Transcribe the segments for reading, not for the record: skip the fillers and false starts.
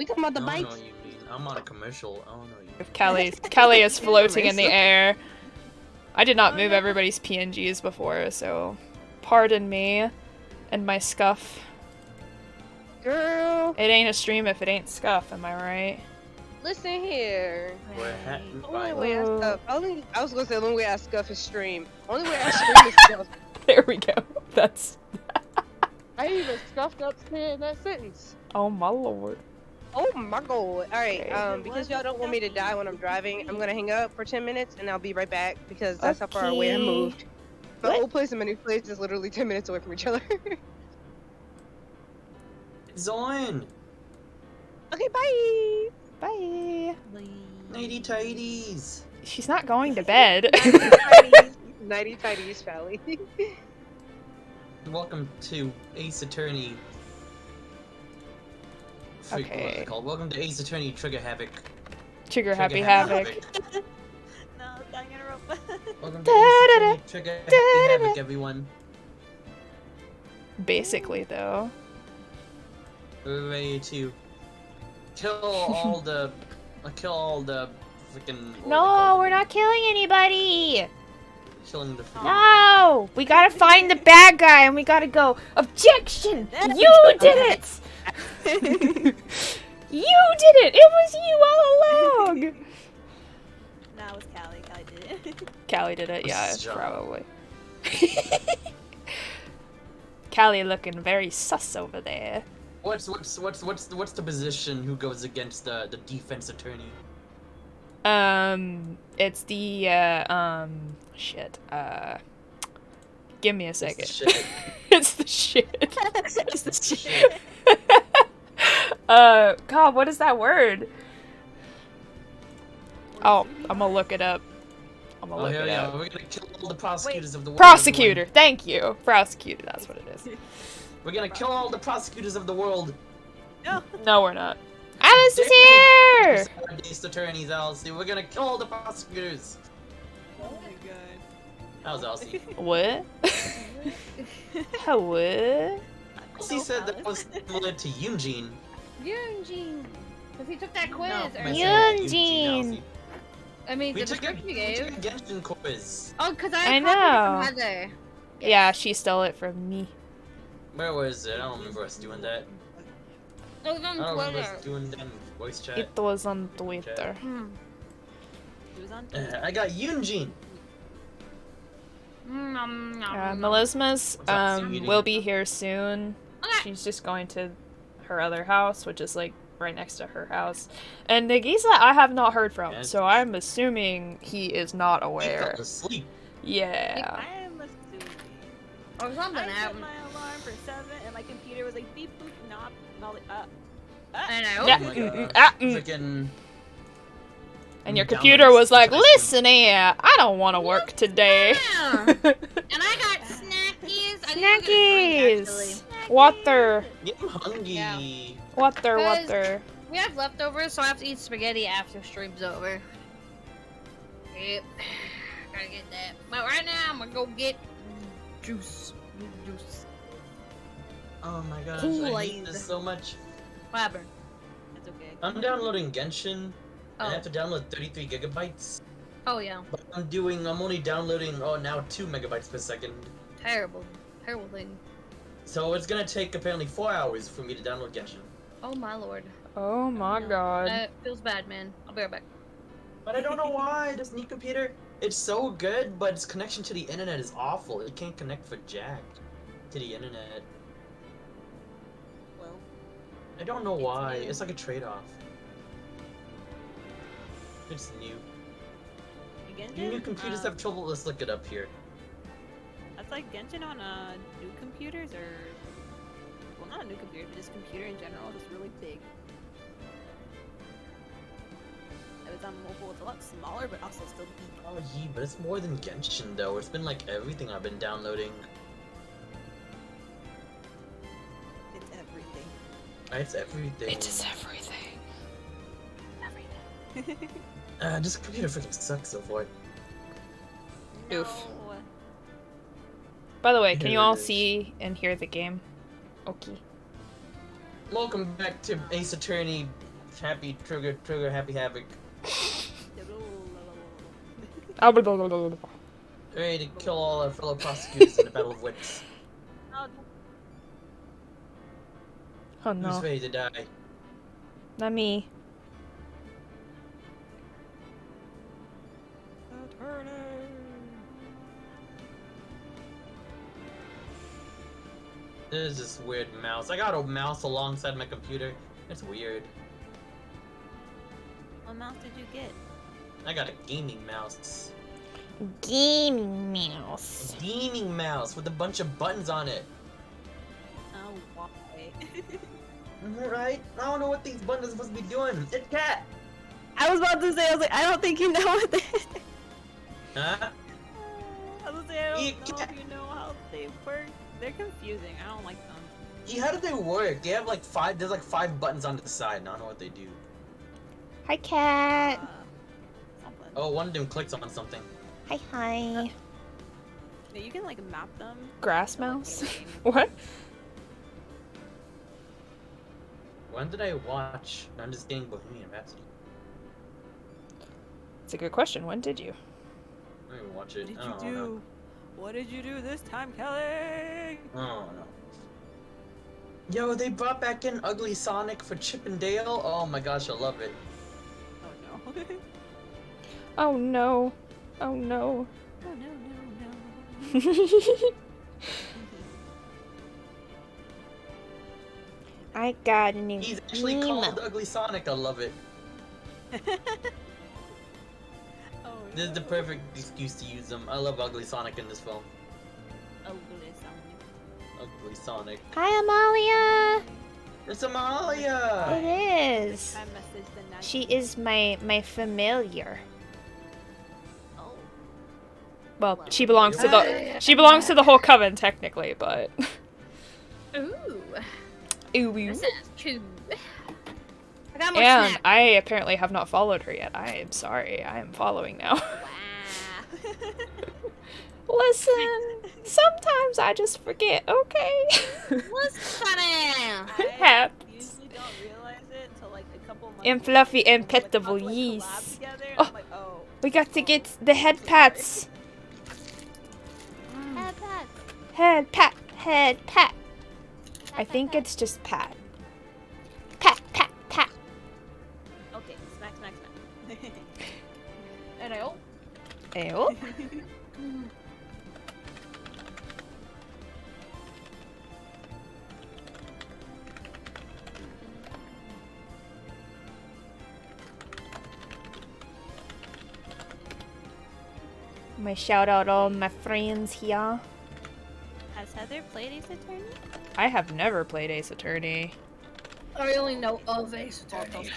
talking about the I don't know bikes? what you mean. I'm on a commercial. I don't know what you mean. If Kelly is floating in the air. I did not move everybody's PNGs before, so pardon me and my scuff. Girl. It ain't a stream if it ain't scuff, am I right? Listen here. Only way I Oh. scuff. I was gonna say the only way I scuff is stream. Only way I stream is scuff. There we go. That's. I even scuffed up saying that sentence. Oh my lord. Oh my god. Alright, Okay. because y'all don't want me to die when I'm driving, I'm gonna hang up for 10 minutes and I'll be right back because that's how far away I moved. My What? old place and my new place is literally 10 minutes away from each other. It's on. Okay, bye! Bye. Nighty tighties. She's not going to bed. Nighty tighties, Pally. Welcome to Ace Attorney. Freak, what was Okay. it called? Welcome to Ace Attorney Trigger Havoc. Trigger Happy Havoc. No, don't interrupt. Welcome to Ace Attorney Trigger Happy Havoc, everyone. Basically, though. We're ready to kill all the freaking. No, we're not killing anybody. Killing the. No, we gotta find the bad guy and we gotta go. Objection! You did it! You did it! It was you all along! No, it was Callie. Callie did it. Callie did it, yeah, Job. probably. Callie looking very sus over there. What's the position who goes against the defense attorney? It's the, shit, give me a second. Shit. It's the shit. It's the shit. God, what is that word? Oh, I'm gonna look it up. I'm gonna Oh, look here it we up. go. We're gonna kill all the prosecutors of the world. Prosecutor, thank you. Prosecutor, that's what it is. Everyone. We're gonna kill all the prosecutors of the world. No. No, we're not. Alice is here! These attorneys, Elsie. We're gonna kill all the prosecutors. Oh my god. How's Elsie? What? What? Elsie said that was similar to Eugene. Yunjin. Because he took that quiz. No, or- I said Eugene. Elsie. I mean, We the took a description you gave. Genshin quiz. Oh, because I I copied know. it from Heather. Yeah, she stole it from me. Where was it? I don't remember us doing that. It was I on don't remember us Twitter. doing that in voice chat. It was on Twitter. Hmm. It was on I got Eugene. Melisma's What's up, sweetie? will be here soon. Okay. She's just going to her other house, which is like right next to her house. And Nagisa, I have not heard from, Yeah. so I'm assuming he is not He aware. fell asleep. Yeah. I am assuming. Or something I set happened. my alarm for 7 and my computer was like beep boop not like I know. Yeah. Oh my god. Ah, Freaking. And your Downloads. computer was like, listen here, I don't want to work today. Yeah. And I got snackies. I need to get a drink, Snackies. Water. Yeah, I'm hungry. Yeah. Water, Guys. water. We have leftovers, so I have to eat spaghetti after stream's over. Yep. Gotta get that. But right now, I'm gonna go get juice. Juice. Oh my gosh, I Kool-Aid. hate this so much. What happened? it's okay. I'm downloading Genshin. I Oh. have to download 33 gigabytes. Oh, yeah. But I'm only downloading, now 2 megabytes per second. Terrible. Terrible thing. So it's gonna take apparently 4 hours for me to download Genshin. Oh, my lord. Oh my god. That feels bad, man. I'll be right back. But I don't know why, this new computer, it's so good, but its connection to the internet is awful. It can't connect for jack to the internet. Well, I don't know why, new. it's like a trade-off. It's new. Genshin, Do new computers have trouble? Let's look it up here. That's like Genshin on new computers or well not a new computer, but just computer in general is really big. If it's on mobile it's a lot smaller but also still big. Oh yeah, but it's more than Genshin though. It's been like everything I've been downloading. It's everything. It's everything. It is everything. Everything. This computer freaking sucks so far. Oof. No. By the way, can Here you it all is. see and hear the game? Okay. Welcome back to Ace Attorney happy trigger happy havoc. Ready to kill all our fellow prosecutors in the battle of wits. Oh Who's no, ready to die? not me. There's this weird mouse. I got a mouse alongside my computer. It's weird. What mouse did you get? I got a gaming mouse. Gaming mouse. A gaming mouse with a bunch of buttons on it. Oh, why? Right? I don't know what these buttons are supposed to be doing. It's cat. I was about to say, I was like, I don't think you know what they. Huh? I was gonna say, I don't know if you know how they work. They're confusing. I don't like them. Yeah, how do they work? They have like 5. There's like 5 buttons on the side, and I don't know what they do. Hi, cat. Something. Oh, one of them clicks on something. Hi, hi. Yeah, you can like map them. Grass to, like, mouse? in-game. What? When did I watch? I'm just getting Bohemian Rhapsody. It's a good question. When did you? I didn't even watch it. What did I you don't do? know. What did you do this time, Kelly? I don't know. Yo, they brought back in Ugly Sonic for Chip and Dale. Oh my gosh, I love it. Oh no. Oh no. Oh no. Oh no, no, no. I got a new He's actually called Ugly Sonic. I love it. Oh, This is the perfect excuse to use them. I love Ugly Sonic in this film. Ugly Sonic. Ugly Sonic. Hi, Amalia. It's Amalia! It is. I messaged the night. She is my familiar. Oh. Well, she belongs to the whole coven technically, but. Ooh. Ooh. This is true. I got more And snap. I apparently have not followed her yet. I am sorry. I am following now. Wow. Listen, sometimes I just forget, okay? What's funny? It I happens. usually don't realize it until like a couple months. And fluffy later, and when we're, like, pettable, about to, like, yes. collab together, and Oh. I'm like, oh. We got to get the head pats. Head pat, head pat. I think it's just pat. Pat, pat, pat. Okay, smack, smack, smack. And I Ew. My shout out all my friends here. Has Heather played Ace Attorney? I have never played Ace Attorney. I only know of Ace Attorney.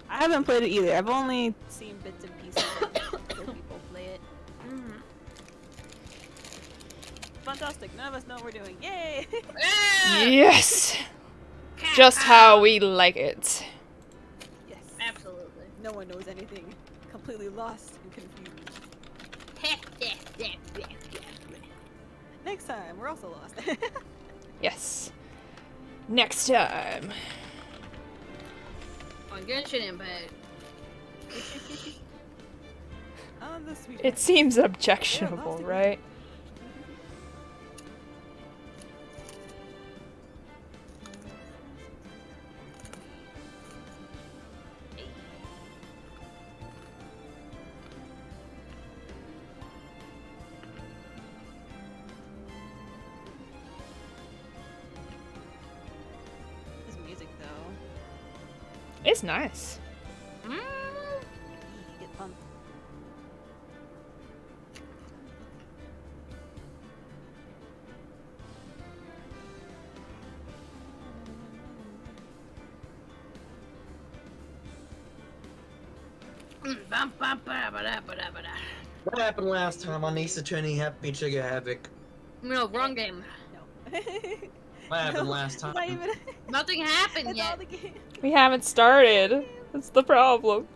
I haven't played it either. I've only seen bits and pieces of other people play it. Fantastic. None of us know what we're doing. Yay! Yes! Just how we like it. Yes. Absolutely. No one knows anything. Completely lost and confused. Next time, we're also lost. Yes. Next time. On Genshin Impact. On the sweet. It seems objectionable, right? This music though. It's nice. You get pumped. What happened last time on Ace Attorney Happy Trigger Havoc? No, wrong game. No. What happened last time? It's not even. Nothing happened It's all yet. the game. We haven't started. That's the problem.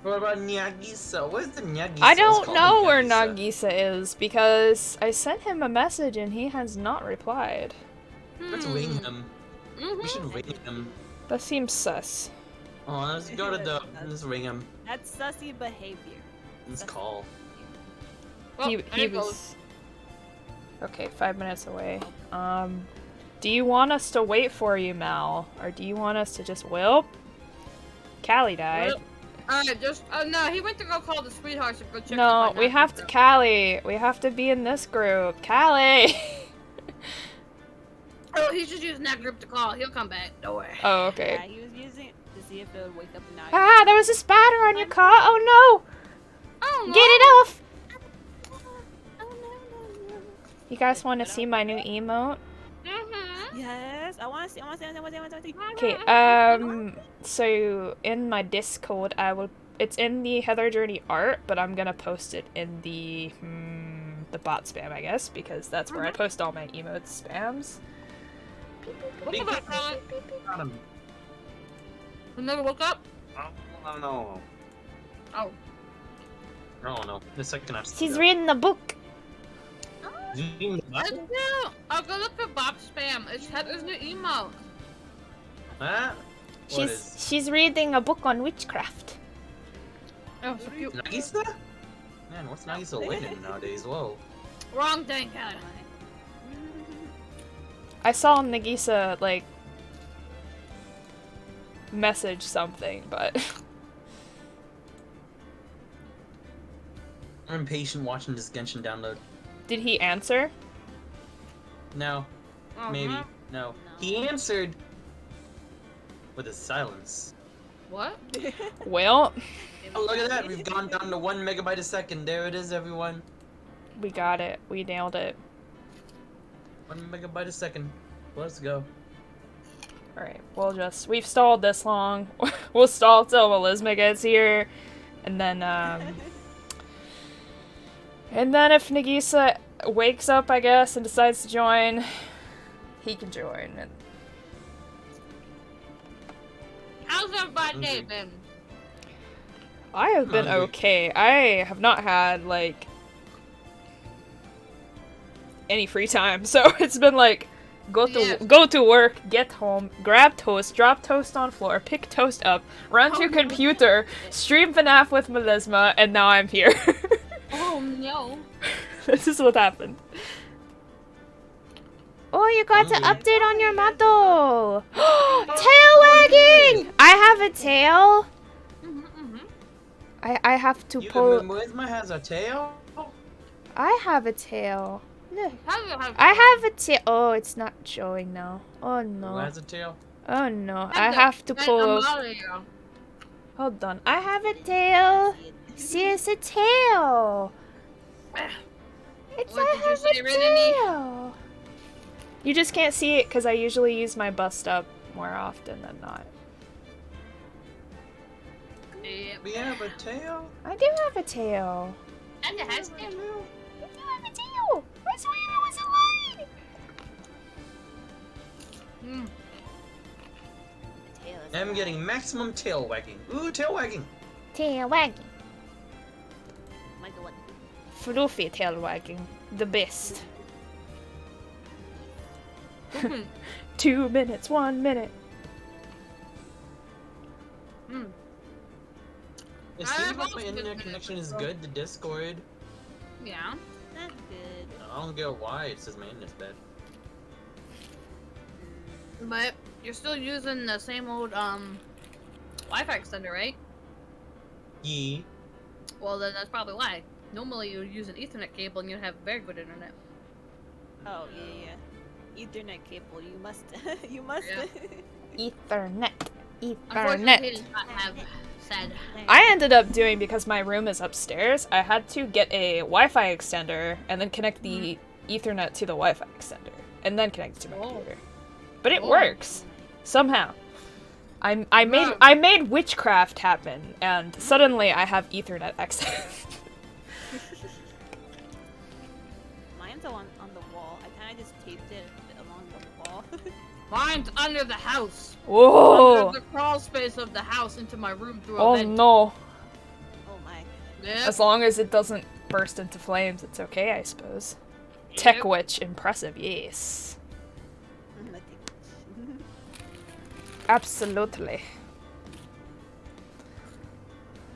What about Nagisa? Where's the Nagisa? I It's don't called know where Nagisa. Nagisa is because I sent him a message and he has not replied. Let's ring him. Mm-hmm. We should ring him. That seems sus. Oh, let's go to the. Let's ring him. That's sussy behavior. Let's call. Well, he there goes. was... Okay, 5 minutes away. Do you want us to wait for you, Mal? Or do you want us to just... Well, Callie died. Alright, just no, he went to go call the sweethearts to go check. No, we have to... Callie, we have to be in this group. Callie! Oh, he's just using that group to call. He'll come back. Don't worry. Oh, okay. Yeah, he was using it to see if it would wake up now. Ah, there was a spider on your car. Oh no! Oh, no. Get it off! Oh, no. You guys want to see my new emote? Yes, I want to see. Okay, so in my Discord, it's in the Heather Journey art, but I'm gonna post it in the bot spam, I guess, because that's where I post all my emotes spams. Got him. You never woke up? Oh no. Oh. Oh no. The second I've She's reading a book. I'll go look at Bob spam. It's Heather's new emo. Huh? She's reading a book on witchcraft. Oh, so cute. Nagisa? Man, what's Nagisa winning nowadays? Whoa. Wrong thing, Kelly. I saw Nagisa, like, message something, but... I'm impatient watching this Genshin download. Did he answer? No. Maybe. No. He answered with a silence. What? Well... Oh, look at that! We've gone down to 1 megabyte a second. There it is, everyone. We got it. We nailed it. 1 megabyte a second. Let's go. Alright, we've stalled this long. We'll stall till Melisma gets here. And then, and then if Nagisa wakes up, I guess, and decides to join, he can join. And... How's everybody day been? I have been okay. I have not had, like, any free time, so it's been like, go to work, get home, grab toast, drop toast on floor, pick toast up, run to computer, stream FNAF with Melisma, and now I'm here. Oh no. This is what happened. Oh, you got to update on your model! Tail wagging! I have a tail! I have to pull... Melisma has a tail? I have a tail. Look. I have a tail. Oh, it's not showing now. Oh no. Who has a tail? Oh no. I have to pull... Hold on. I have a tail. See, it's a tail. I have a tail. You just can't see it because I usually use my bust up more often than not. We have a tail? I do have a tail. And it has tail. I do have a tail. I swear it was a lie. I'm getting maximum tail wagging. Ooh, tail wagging. Tail wagging. My God. Fluffy tail wagging. The best. 2 minutes, 1 minute. It seems like my internet connection is good to Discord. Yeah. That's good. I don't get why it says my internet's bad. But you're still using the same old Wi-Fi extender, right? Yee. Well, then that's probably why. Normally you would use an Ethernet cable and you'd have very good internet. Oh yeah. Ethernet cable. You must. You must. Yeah. Ethernet. Unfortunately, he does not have said. I ended up doing, because my room is upstairs, I had to get a Wi-Fi extender and then connect the Ethernet to the Wi-Fi extender and then connect it to my computer. But it works somehow. I made witchcraft happen, and suddenly I have Ethernet access. Mine's on the wall. I kind of just taped it along the wall. Mine's under the house. Whoa! Under the crawl space of the house into my room through a Oh vent. no! Oh my. Yep. As long as it doesn't burst into flames, it's okay, I suppose. Tech witch, impressive, yes. Absolutely.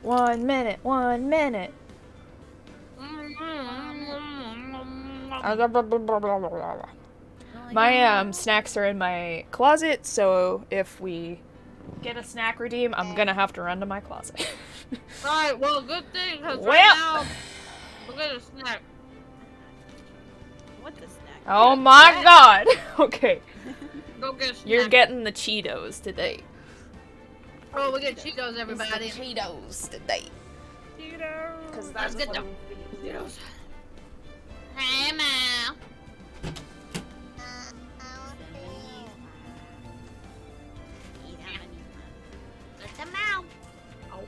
1 minute, 1 minute. My snacks are in my closet, so if we get a snack redeem, I'm gonna have to run to my closet. Alright, well, good thing, because Well. right now, we'll get a snack. What the snack? Oh my god! Okay, Go get a snack. you're getting the Cheetos today. Oh, we get Cheetos, everybody. Cheetos today. Cheetos. Let's get them. Cheetos. Hey, Mal. Let them out. Oh.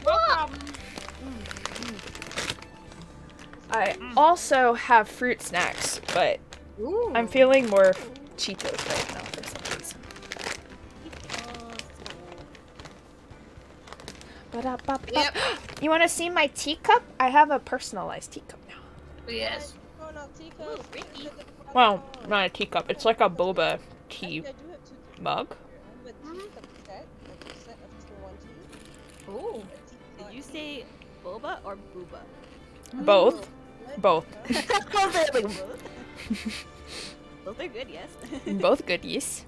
No problem. I also have fruit snacks, but Ooh. I'm feeling more Cheetos right now for some reason. Ba-da-ba-ba. Yep. You want to see my teacup? I have a personalized teacup now. Yes. Well, not a teacup. It's like a boba tea mug. Ooh. Did you say boba or booba? Both. Both. Both are good, yes. Both goodies.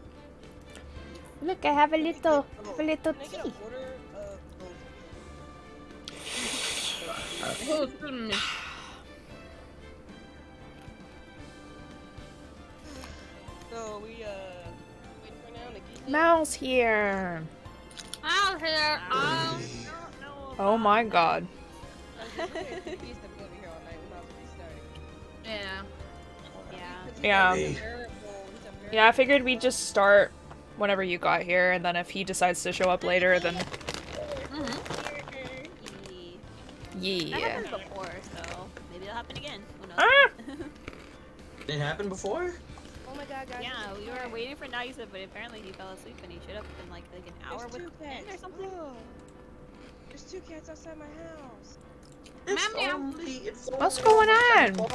Look, I have a little tea. Oh, goodness. So we waiting for now to get Mouse here. Out here. Oh my god. Yeah. Yeah. Yeah. Yeah, I figured we'd just start whenever you got here, and then if he decides to show up later, then That yeah. happened before, so maybe it'll happen again. Who knows? Ah! Did it happen before? Oh my god, guys. Yeah, we were waiting for Nagisa, but apparently he fell asleep and he showed up in like an hour There's two with cats. or something. Look. There's 2 cats outside my house. What's going on? They don't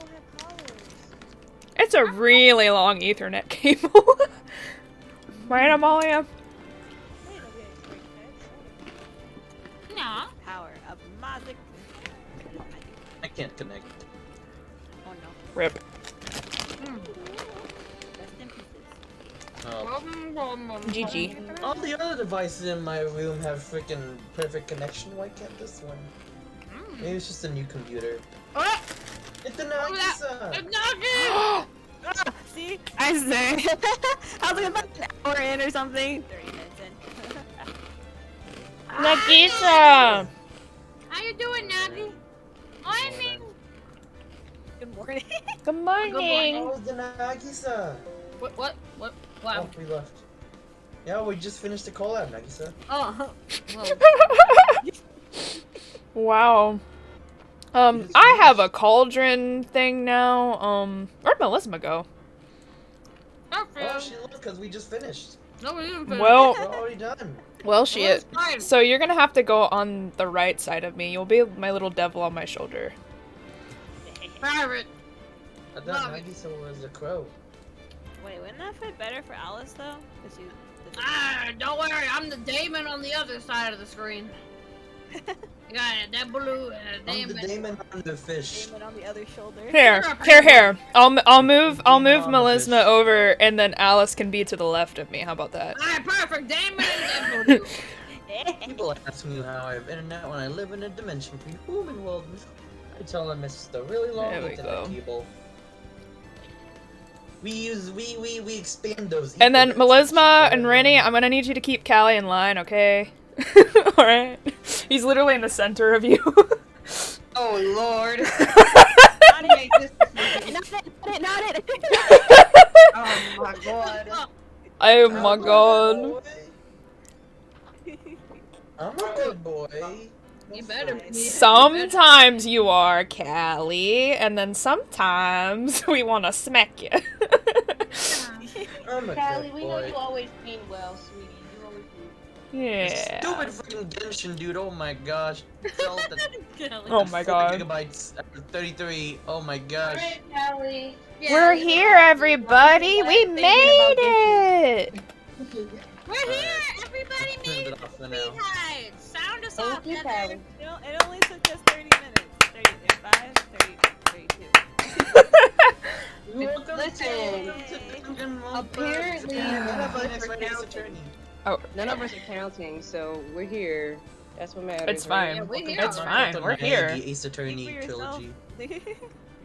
have collars. It's a really long Ethernet cable. Right, Amalia? They don't get straight cats. Nah. Power of magic. I can't connect. Oh no. Rip. Rest in pieces. GG. All the other devices in my room have freaking perfect connection. Why can't this one? Maybe it's just a new computer. Oh, It's the Nagisa! it's Nagi! See? I say. I was like about an hour in or something. 30 minutes in. Nagisa! How you doing, Nagi? Morning. Good morning. Good morning. Oh, it's the Nagisa! What? Oh, we left. Yeah, we just finished the collab, Nagisa. Oh. Wow. I have a cauldron thing now. Where'd Melisma go? Oh, she left because we just finished. No, we didn't finish. Well, We're already done. well, Oh, shit. it's fine. So you're gonna have to go on the right side of me. You'll be my little devil on my shoulder. Pirate. I thought Love it. Nagisa was a crow. Wait, wouldn't that fit better for Alice though? Cause you. Don't worry, I'm the Damon on the other side of the screen. You got it, that blue I'm Damon. the Damon on the fish. Damon on the other shoulder. Here. I'll move on the Melisma fish. over, and then Alice can be to the left of me. How about that? Alright, perfect. Damon and Belldew. People ask me how I have internet when I live in a dimension pre-human world. I tell them it's just a really long There we internet go. cable. We expand those. And then Ethernets. Melisma and Rennie, I'm gonna need you to keep Callie in line, okay? Alright. He's literally in the center of you. Oh lord. Not Make it. this Not it. Oh my god. Oh my god. I'm a good boy. You better be. Sometimes you are, Callie, and then sometimes we wanna smack you. I'm a Callie, good we know boy. you always mean well, sweetie. You always Yeah. Stupid freaking Genshin, dude. Oh my gosh. Oh my 4 god. gigabytes after 33. Oh my gosh. Callie. We're here, everybody. We made it. We're here. Everybody Turned made it it. off for now. Sweetheart. Sound us Thank off, you, Heather. Callie. It only took us 30 minutes. 35, 32. Listen, apparently none of us are counting. Oh, None of us are counting, so we're here. That's what matters. it's right? fine. Yeah, we're here. It's fine. We're here. Ace Attorney Speak for yourself. trilogy.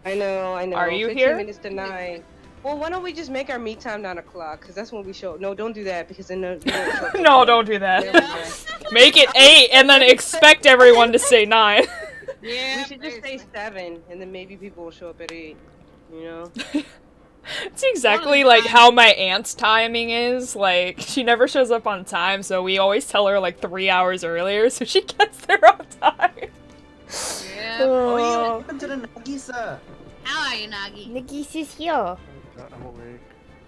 I know. Are you 15 here? minutes to 9. Well, why don't we just make our meet time 9 o'clock? Because that's when we show. No, don't do that because then we won't show up. No, don't do that. Never mind. Make it 8 and then expect everyone to say 9. Yeah. We should just say 7, and then maybe people will show up at 8. You know? It's exactly like how my aunt's timing is. Like, she never shows up on time, so we always tell her like 3 hours earlier so she gets there on time. Yeah. Oh, yeah, Oh. what happened to the Nagisa? How are you, Nagi? Nagis is here. I'm awake.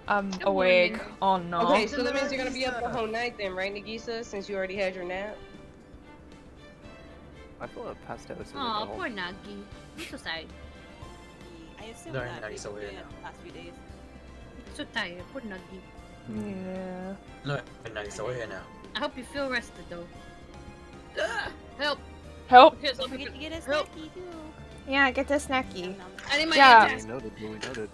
I'm Good awake. morning. Oh no. Okay, so that means you're gonna be up the whole night then, right, Nagisa? Since you already had your nap. I feel like passed out. So Aw, poor Nagi. I'm so sorry. I assume Darn, that now we've he's over been here doing it the past few days. So tired. Poor Nagi. Yeah. No, Nagisa, we're here now. I hope you feel rested though. Help. Help. Here's Don't some forget to get a help. snacky too. Yeah, get the snacky. I need my Yeah. address. We noted. We noted.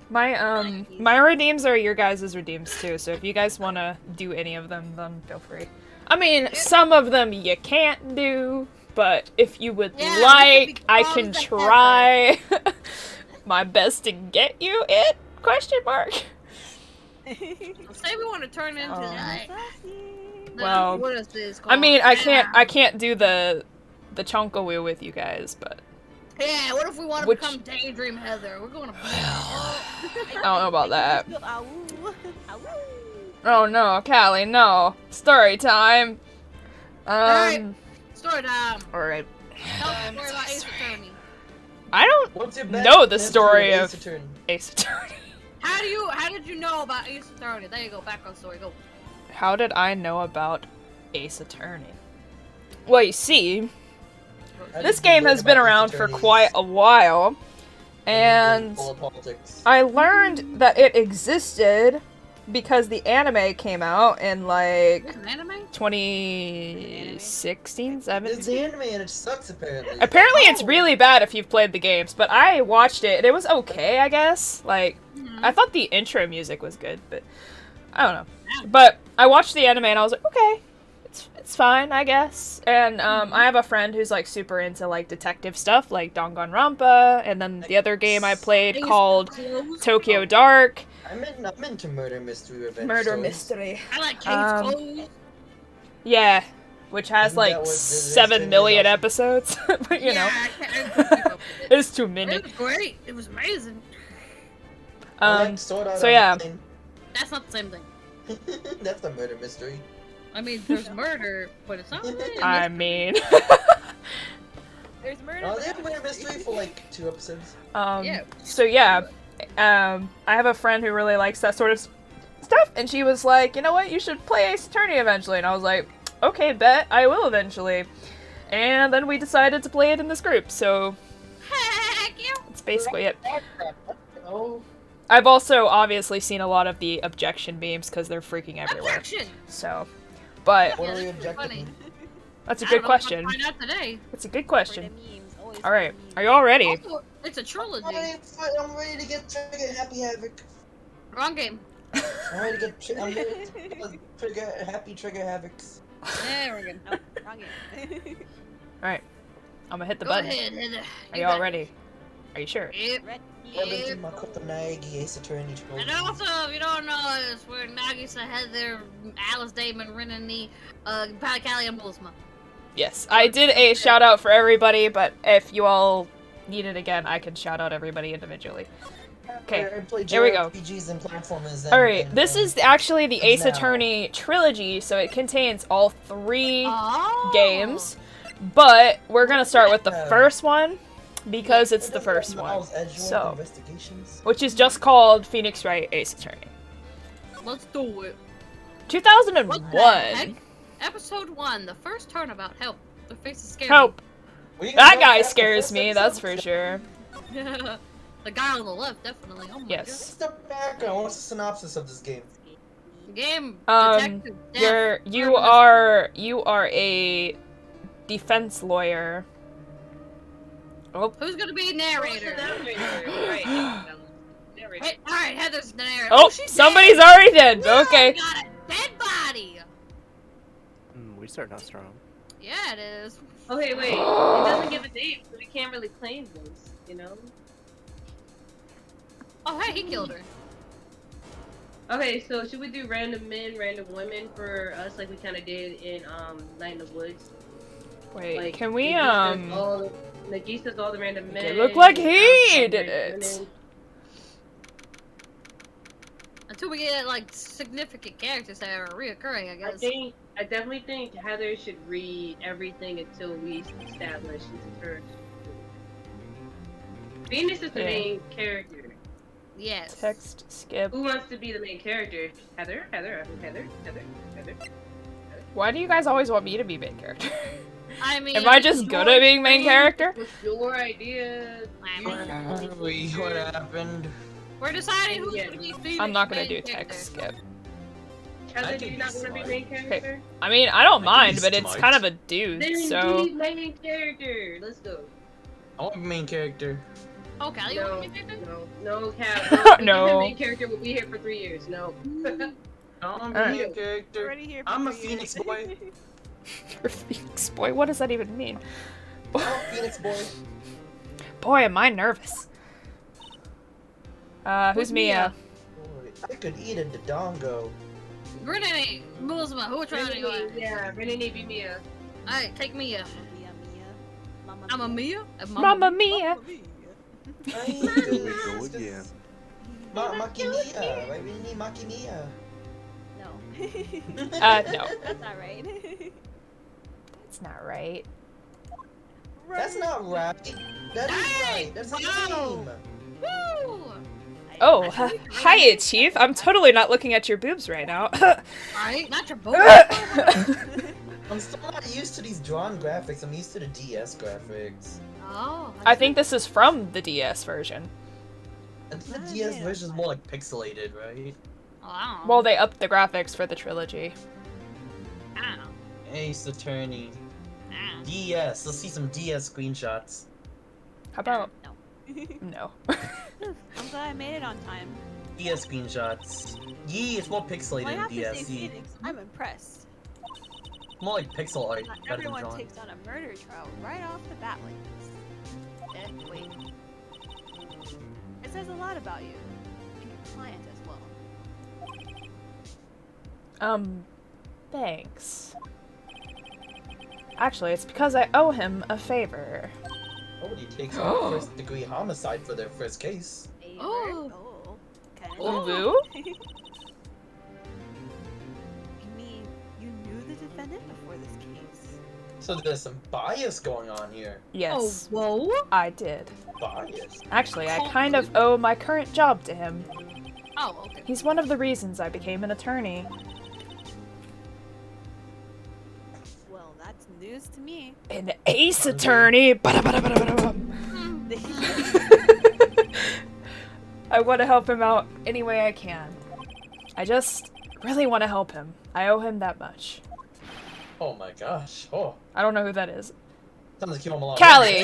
My redeems are your guys' redeems too, so if you guys wanna do any of them, then feel free. I mean, some of them you can't do, but if you would Yeah, like, we could be I close can to try my best to get you it? Question mark. Say we want to turn into like, Well, what is this called? I mean, I can't do the Chonkawoo with you guys, but Yeah, what if we want to Which- become Daydream Heather? We're going to. I don't know about that. Awoo. Awoo. Oh no, Callie, no. Story time. Alright. Story time. Alright. Tell us the story about Ace Attorney. I don't What's your know the best story Ace of Attorney? Ace Attorney. How did you know about Ace Attorney? There you go, background story, go. How did I know about Ace Attorney? Well, you see, How this did you game learn has been about Ace around for Attorneys quite a while, and and all politics? I learned that it existed because the anime came out in like There's an anime? 2016, It's 17. the anime and it sucks apparently. Apparently it's really bad if you've played the games, but I watched it and it was okay, I guess. Like, I thought the intro music was good, but I don't know. But I watched the anime and I was like, okay, it's fine, I guess. And I have a friend who's like super into like detective stuff, like Danganronpa, and then the other game I played Ace called Clothes? Tokyo Dark. I'm into murder mystery revenge Murder stories. mystery. I like Kate's Clothes. Yeah, which has Isn't that like what this 7 is million about? episodes. But you know, Yeah, I couldn't keep up with it. it's too many. It was great. It was amazing. I like Sword Art so yeah. Online. That's not the same thing. That's the murder mystery. I mean, there's murder, but it's not really. I mean, There's murder. Oh, but they have not murder mystery for like 2 episodes. Yeah. so yeah, I have a friend who really likes that sort of stuff, and she was like, you know what, you should play Ace Attorney eventually, and I was like, okay, bet, I will eventually. And then we decided to play it in this group, so Heck yeah. that's basically it. Oh, I've also obviously seen a lot of the objection memes because they're freaking everywhere. Objection. So, but what are we Yeah, objecting? funny. that's a I good don't know if I'll question. Find out today. That's a good for question. the memes, always for All right, the memes. are you all ready? Also, it's a trilogy. I'm ready to get trigger Happy Havoc. Wrong game. I'm ready to get I'm ready to trigger Happy Trigger Havocs. There we go. Oh, wrong game. All right, I'm gonna hit the Go button. ahead, Heather. Are you all ready? Are you sure? Yep. Red. Welcome to Yep. my Kotanagi Ace Attorney trilogy. And also, if you don't know, it's where Nagisa, Heather, Alice Damon, Renani, Palikali, and Bulisma. Yes, I did a shout out for everybody, but if you all need it again, I can shout out everybody individually. Okay, I play here we go. JRPGs and platformers. And, Alright, this is actually the Ace now. Attorney trilogy, so it contains all 3 Oh. games, but we're gonna start with the first one, because it's the first one, so, which is just called Phoenix Wright Ace Attorney. Let's do it. 2001. What the heck? Episode 1, the first turnabout. Help. The face is scary. Help! Well, you can That go guy back to the scares first me, episode. that's for sure. The guy on the left, definitely. Oh my Yes. What's the background? What's the synopsis of this game? god. Game. Detective. You are a defense lawyer. Oh. Who's gonna be narrator? Right. Hey, alright, Heather's the narrator. Oh, she's somebody's dead. already dead. No, Okay. we got a dead body. We start out strong. Yeah, it is. Okay, wait. It doesn't give a date, so we can't really claim this, you know? Oh, hey, he killed her. Okay, so should we do random men, random women for us like we kind of did in Night in the Woods? Wait, Like, can we Nagise says all the random men. It looked like and he all the did random it. women. Until we get like significant characters that are reoccurring, I guess. I definitely think Heather should read everything until we establish this is her. Venus is the Yeah. main character. Yes. text skip? Who wants to be the main character? Heather? Why do you guys always want me to be main character? I mean, Am I just good at being main character? What's your idea? What happened? We're deciding who's Yeah. gonna be Phoenix I'm not gonna main do character. text skip. Heather, do can you be not want to be smart. main character? I mean, I don't I can mind, be but it's smart. kind of a dude, Then so... be main character. Let's go. I want main character. Oh, Callie, you No, want to be main character? no, Cal. No. Main character will be here for 3 years. No. I want Alright. main character. Already here. I'm a for Phoenix years. boy. Phoenix boy, what does that even mean? I'm a Phoenix boy. Boy, am I nervous. Who's Mia? Boy, I could eat a dodongo. Grenade, Musma, who are trying to go? Yeah, Renee be Mia. Alright, take Mia. Mia. Mama I'm a Mia. Mamma Mia! Here we go again. Maki Mia. Why we need Maki Mia? No. No. That's not right. That's not right. That's not right. That is right. That's the Wow. game. Woo! Oh, hi, Chief. I'm totally not looking at your boobs right now. Right? Not your boy. I'm still not used to these drawn graphics. I'm used to the DS graphics. Oh. I think this is from the DS version. I think the Ah, DS yeah. version is more like pixelated, right? Oh, I don't know. Well, they upped the graphics for the trilogy. I don't know. Ace Attorney. I don't know. DS. Let's see some DS screenshots. How about No. no? I'm glad I made it on time. DS screenshots. Yee, it's more Well, I pixelated in have to say, DS. Phoenix, I'm impressed. More like pixel art. Not better than everyone drawn. takes on a murder trial right off the bat like this. Wait. It says a lot about you and your client as well. Thanks. Actually, it's because I owe him a favor. Nobody takes on first degree homicide for their first case. Favor? Oh. Oh. Okay. Woo? You mean you knew the defendant before this case? So there's some bias going on here. Yes, Oh, whoa. I did. Bias. Actually, I kind of owe my current job to him. Oh, okay. He's one of the reasons I became an attorney. Well, that's news to me. An ace attorney! Ba-da-ba-da-ba-da-ba-dum. I want to help him out any way I can. I just really want to help him. I owe him that much. Oh my gosh. Oh. I don't know who that is. Sounds like you him a lot. Callie!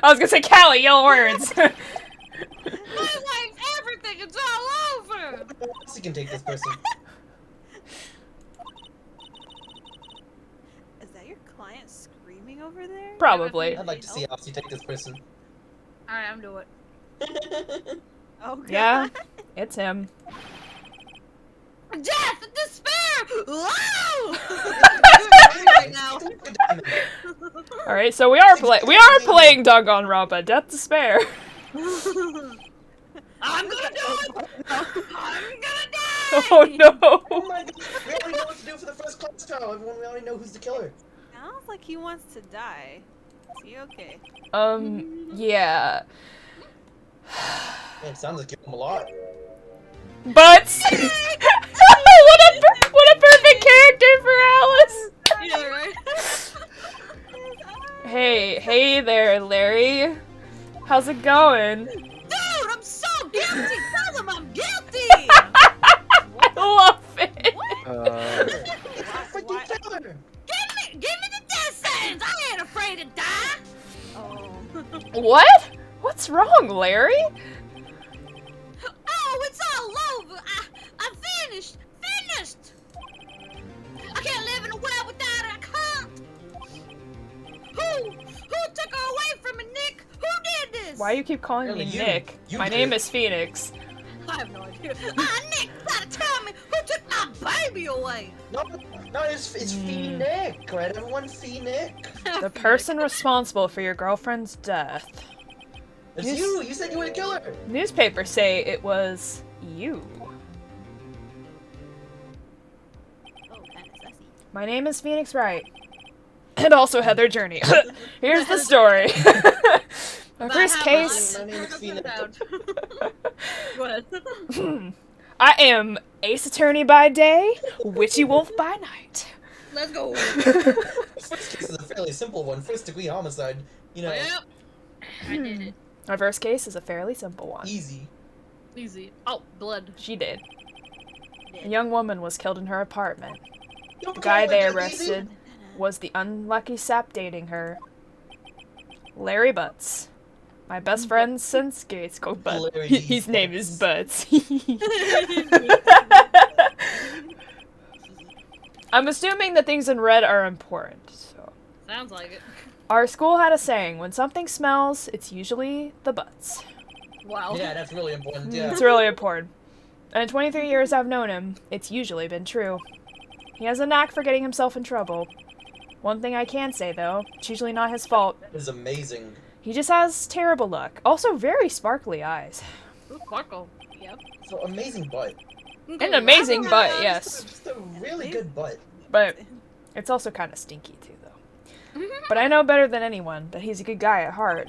I was gonna say Callie, yell words! My life, everything, it's all over. You can take this person. Is that your client screaming over there? Probably. I'd like to see Elsie take this person. Alright, I'm doing it. Oh, God. Yeah, it's him. Death! Despair! Whoa! right now. Alright, so we are playing Danganronpa, Death Despair. I'm gonna do it! I'm gonna die! Oh no! Oh my god. We already know what to do for the first class trial. Everyone, we already know who's the killer. Sounds like he wants to die. Is he okay? Yeah. Man, it sounds like you him a lot. But what a perfect character for Alice. Yeah, right. Hey there, Larry. How's it going? Dude, I'm so guilty. Tell them I'm guilty. I love it. Freaking killer! Give me the death sentence. I ain't afraid to die. Oh. What? What's wrong, Larry? Oh, it's all over. I'm finished. Finished. I can't live in a world without her. I can't. Who took her away from me, Nick? Who did this? Why you keep calling me Really, Nick? you My did. name is Phoenix. I have no idea. Nick, you gotta tell me who took my baby away. No, it's Phoenix, right? Everyone, Phoenix. The person responsible for your girlfriend's death. It's Yes. you. You said you were the killer. Newspapers say it was you. Oh, kind of sassy. My name is Phoenix Wright. And also Heather Journey. Here's the story. My first case. My name is Phoenix. Go ahead. I am Ace Attorney by day, Witchy Wolf by night. Let's go. This first case is a fairly simple one. First degree homicide. You know, Yep. I did it. My first case is a fairly simple one. easy. Easy. Oh, blood. She did. A young woman was killed in her apartment. Don't The guy call it they that arrested was the unlucky sap dating her, Larry Butts. My best friend since Gates. Go Butts. Larry His name is Butts. I'm assuming the things in red are important. So. Sounds like it. Our school had a saying, when something smells, it's usually the butts. Wow. Yeah, that's really important. Yeah. It's really important. And in 23 years I've known him, it's usually been true. He has a knack for getting himself in trouble. One thing I can say, though, it's usually not his fault. That is amazing. He just has terrible luck. Also very sparkly eyes. Ooh, sparkle. Yep. So amazing butt. An amazing butt, yes. Just a really good butt. But it's also kind of stinky, too, though. But I know better than anyone that he's a good guy at heart.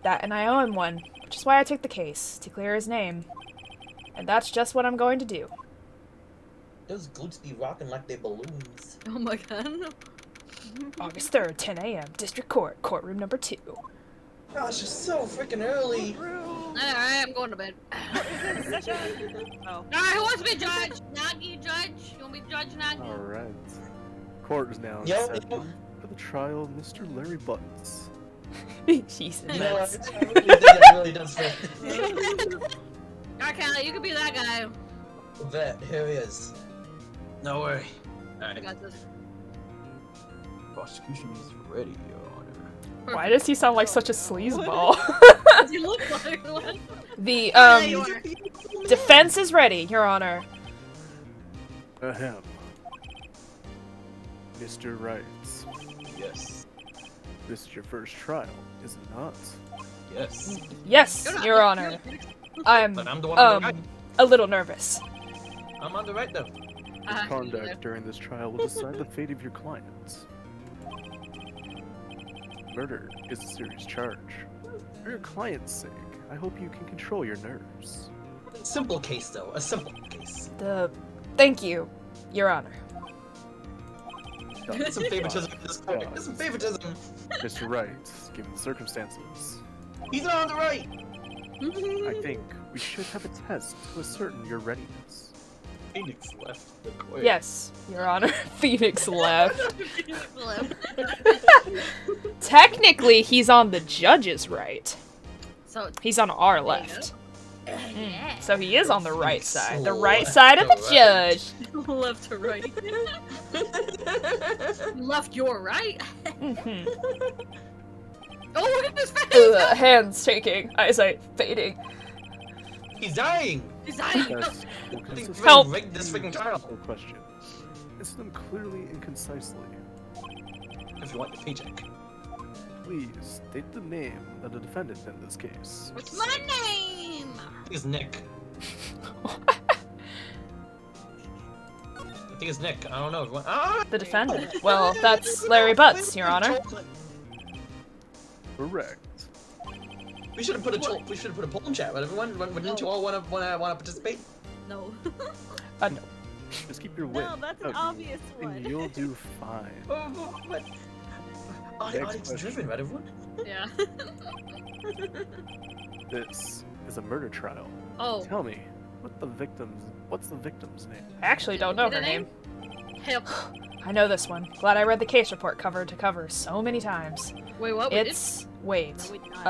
That, and I owe him one, which is why I took the case, to clear his name. And that's just what I'm going to do. Those glutes be rocking like they balloons. Oh my god. August 3rd, 10 a.m., District Court, courtroom number 2. Gosh, it's so freaking early. Alright, I'm going to bed. Oh. Alright, who wants to be judge? Not you, judge. You want to be judge, not you? Alright. Court is now in Yep. session for the trial of Mr. Larry Butts. Jesus. You know what? I really think that really does fit. Alright, Callie, you can be that guy. Vet, here he is. No worry. I Alright. got this. Prosecution is ready, Your Honor. Why does he sound like such a sleazeball? Does he look like one? The, There you are. defense is ready, Your Honor. Ahem. Mr. Wright, Yes. this is your first trial, is it not? Yes. Yes, You're not- Your Honor. I'm, But I'm the one on the right. a little nervous. I'm on the right though. Your conduct during this trial will decide the fate of your client. Murder is a serious charge. For your client's sake, I hope you can control your nerves. Simple case though. A simple case. Thank you, Your Honor. Get some favoritism in this court. Get some favoritism. Mr. Wright, given the circumstances, He's on the right. I think we should have a test to ascertain your readiness. Phoenix left the court. Yes, Your Honor. Phoenix left. Left. Technically, he's on the judge's right. So, He's on our There you left. yeah. So he is on the right side. The right Left side of the to judge. Left to right. Left your right. Mhm. Oh, look at this face. Hands shaking, eyesight fading. He's dying. He's dying. Yes, will I think consist we Help. rigged this freaking trial. of question. Answer them clearly and concisely. If you want the paycheck. Please state the name of the defendant in this case. What's my name? I think it's Nick. I think it's Nick. I don't know. Ah! The defendant. Well, that's Larry Butts, Your Honor. Correct. We should have put a poll in chat. But everyone, wouldn't you all want to participate? No. No. Just keep your wit. No, that's an about you, obvious one. And you'll do fine. What? Audit's driven, right, everyone? Yeah. This is a murder trial. Oh. Tell me, what's the victim's name? I actually don't know Get her a name. Help. I know this one. Glad I read the case report cover to cover so many times. Wait, what? It's... Wait. No, we did not.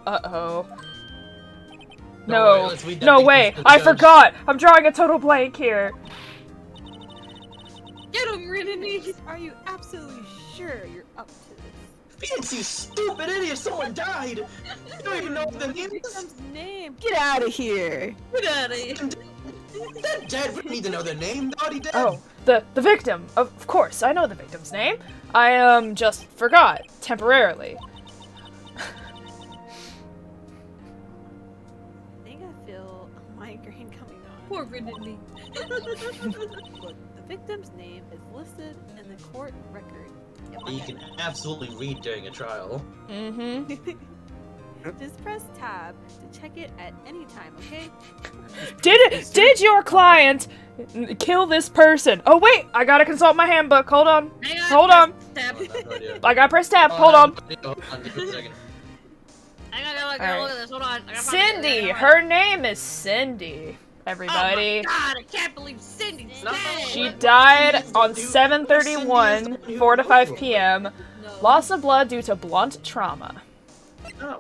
Uh-oh. Don't worry, No. let's read that No thing way! to the I judge. forgot! I'm drawing a total blank here. Get him, Rennie. Are you absolutely sure you're up to this? Phoenix, you stupid idiot! Someone died! You don't even know the name is? Victim's name. Get out of here. Get out of here. They're dead! We don't need to know their name. They're already dead! Oh, the victim. Of course, I know the victim's name. I, just forgot. Temporarily. I think I feel a migraine coming on. Poor Rennie. Look, the victim's name is listed in the court record. You can absolutely read during a trial. Mm-hmm. Just press tab to check it at any time, okay? Did your client kill this person? Oh wait, I gotta consult my handbook. Hold on. Hang on. Hold on. Tab. Oh, I have no idea. I gotta press tab. Hold on. Hold on, give me a second. Hang on, look Alright. at this. Hold on. I gotta find Cindy. it. Her name is Cindy. Oh Everybody. my God, I can't believe Cindy's No. dead. She died on 7/31, 4 to 5 p.m. No. Loss of blood due to blunt trauma.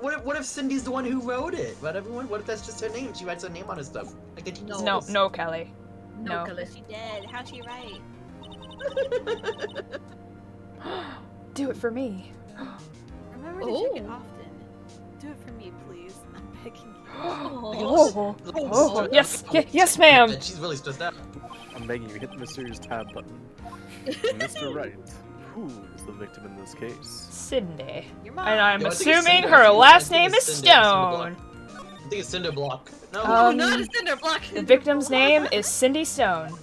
What if Cindy's the one who wrote it? What everyone? What if that's just her name? She writes her name on her stuff. Like the No. No, Kelly. No, No. Kelly. She dead. How's she right? Do it for me. Remember to check it Oh. often. Do it for me, please. I'm begging you. Oh, oh, yes, ma'am. She's really stressed out. I'm begging you, hit the mysterious tab button. Mr. Wright, who is the victim in this case? Cindy. Your mom. And I'm No, I think it's assuming Cinder. her I last think name is it's Cinder. Stone. I think it's Cinder Block. No. Oh, Um, not a cinder block. The victim's name is Cindy Stone.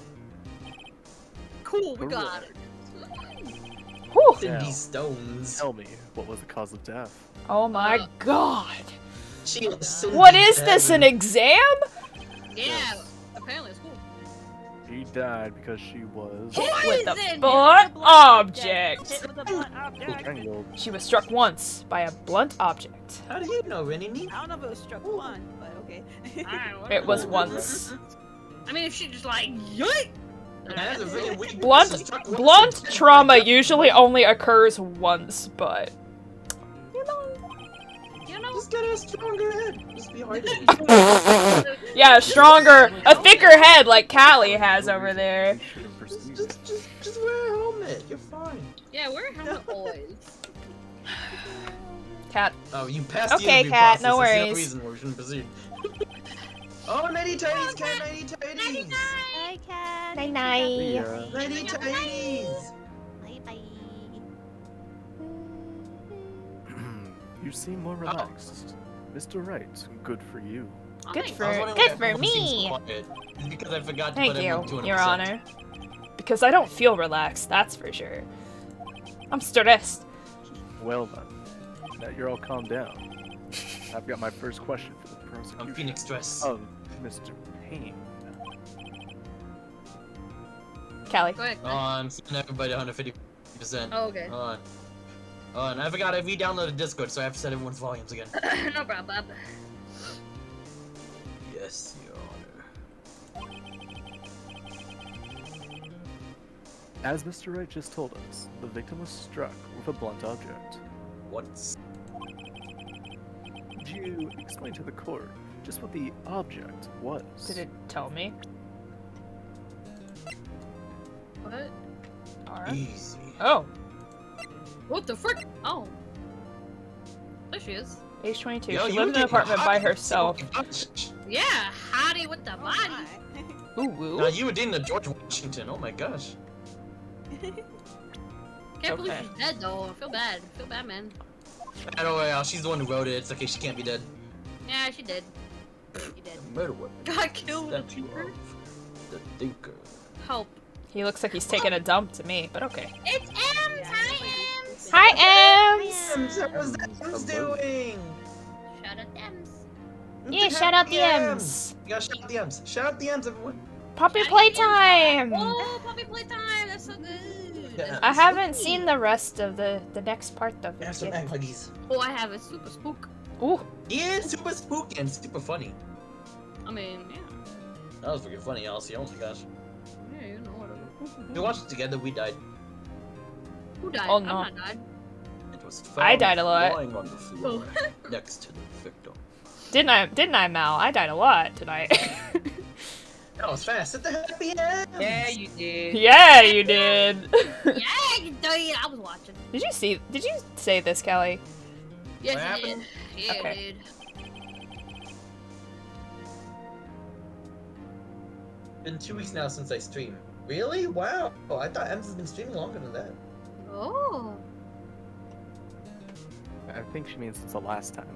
Cool, we got it. Whew. Cindy Now, Stones. Tell me, what was the cause of death? Oh my god. She is Cindy What is this, an Devon. exam? Yeah, apparently it's cool. She died because she was With a Poison! blunt object. Hit with a blunt object. strangled. She was struck once by a blunt object. How do you know, Rennie? I don't know if it was struck one, but okay. Alright, It was Oh, once. I mean, if she just like, yoink! That's a really weak Blunt trauma usually only occurs once, but You know? Just get a stronger head. Just be hard. yeah, a thicker head like Callie has over there. We should have pursued. Just wear a helmet. You're fine. Yeah, we're helmet always. Cat. Oh, you passed the Okay, interview Cat, process. no That's worries. the reason why we shouldn't proceed. Oh, nighty tighties, Cat, nighty tighties. Hi, cat. Night. Nighty tighties. Bye-bye. You seem more relaxed. Mr. Wright, good for you. Oh, Good thanks. for- I was wondering good why for everyone seems me. quiet. It's because I forgot to Thank put you, everyone 200%. Your Honor. Because I don't feel relaxed, that's for sure. I'm stressed. Well then, now you're all calmed down. I've got my first question for the prosecution I'm Phoenix Dress. of Mr. Payne. Callie. Go ahead. Oh, I'm seeing everybody 150%. Oh, okay. Hold on. I forgot I re-downloaded Discord, so I have to set everyone's volumes again. No problem. Yes, Your Honor. As Mr. Wright just told us, the victim was struck with a blunt object. What's... Could you explain to the court just what the object was? Did it tell me? What? Alright. Easy. Oh, What the frick? Oh. There she is. age 22. Yo, She you lived in an did apartment hot- by herself. Yeah, hottie with the Oh, body. my. Ooh, Now woo. you were dating the George Washington. Oh my gosh. Can't believe Okay. she's dead though. I feel bad. I feel bad, man. I don't worry, she's the one who wrote it. It's okay, she can't be dead. Yeah, she did. She did. Murder weapon. Got killed with a Statue tinker. of the Thinker. Help. He looks like he's taking a dump to me, but okay. It's Ems! Hi, Ems! Hi, Ems! How's that Ems doing? Shout out Ems. Yeah, shout out the Ems. You gotta shout out the Ems. Shout out the Ems, everyone. Puppy playtime! Oh, puppy playtime. That's so good. Yeah. I haven't seen the rest of the next part of Have some it. egg huggies. Oh, I have a super spook. Ooh, He is super spooky and super funny. I mean, yeah. That was freaking funny, Elsie. Oh my gosh. Yeah, you know whatever. We watched it together. We died. Who died? Oh, I'm no. not died. It was I found died a lot. lying on the floor next to the victim. didn't I, Mal? I died a lot tonight. That was fast. At the happy end. Yeah, you did. Yeah, you did. Yeah, you did. I was watching. Did you say this, Kelly? Yes, What you happened? did. Yeah, Okay. dude. Been 2 weeks now since I streamed. Really? Wow. I thought Ems has been streaming longer than that. Oh. I think she means since the last time.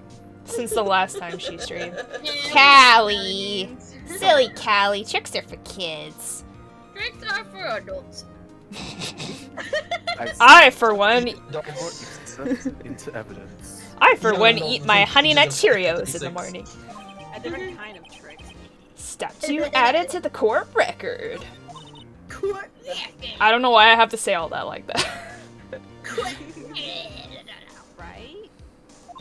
Since the last time she streamed. Yeah, Callie! Silly Callie, tricks are for kids. Tricks are for adults. I, for one, Into evidence. eat my Honey Nut Cheerios in the morning. A different kind of tricks. Statue added to the court record. Court. I don't know why I have to say all that like that. Right?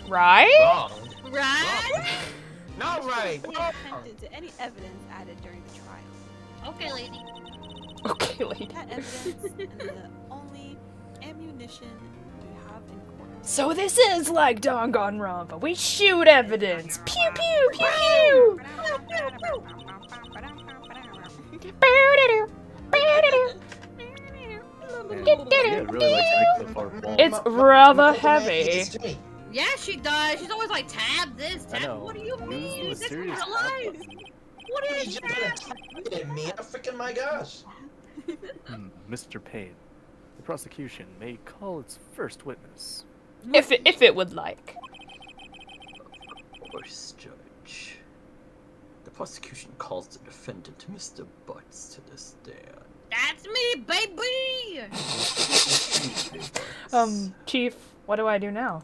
Right? Wrong. Right? Not right. Pay attention to any evidence added during the trial. Okay, lady. Okay, lady. That evidence and the only ammunition we have in court. So this is like Danganronpa. We shoot evidence. Pew pew pew pew. Yeah, really likes making the fourth wall. It's rather heavy. Yeah, she does. She's always like, tab this, I tab. know. What do you Use mean? the This is serious real life. What You is just that? hit me. Freaking my gosh. Mr. Payne, the prosecution may call its first witness. If it would like. Of course, Judge. The prosecution calls the defendant Mr. Butts to the stand. That's me, baby. Chief, what do I do now?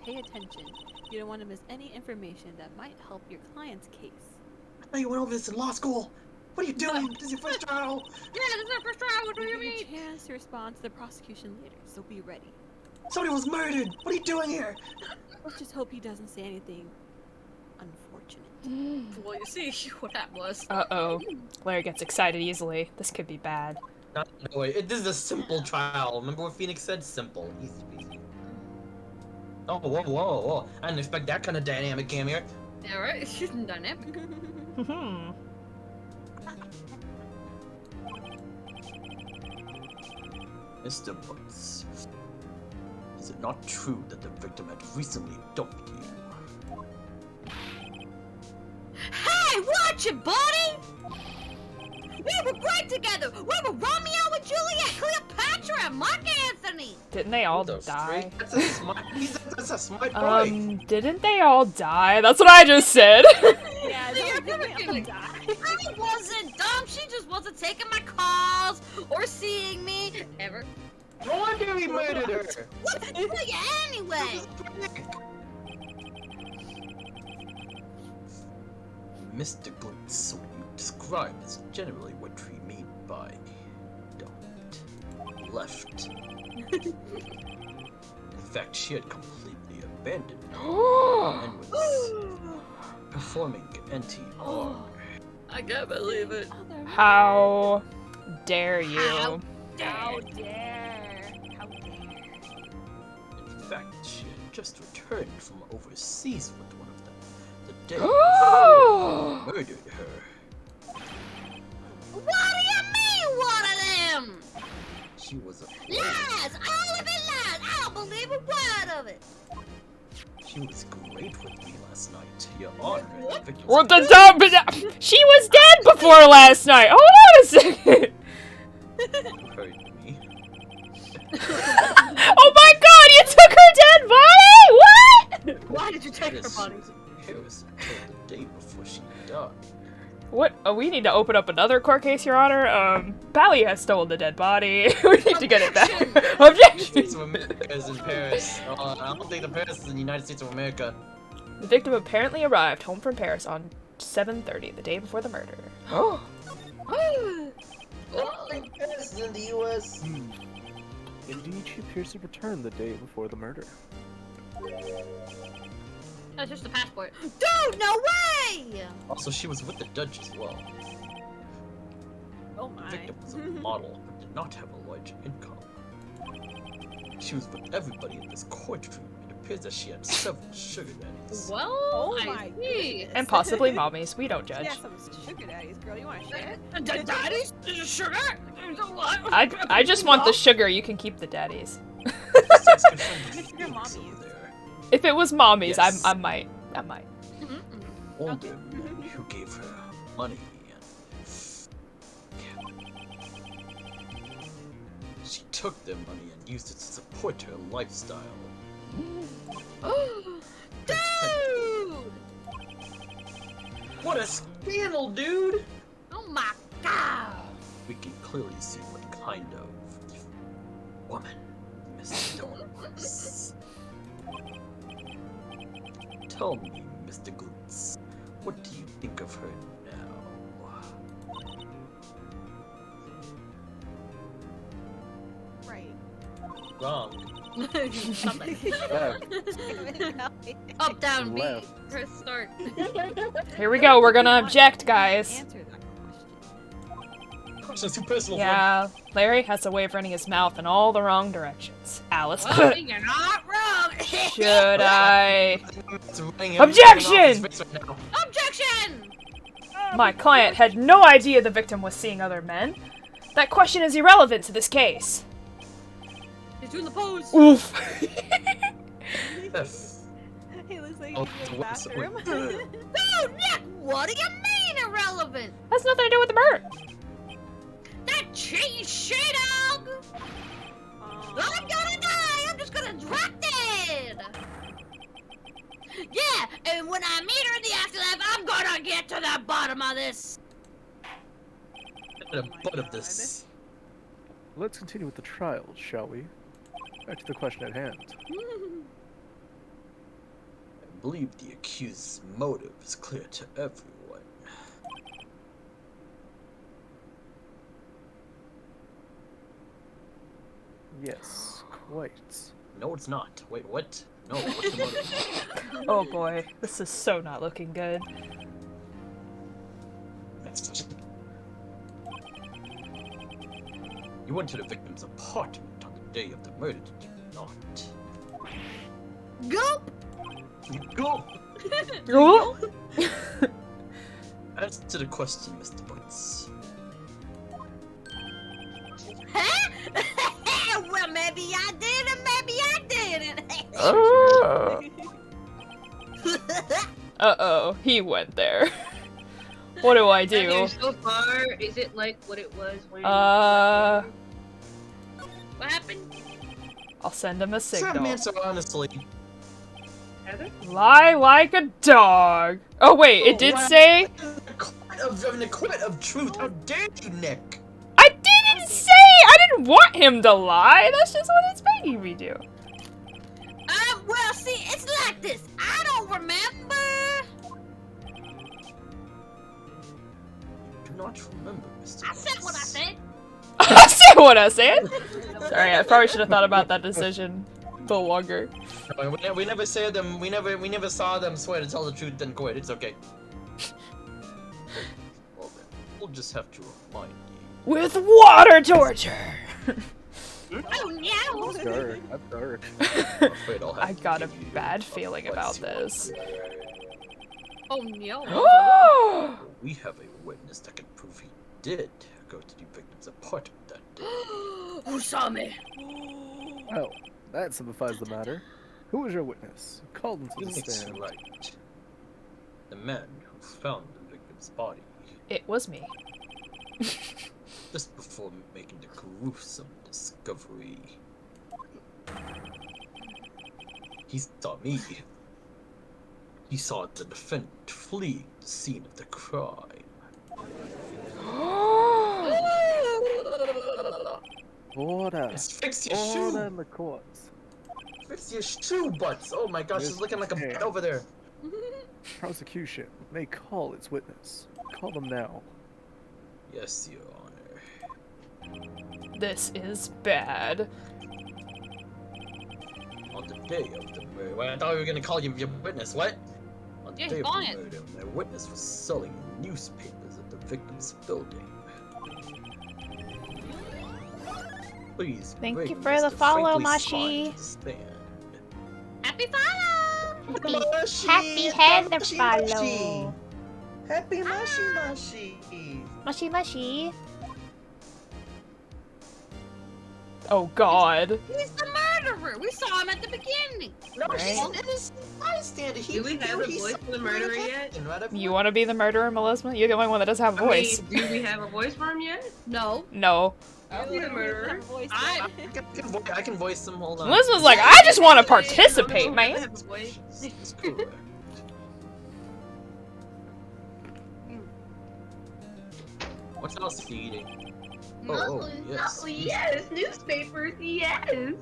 Pay attention. You don't want to miss any information that might help your client's case. I thought you went over this in law school. What are you doing? This is your first trial. Yeah, this is our first trial. What do you Give you mean? a chance to respond to the prosecution later, so be ready. Somebody was murdered. What are you doing here? Let's just hope he doesn't say anything unfortunate. Well, you see what that was. Uh-oh. Larry gets excited easily. This could be bad. No way. This is a simple trial. Remember what Phoenix said? Simple. Easy peasy. Oh, whoa, whoa, whoa. I didn't expect that kind of dynamic came here. Yeah, right? She's dynamic. Hmm. Mr. Butts, is it not true that the victim had recently dumped you? Hey, watch it, buddy! We were great together! We were Romeo and Juliet, Cleopatra, and Mark Anthony! Didn't they all Those die? That's a smart, that's a smart boy. Didn't they all die? That's what I just said. Yeah, You're don't never think gonna they die. I wasn't dumb, she just wasn't taking my calls or seeing me ever. No wonder he murdered her. What's it to you anyway? Mr. Butts, what you describe is generally what we mean by dumped, left. In fact, she had completely abandoned me and was performing anti-R. I can't believe it. How dare you? How How dare! How dare! In fact, she had just returned from overseas with one of them the day before murdered her. What do you mean, one of them? She was a Lies! All of it lies! I don't believe a word of it! She was great with me last night. Your Honor, the victim's What the dump? She was dead before last night. Hold on a second. You heard me. Oh my God! You took her dead body. What? Why did you take her This body? was Harrison killed the day before she died. What? Oh, we need to open up another court case, Your Honor. Bally has stolen the dead body. We need to get it back. Objection! States of America is in Paris. I don't think the Paris is in the United States of America. The victim apparently arrived home from Paris on 7:30, the day before the murder. This is in the U.S. Indeed, she appears to return the day before the murder. That's just a passport. Dude, no way! Also, she was with the judge as well. Oh The my. victim was a model who did not have a large income. She was with everybody in this courtroom. It appears that she had several sugar daddies. Well, Oh I my see. goodness. And possibly mommies. We don't judge. Yeah, some sugar daddies, girl. You want to share? Daddy's sugar? What? I just want the sugar. You can keep the daddies. Besides confirmed the Sugar names mommies. over there. If it was mommies, Yes. I might. Older men who gave her money and she took their money and used it to support her lifestyle. Dude! What a scandal, dude! Oh my god! We can clearly see what kind of woman Miss Stone was. Tell me, Mr. Glutz, what do you think of her now? Right. Wrong. Up, down, B. Left. Press start. Here we go. We're gonna object, guys. Answer that question. Question's too personal. Yeah, Larry has a way of running his mouth in all the wrong directions. Alice, Well, you're not wrong. should I? Objection! Objection! Objection! My client had no idea the victim was seeing other men. That question is irrelevant to this case. He's doing the pose. Oof. Yes. He looks like Oh, he's in the what's- bathroom. Dude, Nick, what do you mean irrelevant? Has nothing to do with the murder. That cheese shit, dog! I'm gonna die! I'm just gonna drop dead! Yeah, and when I meet her in the afterlife, I'm gonna get to the bottom of this! The butt of this. Let's continue with the trial, shall we? Back to the question at hand. I believe the accused's motive is clear to everyone. Yes, quite. No, it's not. Wait, what? No, what's the motive? Oh boy, this is so not looking good. You went to the victim's apartment on the day of the murder, did you not? Gulp! Go! Ooh. Answer the question, Mr. Butts. Huh? Well, maybe I did and maybe I didn't. Uh-oh, he went there. What do I Okay, do? so far, is it like what it was when? What happened? I'll send him a Sam signal. answer honestly. Heather? Lie like a dog. Oh wait, it did say. An acquit of truth. How dare you, Nick? I didn't say. I didn't want him to lie. That's just what it's making me do. Well, see, it's like this. I don't remember. Do not remember, Mr. I said what I said. I said what I said. Sorry, I probably should have thought about that decision a little longer. We never said them. We never saw them swear to tell the truth and quit. It's okay. Well then, we'll just have to remind you. With water torture. Oh no! That's dark. That's dark. I'm afraid I'll have I to got a give you bad feeling about advice. this. Oh no! We have a witness that can prove he did go to the victim's apartment that day. Who saw me? Well, that simplifies the matter. Who was your witness? Called into the Phoenix stand. Wright, the man who found the victim's body It was me. just before making the gruesome discovery. He saw me. He saw the defendant flee the scene of the crime. Order. Fix your Order shoe. in the courts. Fix your shoe butts. Oh my gosh, she's looking like a butt over there. Prosecution may call its witness. Call them now. Yes, Your Honor. This is bad. On the day of the murder, well, I thought we were gonna call you your witness. What? On the Yeah, day he's of lying. the murder, my witness was selling newspapers at the victim's building. Please. Thank bring you for the Mr. follow, Frankly Mashi. Smart to the stand. Happy follow! Happy head follow. Happy Mashi. Mushy mushy. Oh god. He's the murderer! We saw him at the beginning! No, Right. he's an innocent bystander. Do we have a voice for the murderer yet? You want to be the murderer, Melisma? You're the only one that doesn't have a voice. I mean, do we have a voice for him yet? No. No. I'll be the murderer. I I can voice him. Hold on. Melisma's like, I just want to participate, man. That's correct. What's else feeding? Oh, yes. Oh, yes, newspapers, yes.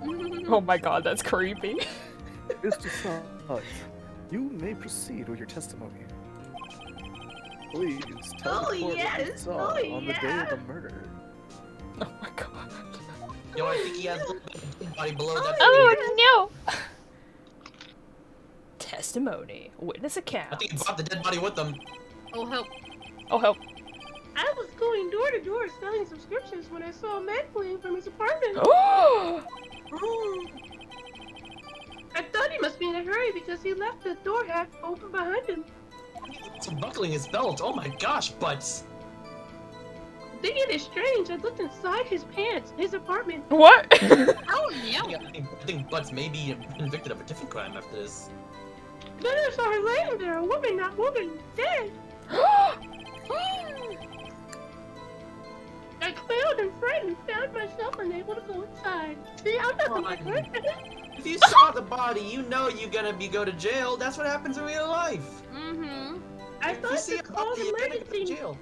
Oh my god, that's creepy. Mr. Salt, you may proceed with your testimony. Please tell Oh, the court what you yes. saw Oh, on the day yeah. of the murder. Oh my god. Yo, I think he has a little bit of body below that. Oh no! Testimony. Witness I account. think he brought the dead body with him. Oh, help. Oh help. I was going door to door selling subscriptions when I saw a man fleeing from his apartment. Oh! I thought he must be in a hurry because he left the door half open behind him. He's buckling his belt. Oh my gosh, butts. Thinking it is strange, I looked inside his pants, his apartment. What? Oh, no. I think Butts may be convicted of a different crime after this. Then I saw her laying there, a woman, not woman, dead. I quailed and frightened, found myself unable to go inside. See, I'm nothing like her. If you saw the body, you know you're gonna go to jail. That's what happens in real life. Mm-hmm. I If you thought see to a call body, an you're gonna go to emergency. jail.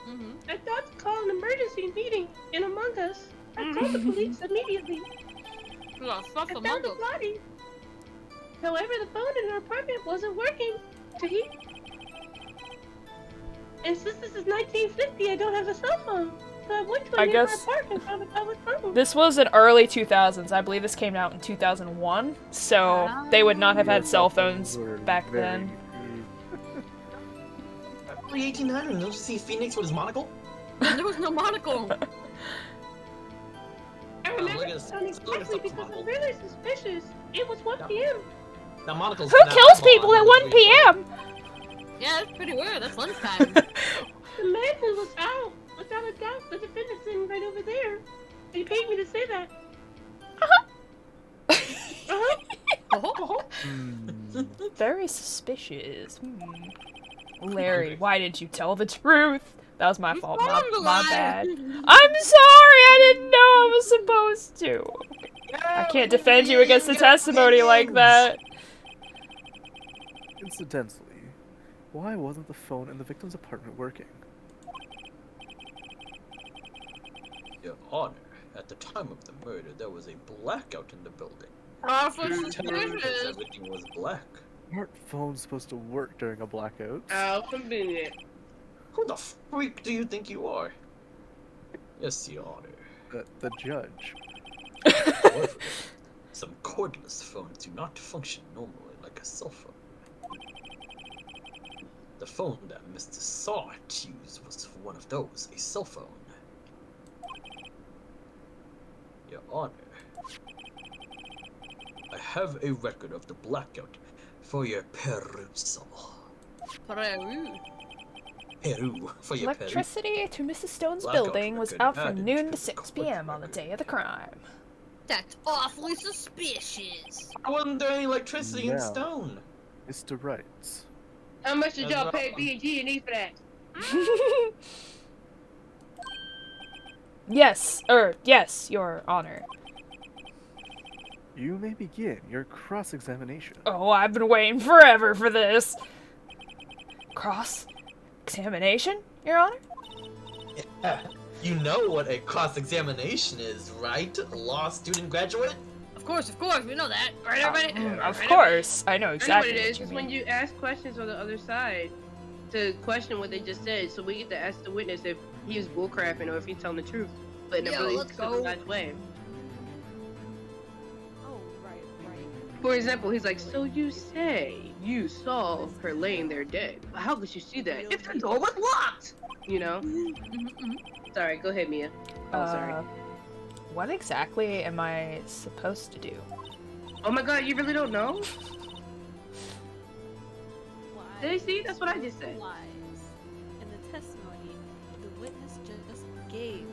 Mm-hmm. I thought to call an emergency meeting in Among Us. I called the police immediately. We got stuff I among found the us. body. However, the phone in her apartment wasn't working. And since this is 1950, I don't have a cell phone. So I went to I a nearby guess- park and found a public phone. This was in early 2000s. I believe this came out in 2001. So they would not have had cell phones back then. Early 1800s. Don't you see Phoenix with his monocle? There was no monocle. I remember look at the this- phone look at exactly this because monocle. I'm really suspicious. It was 1 p.m. Now monocles. Who kills people at 1 p.m.? Yeah, that's pretty weird. That's lunchtime. The man who was out, without a doubt, the defendant sitting right over there. He paid me to say that. Very suspicious. Larry, why didn't you tell the truth? That was my fault. My bad. I'm sorry. I didn't know I was supposed to. I can't defend you against the testimony like that. Incidentally, why wasn't the phone in the victim's apartment working? Your Honor, at the time of the murder, there was a blackout in the building. Awful Because suspicious. everything was black. Aren't phones supposed to work during a blackout? Oh, convenient. Who the freak do you think you are? Yes, Your Honor. The judge. However, some cordless phones do not function normally like a cell phone. The phone that Mr. Sart used was one of those, a cell phone. Your Honor, I have a record of the blackout for your perusal. Peru for your Peru. Electricity to Mrs. Stone's Blackout building was record out from added noon to to the 6 court p.m. on the record. day of the crime. That's awfully suspicious. Why wasn't there any electricity in Now. Stone? Mr. Wright. How much did That's y'all pay wrong. B&G for that? Yes, Your Honor. You may begin your cross-examination. Oh, I've been waiting forever for this. Cross-examination, Your Honor? Yeah. You know what a cross-examination is, right? Law student graduate? Of course, we know that. Right, everybody? Of Right, course, I know I know exactly what it is. what you It's mean. when you ask questions on the other side to question what they just said, so we get to ask the witness if he was bullcrapping or if he's telling the truth, but in a Yo, really let's go. civilized way. Oh, right. For example, he's like, so you say you saw her laying there dead. How could you see that? If the door was locked! You know? Sorry, go ahead, Mia. Oh, sorry. What exactly am I supposed to do? Oh my god, you really don't know? Lies. Did you see? That's what I just said. Lies. And the testimony the witness just gave.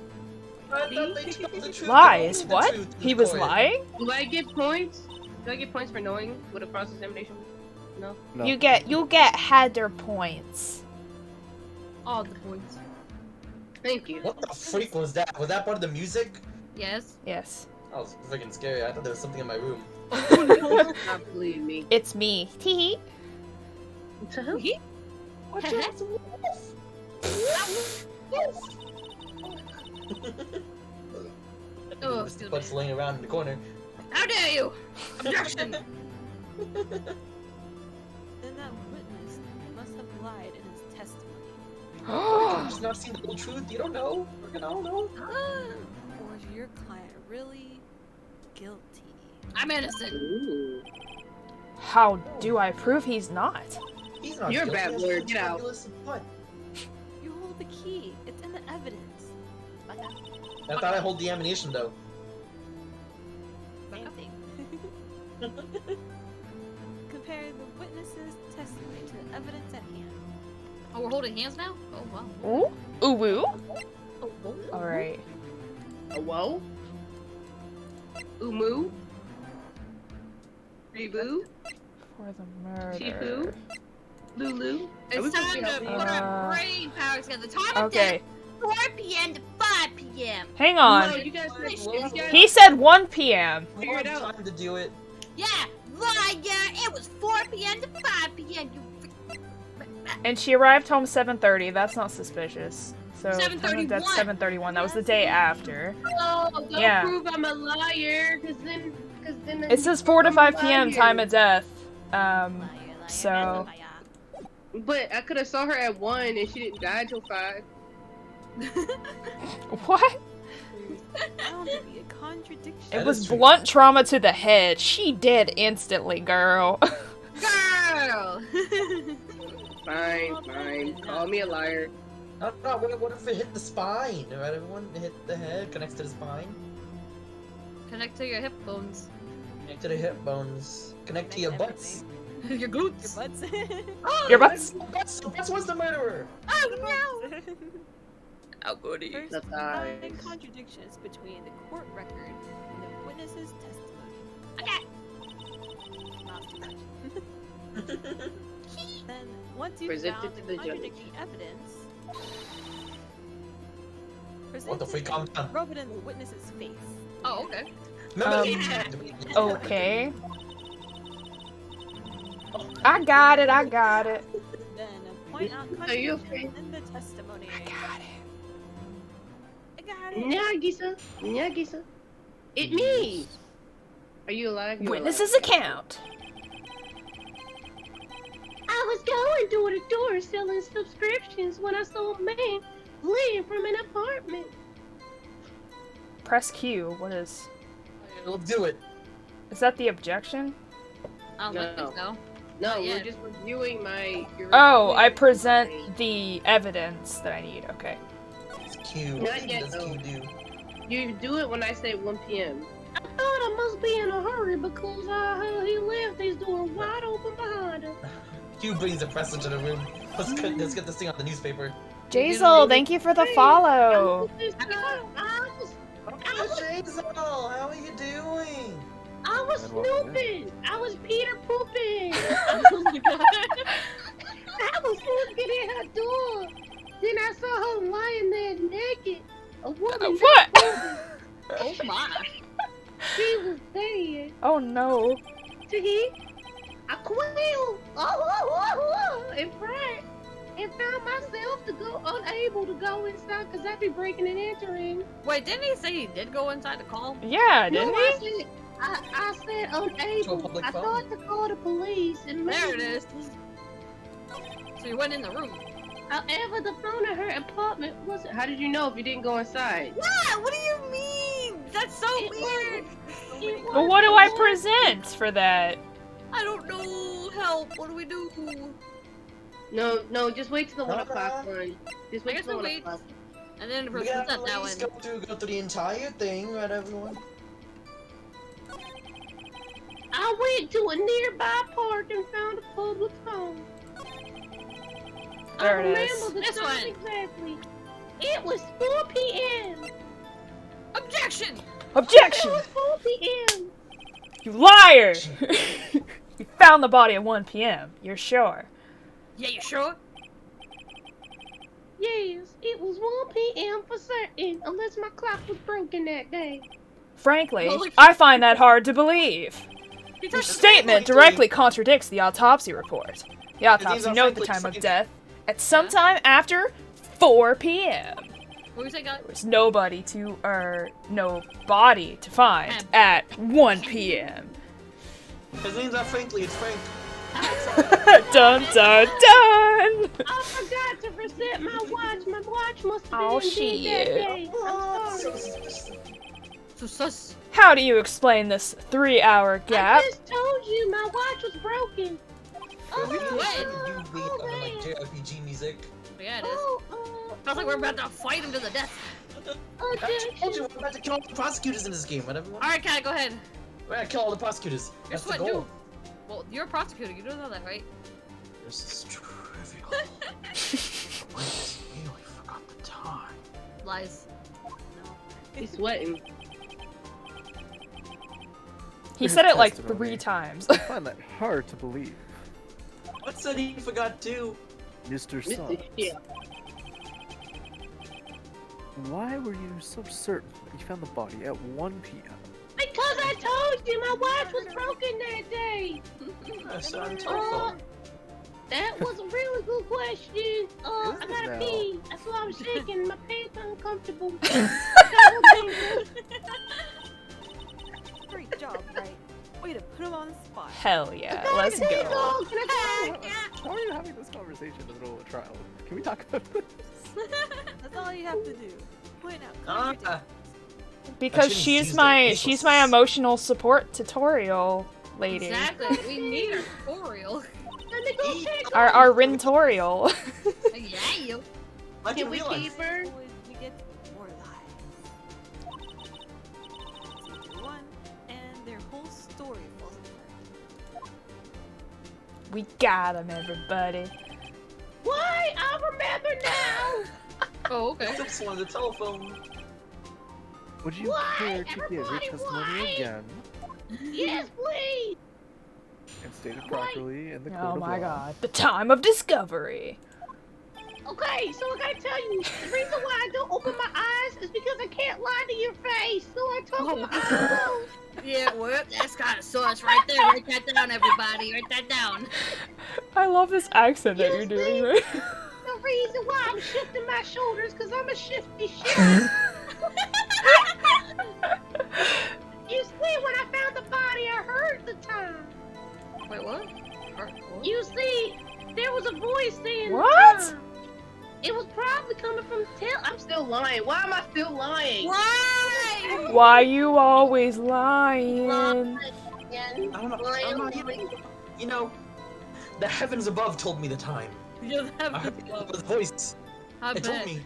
I thought they told the truth. Lies? Only the What? truth to He the was court. lying? Do I get points? Do I get points for knowing what a cross-examination was? No? No. You'll get header points. All the points. Thank you. What the freak was that? Was that part of the music? Yes. Yes. That was freaking scary. I thought there was something in my room. Not believe me. It's me. Tee. To who? Watch out, it's a wolf! Oh, Mr. Butt's laying around in the corner. How dare you? Objection! Then that witness must have lied in his testimony. You've just not seen the whole truth. You don't know. We're gonna all know. Or is your client really guilty? I'm innocent. Ooh. How do I prove he's not? He's not You're a guilty. bad That's lawyer. Get out. fabulous. What? You hold the key. It's in the evidence. Baka. I thought I hold the ammunition though. Same thing. Compare the witness's testimony to the evidence at hand. Oh, we're holding hands now? Oh, wow. Ooh. Ooh woo. Oh, whoa. Alright. A whoa? Umu? Rebu? For the murder. Shifu? Lulu? It's time to put our brain power together. The time of Okay. day, 4 p.m. to 5 p.m. Hang No, on. you guys said you guys He said 1 p.m. We Figure it have out. time to do it. Yeah, liar. It was 4 p.m. to 5 p.m. You And she arrived home 7:30. That's not suspicious. So time of death 7:31. 7:31. That was the day after. Oh, don't Yeah. prove I'm a liar, cause then It says 4 to 5 p.m. Liar. time of death. Liar, So- that's a liar. But I could have saw her at 1 and she didn't die till 5. What? Bound to be a contradiction. It That was is true. blunt trauma to the head. She dead instantly, girl. girl. Fine. Call me a liar. No, what if it hit the spine? Right, everyone hit the head, connects to the spine. Connect to your hip bones. Connect to the hip bones. Connect to your butts. Your Your glutes. butts. Your butts? Butts was the murderer! Oh no! How good First, The thighs. find contradictions between the court record and the witness's testimony. Okay. Not too much. Then, once you've Present it found to the the judge. contradicting evidence, What the freak? Calm down. rub it in the witness's face. Oh, okay. Remember Okay. I got it. Then, point out Are you contradictions in the testimony. I got I got it. Nyagisa. It me. Are you alive? it. You're Witness's alive. account. I was going door to door selling subscriptions when I saw a man fleeing from an apartment. Press Q. What is? Let's do it. Is that the objection? I don't think so. No, Not we're yet. just reviewing my. Oh, I present the evidence that I need. Okay. It's Q. Not What yet, does though. Q do? You do it when I say 1 p.m. I thought I must be in a hurry because he left his door wide open behind him. Q brings a press into the room. Let's get this thing on the newspaper. Jazel, thank you for the follow. Jazel, how are you doing? I was And welcome in. snooping. I was Peter pooping. I was looking at her door. Then I saw her lying there naked. A woman. What? Oh my. She was dead. Oh no. See? I quailed. In front. and found myself unable to go inside because I'd be breaking and entering. Wait, didn't he say he did go inside the call? Yeah, didn't he? I said unable. I thought to call the police and there it is. So you went in the room. However, the phone at her apartment wasn't. How did you know if you didn't go inside? What? What do you mean? That's so weird. But what do I present for that? I don't know. Help. What do we do? No, just wait till the 1 o'clock one. Just wait till the 1 o'clock. And then We present gotta that at one. least go through the entire thing, right, everyone? I went to a nearby park and found a public phone. There I it remember is. the This time one. exactly. It was 4 p.m. Objection! Objection! It was 4 p.m. You liar! You found the body at 1 p.m. You're sure? Yeah, you sure? Yes, it was 1 p.m. for certain, unless my clock was broken that day. Frankly, Holy I find that hard to believe. Your statement directly contradicts the autopsy report. The autopsy noted the time of death at some time after 4 p.m. What was I got? There was no body to find at 1 p.m. His name's not Frankly, it's Frank. Dun dun dun! I forgot to reset my watch. My watch must have been Oh, in bed that shit. day. I'm sorry. So sus. How do you explain this 3-hour gap? I just told you my watch was broken. We can What? do beat on like JRPG music. Yeah, it is. Sounds like we're about to fight him to the death. I told you we're about to kill all the prosecutors in this game, right, everyone? Alright, Kat, go ahead. We're gonna kill all the prosecutors. You're That's the what, goal. dude? Well, you're a prosecutor. You don't know that, right? This is trivial. I just really forgot the time. Lies. He's sweating. He said it like Testimony. 3 times. I find that hard to believe. What said he forgot too? Mr. Sons, Yeah. why were you so certain that you found the body at 1 p.m.? Because I told you my watch was broken that day. That's on telephone. That was a really good question. I Is it gotta now? pee. That's why I'm shaking. My pants uncomfortable. Great job, right? Way to put him on the spot. Hell yeah, let's go. How are you having this conversation in the middle of a trial? Can we talk about this? That's all you have to do. Point out. Because she's my emotional support tutorial lady. Exactly. We need a tutorial. Our rintorial. Yeah. I Can we realize. keep her? Boys, we get more lives. Season 1, and their whole story falls apart. We got him, everybody. Why? I remember now. Oh, okay. This one, the telephone. Would you Why? care to give your Everybody, testimony why? again Yes, please. and state it properly in the court Oh of my law? god. The time of discovery. Okay, so I gotta tell you, the reason why I don't open my eyes is because I can't lie to your face. So I talk with my eyes closed. Yeah, well, that's kind of sus right there. Write that down, everybody. Write that down. I love this accent that you're doing, right? The reason why I'm shifting my shoulders because I'm a shifty shit. You see, when I found the body, I heard the time. Wait, what? You see, there was a voice saying What? the time. It was probably coming from I'm still lying. Why am I still lying? Why? Why you always lying? I don't know. You know, the heavens above told me the time. You have I heard the voice. I It told bet. me.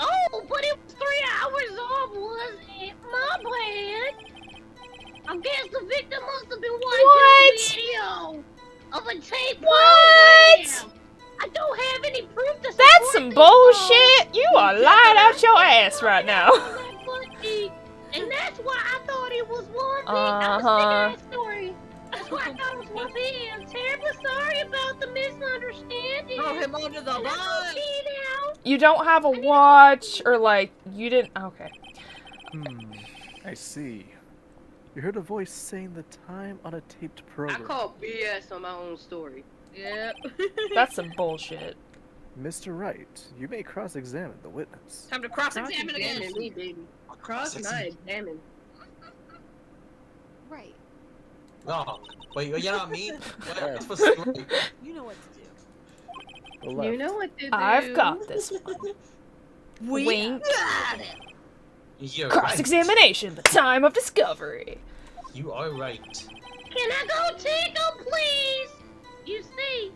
Oh, but it was 3 hours off, wasn't it? My bad. I guess the victim must have been watching What? a video of a tape What? program. I don't have any proof to support That's some this, bullshit. You are lying out your ass right now. And that's why I thought it was 1 p.m. I was thinking that story. That's why I thought it was 1 p.m. Terribly sorry about the misunderstanding. Throw him under the And I'm bus. gonna pee now. You don't have a watch, or like, you didn't. Okay. I see. You heard a voice saying the time on a taped I program. call BS on my own story. Yep. That's some bullshit. Mr. Wright, you may cross-examine the witness. Time to cross-examine again. Examine me, baby. Cross my examine. Right. Oh, wait, you're not me? What? It's supposed to be right. You know what to do. The left. You know what to do. I've got this one. Wink. Got it. You're Cross-examination, the time of discovery. right. You are right. Can I go take them, please? You see,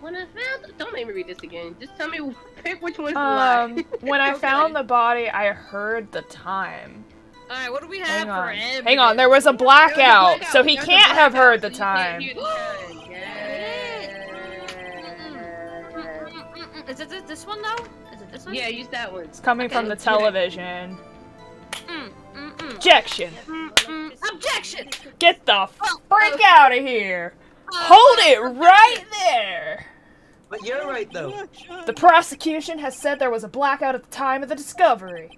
when I found... Don't make me read this again. Just tell me, pick which one's the lie. When I found the body, I heard the time. Alright, what do we have Hang for on. him? Hang on, there was a blackout, so he There's a can't have heard the blackout, so time. you can't hear the time. Is it this one though? Is it this one? Yeah, use that one. It's coming from the let's do it. television. Objection! Objection! Get the frick out of here! Hold it right there! But you're right, though. The prosecution has said there was a blackout at the time of the discovery.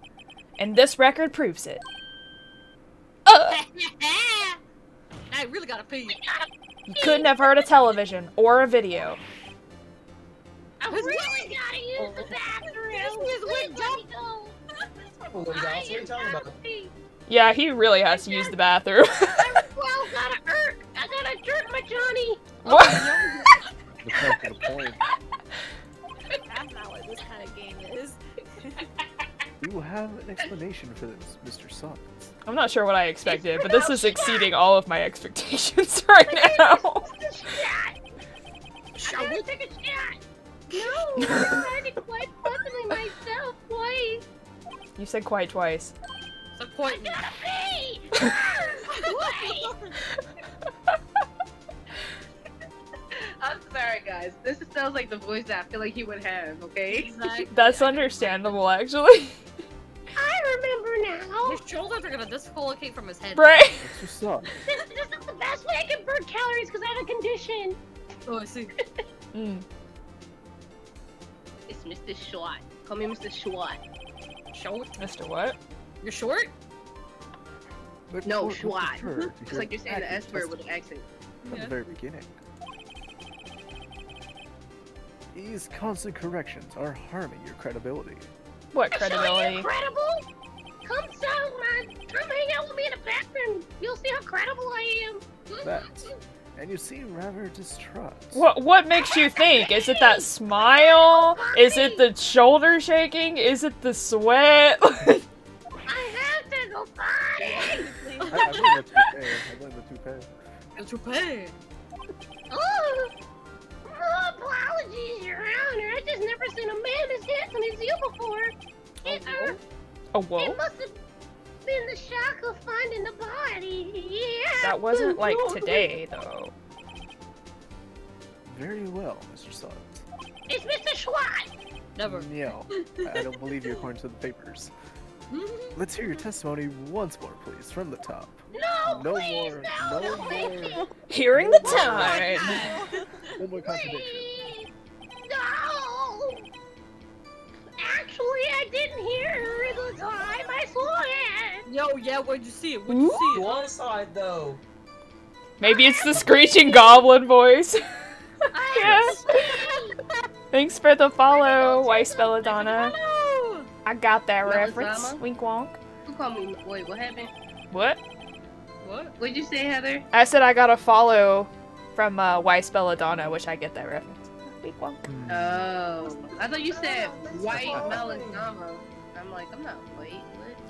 And this record proves it. I really gotta pee. You couldn't have heard a television or a video. I really gotta use the bathroom. This is what don't go. What are you talking about? Yeah, he really has to use the bathroom. Well, I gotta jerk my Johnny. What? Depends on the point. That's not what this kind of game is. You will have an explanation for this, Mr. Sons. I'm not sure what I expected, but this is exceeding all of my expectations right now. Shall we take a shot? No, I started quite possibly myself twice. You said quite twice. So quite. Gotta pee! I'm sorry, guys. This sounds like the voice that I feel like he would have, okay? Exactly. That's understandable, actually. I remember now. His shoulders are gonna dislocate from his head. Right? What's your son? This is the best way I can burn calories because I have a condition. Oh, I see. Mm. It's Mr. Schwat. Call me Mr. Schwat. Short? Mr. What? You're short? But No, what- Schwat. what's your turn? It's like you're saying the S word with an accent. From Yeah. the very beginning. These constant corrections are harming your credibility. What So credibility? incredible! Come hang out with me in the bathroom. You'll see how credible I am. That. And you seem rather distraught. What makes you think? Is it that smile? Is it the shoulder shaking? Is it the sweat? I have to go potty. I blame the toupee. I blame the toupee. The toupee. Oh, apologies, Your Honor. I just never seen a man as handsome as you before. Oh, whoa. It must have been the shock of finding the body. Yeah. That wasn't like today, though. Very well, Mr. Sons. It's Mr. Schwat. Never. No, I don't believe you according to the papers. Let's hear your testimony once more, please, from the top. No, No please, more, no, no more. Hearing the time. No more contradiction. Please. No. Actually, I didn't hear her at the time. I saw it. Yo, yeah, where'd you see it? Where'd you see it? One side, though. Maybe it's the screeching goblin voice. Yes. Thanks for the follow, Weiss Belladonna. Hello. I got that Melisama? reference. Wink wonk. Who called me? Wait, what happened? What? What? What'd you say, Heather? I said I got a follow from Weiss Belladonna, which I get that reference. Wink wonk. Oh, I thought you said white melanoma. I'm like, I'm not white.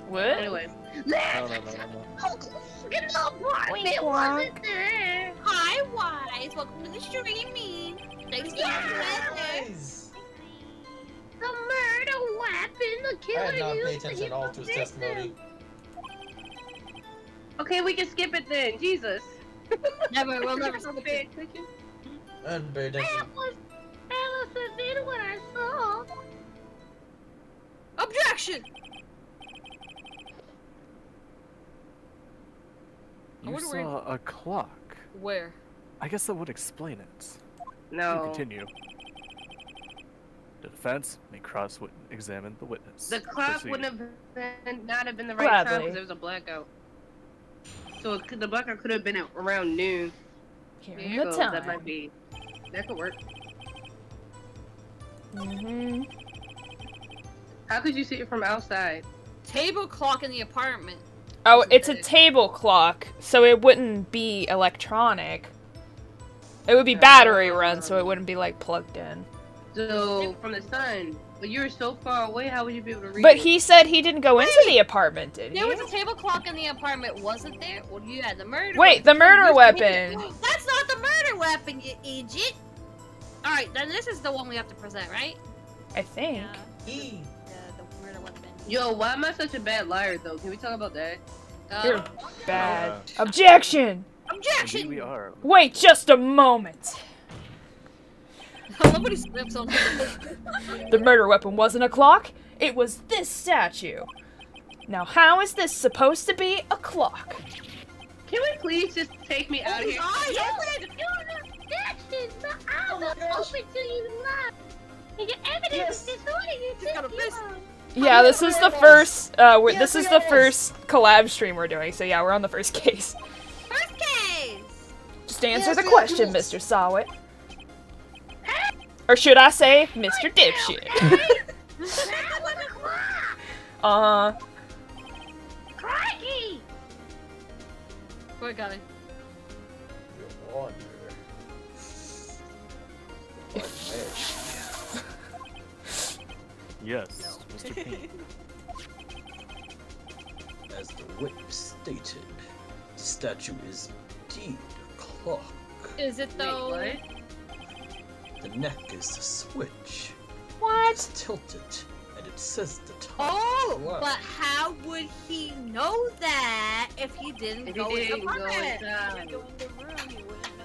What? What? Anyway. No. In the apartment Wink wasn't wonk. there. Hi, Wise. Welcome to the streaming. Thanks for Guys! The murder weapon, the I killer had not paid used to attention at all to his testimony. Okay, we can skip it then. Jesus. Never, we'll never Don't skip pay it. attention. I didn't pay attention. That must have been what I saw. Objection! You wonder where- saw a clock. Where? I guess that would explain it. To No. continue. The defense may cross-examine the witness. The clock Proceed. wouldn't have not have been the right time Gladly. because there was a blackout. So the blackout could have been at around noon. Hearing the So that might time. be. That could work. Mm-hmm. How could you see it from outside? Table clock in the apartment. Oh, it's a table clock, so it wouldn't be electronic. It would be battery run, so it wouldn't be like plugged in. So from the sun, but you were so far away. How would you be able to read But it? he said he didn't go into the apartment, did he? There was a table clock in the apartment, wasn't there? Well, you had the murder. Wait, the murder weapon. That's not the murder weapon, you idiot. All right, then this is the one we have to present, right? I think. Yeah, E. the murder weapon. Yo, why am I such a bad liar though? Can we talk about that? You're bad. Objection! Objection! Indeed we are. Wait just a moment. Nobody slips on The murder weapon wasn't a clock. It was this statue. Now, how is this supposed to be a clock? Can we please just take me out of here? Yeah, this is the first. This is the first collab stream we're doing. So yeah, we're on the first case. First case! Just answer the question, Mr. Sawit. Or should I say, Mr. Dipshit? Crikey! Where got it? Yes, Mr. Payne. As the witness stated, the statue is indeed a clock. Is it though? Wait, The neck is the switch. What? It's tilted, and it says the time. Oh, What? but how would he know that if he didn't If go he in didn't the go apartment? inside. Go in the room, you wouldn't know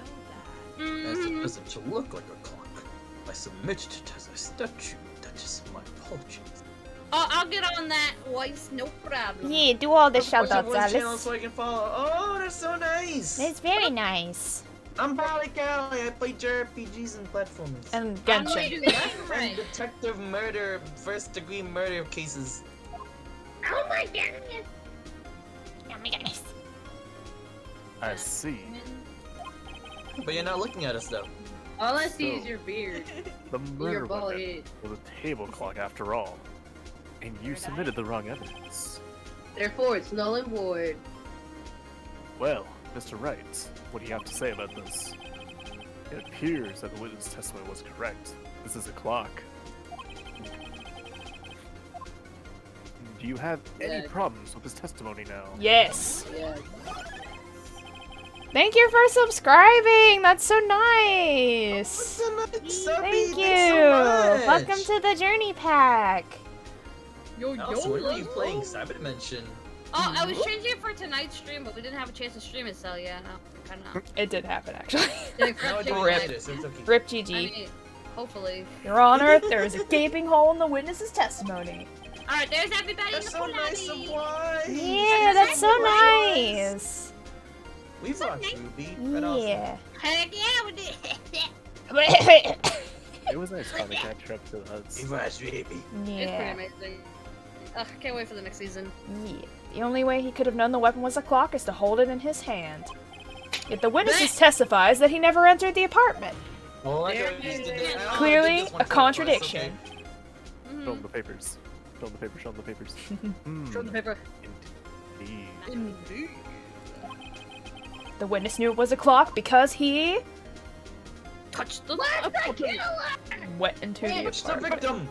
that. As it Mhm. doesn't look like a clock, I submitted it as a statue. That is my apologies. Oh, I'll get on that, Weiss, no problem. Yeah, do all the What's your shoutouts, voice channel Alice. so I can follow? Oh, that's so nice. It's very nice. I'm Pally Cali. I play JRPGs and platformers. And I'm gonna Genshin. do that And right. detective murder, first degree murder cases. Oh my goodness! Oh my goodness. I see. But you're not looking at us though. All I see So- is your beard. The and murder Your bald weapon head. was a table clock after all. And you submitted the wrong evidence. Therefore, it's null and void. Well, Mr. Wright, what do you have to say about this? It appears that the witness testimony was correct. This is a clock. Do you have any Yes. problems with this testimony now? Yes. Yeah. Thank you for subscribing. That's so nice. Thank you. Welcome to the Journey Pack. Yo, Also, when were you playing Cyber Dimension? Oh, I was changing it for tonight's stream, but we didn't have a chance to stream it, so yeah, no, kind of. It did happen, actually. No, it didn't Rip. matter, so it's okay. Rip I GG. mean, hopefully. Your Honor, there is a gaping hole in the witness's testimony. All right, there's everybody That's in the so nice of lobby. Wise. Yeah, that's so nice. We brought Ruby. Right also. Yeah. Heck yeah, we did. It was nice finally catch up to us. We brought Ruby. It's pretty Yeah. amazing. Ugh, can't wait for the next season. Yeah. The only way he could have known the weapon was a clock is to hold it in his hand. Yet the witness testifies that he never entered the apartment. Oh, I There got it used to is. this. Oh, I Clearly, did this one a twice, contradiction. Mhm. Show them the papers. Show them the papers. Show them the papers. Show the paper. Indeed. The witness knew it was a clock because he Touch the went into the Touch the apartment. victim!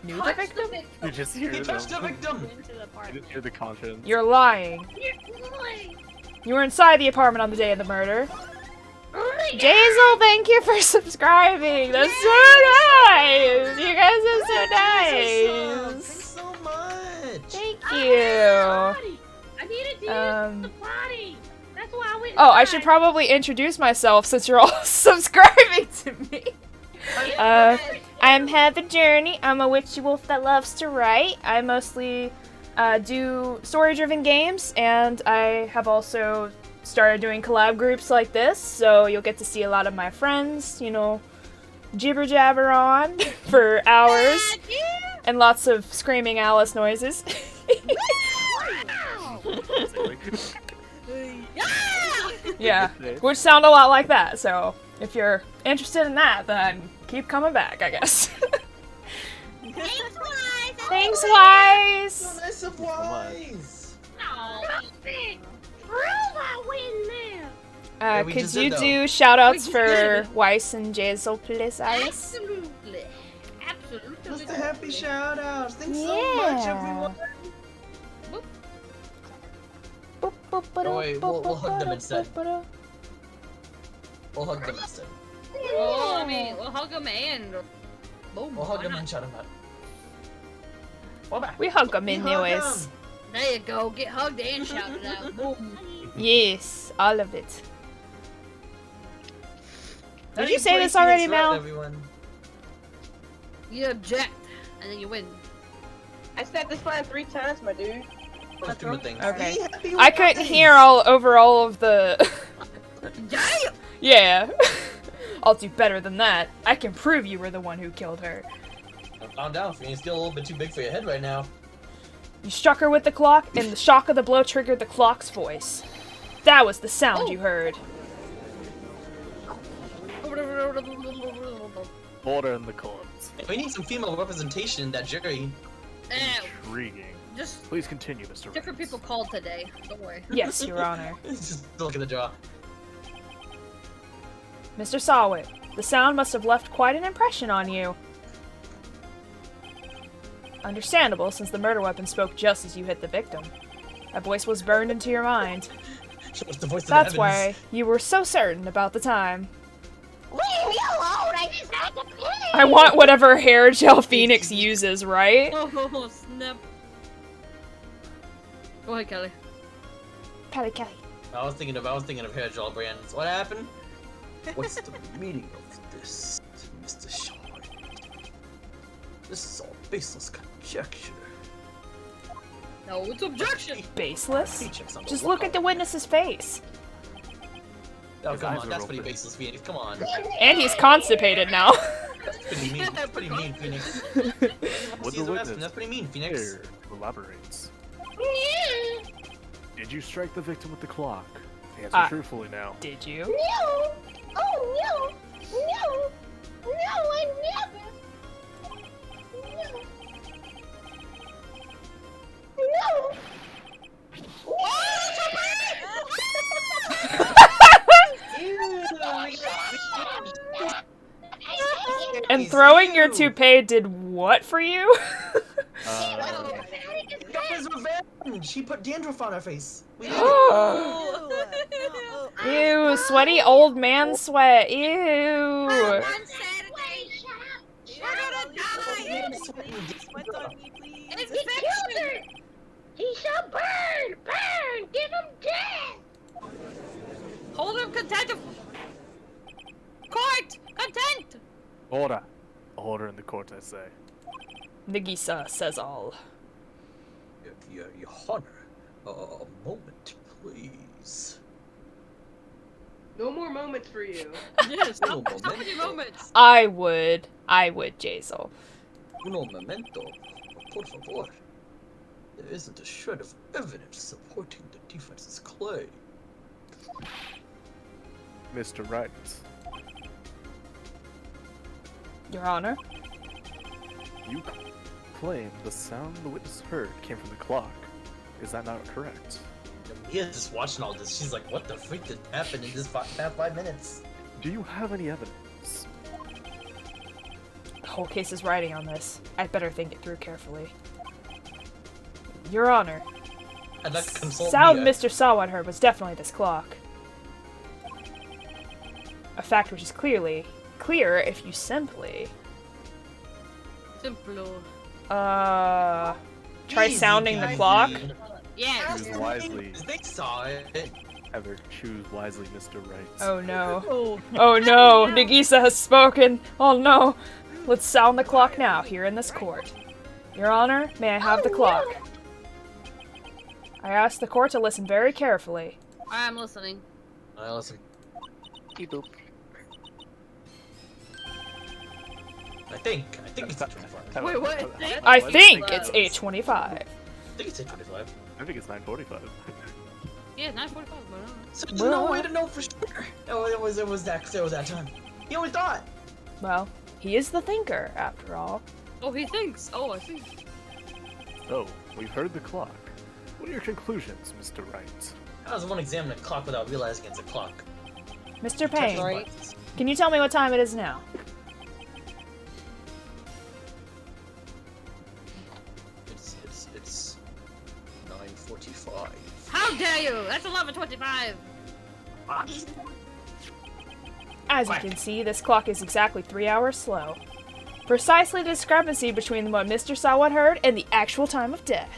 Knew the victim? You just hear He touched the them. victim! Into the You apartment. just hear the confidence. You're lying. You were inside the apartment on the day of the murder. Jazel, thank you for subscribing. That's so nice. You guys are so Thanks nice. so much! Thank you. I needed to Um, use the potty. That's why I went. Oh, I should inside. probably introduce myself since you're all subscribing to me. I'm Heather Journey. I'm a witchy wolf that loves to write. I mostly do story-driven games, and I have also started doing collab groups like this, so you'll get to see a lot of my friends, you know, jibber-jabber on for hours, and lots of screaming Alice noises. Yeah, which sound a lot like that, so If you're interested in that, then keep coming back, I guess. Thanks, Wise. Thanks, Wise! So nice of Wise. No, perfect. Prove I win there. Yeah, we Could just you did, though. do shoutouts We for did. Weiss and Jazel, please, Alice? Absolutely. Absolutely. Just a happy shout out. Thanks so Yeah. much, everyone. Oh, wait, we'll hug them instead. We'll hug them instead. Oh, I mean, we'll hug him and boom. We'll hug them and shout them out. Well, back. We hug them We hug anyways. 'em. There you go. Get hugged and shouted out. Boom. Yes, all of it. How Did do you say play this already, Phoenix Red, Mel? everyone? You object, and then you win. I said this line 3 times, my dude. Those two things. Okay. Be happy I with couldn't things. hear all of the... Damn! Yeah. I'll do better than that. I can prove you were the one who killed her. Calm down, Phoenix. Still a little bit too big for your head right now. You struck her with the clock, and the shock of the blow triggered the clock's voice. That was the sound you heard. Order in the courts. We need some female representation in that jury. Intriguing. Just Please continue, Mr. different Reigns. people called today. Don't worry. Yes, Your Honor. Just look at the jaw. Mr. Sawit, the sound must have left quite an impression on you. Understandable, since the murder weapon spoke just as you hit the victim. That voice was burned into your mind. What's the voice of the That's heavens? why you were so certain about the time. Leave me alone! I just had to pee! I want whatever hair gel Phoenix uses, right? Oh, snap. Go ahead, Kelly. Kelly, Kelly. I was thinking of hair gel brands. What happened? What's the meaning of this, Mr. Shaw? This is all baseless conjecture. No, it's objection! Baseless? He checks on Just the look at the witness's face. Oh, His come eyes on. are That's real pretty pretty. baseless, Phoenix. Come on. And he's constipated now. That's pretty mean. That's pretty mean, Phoenix. Would See the the rest, witness that's pretty mean, Phoenix. here elaborates? Did you strike the victim with the clock? Answer truthfully now. Did you? No! Oh, no! No! No, I never! No! No! And throwing your toupee did what for you? Got his revenge! He put dandruff on her face. We did it. Oh, no. Ew, sweaty old man sweat. Ew. On Saturday, shut up! We're gonna die! Sweat on me, please. It's infection! He shall burn! Burn! Give him death! Hold him content of court! Content! Order. Order in the court, I say. Nagisa says all. Your Honor, a moment, please. No more moments for you. Yes, Uno stop many moments! I would, Jazel. Uno momento, por favor. There isn't a shred of evidence supporting the defense's claim. Mr. Wright. Your Honor? You claim the sound the witness heard came from the clock. Is that not correct? Mia's just watching all this. She's like, what the freak did happen in this past 5 minutes? Do you have any evidence? The whole case is riding on this. I'd better think it through carefully. Your Honor, I'd like to consult sound Mia. Mr. Sawat heard was definitely this clock. A fact which is clear if you simply... Simplo. Try Easy, sounding the guys. clock. Yes! Choose wisely. They saw it. Ever choose wisely, Mr. Wright. Oh no. Oh. Oh no, Nagisa has spoken. Oh no. Let's sound the clock now, here in this court. Your Honor, may I have the clock? I ask the court to listen very carefully. I'm listening. Listen. Boop. I think it's 8:25. Wait, what? I think it's 8:25. I think it's 8:25. I think it's 9:45. Yeah, 9:45. So there's no way to know for sure. It was that time. He only thought. Well, he is the thinker, after all. Oh, he thinks. Oh, I see. So, we've heard the clock. What are your conclusions, Mr. Wright? I was the one examining a clock without realizing it's a clock. Mr. Payne, Right. can you tell me what time it is now? It's 9:45. How dare you? That's 11:25. As you can see, this clock is exactly 3 hours slow. Precisely the discrepancy between what Mr. Sawat heard and the actual time of death.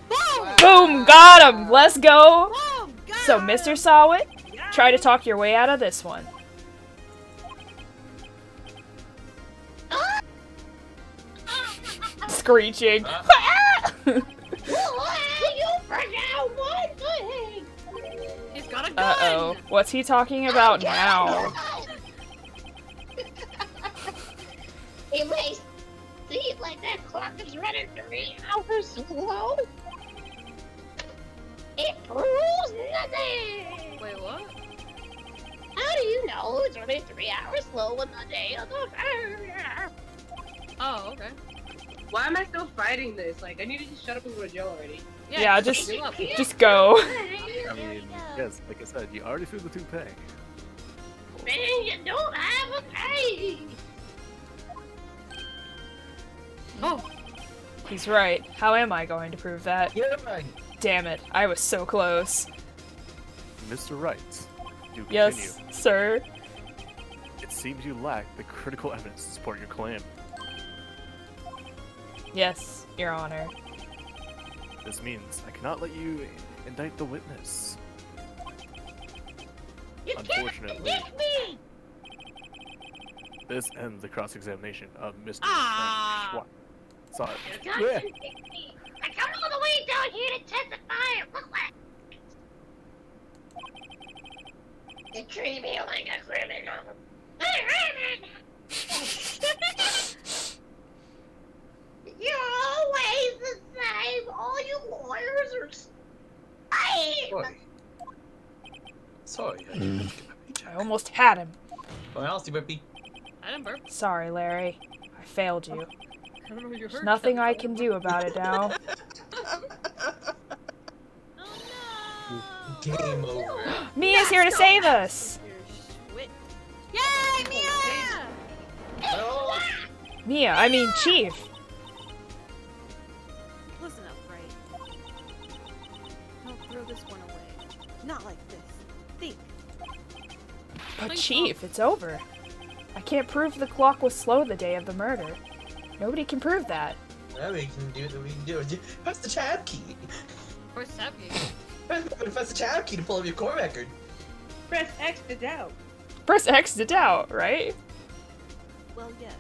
Boom! Boom! Got him! Let's go! Boom! Got So, him! Mr. Sawat, try to talk your way out of this one. Screeching. He's got a gun. Uh-oh. What's he talking about now? It may seem like that clock is running 3 hours slow. It proves nothing. Wait, what? How do you know it's running 3 hours slow on the day of the murder? Oh, okay. Why am I still fighting this? Like, I need to just shut up and go to jail already. Yeah, give up. just go. I mean, yes, like I said, you already threw the toupee. Man, you don't have a pay. Oh, He's right. How am I going to prove that? Yeah, right. Damn it, I was so close. Mr. Wright, do continue. Yes, sir. It seems you lack the critical evidence to support your claim. Yes, Your Honor. This means I cannot let you indict the witness. You can't Unfortunately, predict me. this ends the cross-examination of Mr. Ah. Frank Schwartz. Sorry. You can't Yeah. predict me. I come all the way down here to testify. Look what. You treat me like a criminal. You're always the same. All you lawyers are same. Sorry. Sorry, I didn't get my paycheck. I almost had him. What else, Burpee? I didn't burp. Sorry, Larry. I failed you. I don't know who you There's heard. nothing I can do about it now. Oh Game over. Mia's here to save us! no! Yay, Mia! Well, Mia, I mean Chief. Listen up, right? Don't throw this one away. Not like this. Think. But Thanks, Chief, it's over. I can't prove the clock was slow the day of the murder. Nobody can prove that. yeah, we can do it. Press the tab key. Where's Sappy? Press the tab key to pull up your court record. Press X to doubt. Press X to doubt, right? Well, yes.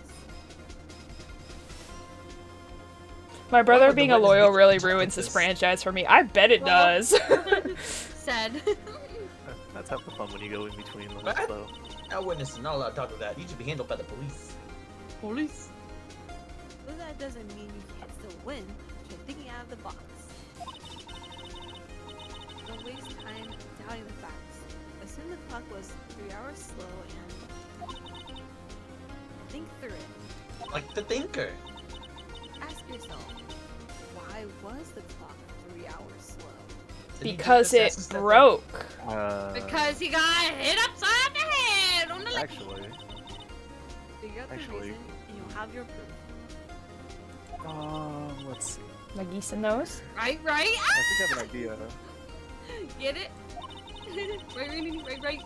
My brother would the being a witness loyal be really to check ruins with this this? franchise for me. I bet it Well- does. Said. That's half the fun when you go in between those, What? though. Our witness is not allowed to talk to that. You should be handled by the police. Police. But that doesn't mean you can't still win. Try thinking out of the box. Don't waste time doubting the facts. Assume the clock was 3 hours slow and think through it. Like the thinker. Ask yourself, why was the clock 3 hours slow? Did he Because just it ask us that broke. Because he got hit upside the head on the leg. Actually, Figure out the Actually- reason, and you'll have your proof. let's see. Like geese and those? Right. I think I have an idea. Get it? Right.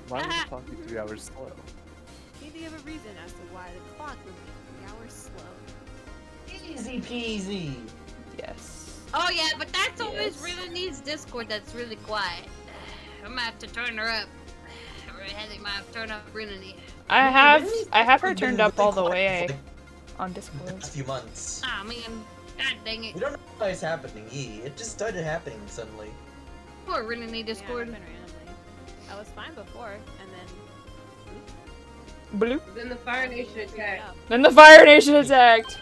Why was the clock be 3 hours slow? Maybe you have a reason as to why the clock would be 3 hours slow. Easy peasy. Yes. Oh yeah, but that's always Yes. really needs Discord that's really quiet. I'm gonna have to turn her up. I think I might have to turn up Brinity. I have her We've been turned up all the quiet way for on the Discord. past few months. Ah man, god dang it. We don't know why it's happening. It just started happening suddenly. Poor Brinity Discord. Yeah, it happened randomly. I was fine before, and then Bloop. Then the Fire Nation figured it attacked. out. Then the Fire Nation attacked.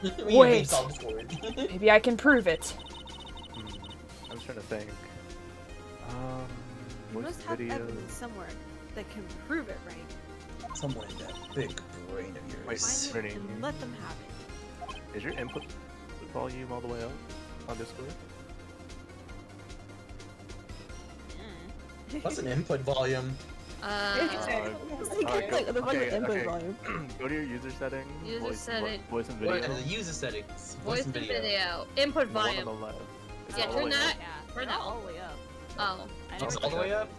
We Wait. invade Discord. Maybe I can prove it. I'm trying to think. You voice must have video. evidence somewhere that can prove it, right? Someone in that big brain of yours. Find it Pretty- and let them have it. Is your input volume all the way up on Discord? What's an input volume? Like, the fucking input volume. Go to your user settings. User voice, setting. Voice and What video. are the user settings? Voice and video. Input The one on volume. the left. Is Yeah, it all the turn way up? that. Yeah, Turn they're that all the way up. Oh. I It's never all the way up?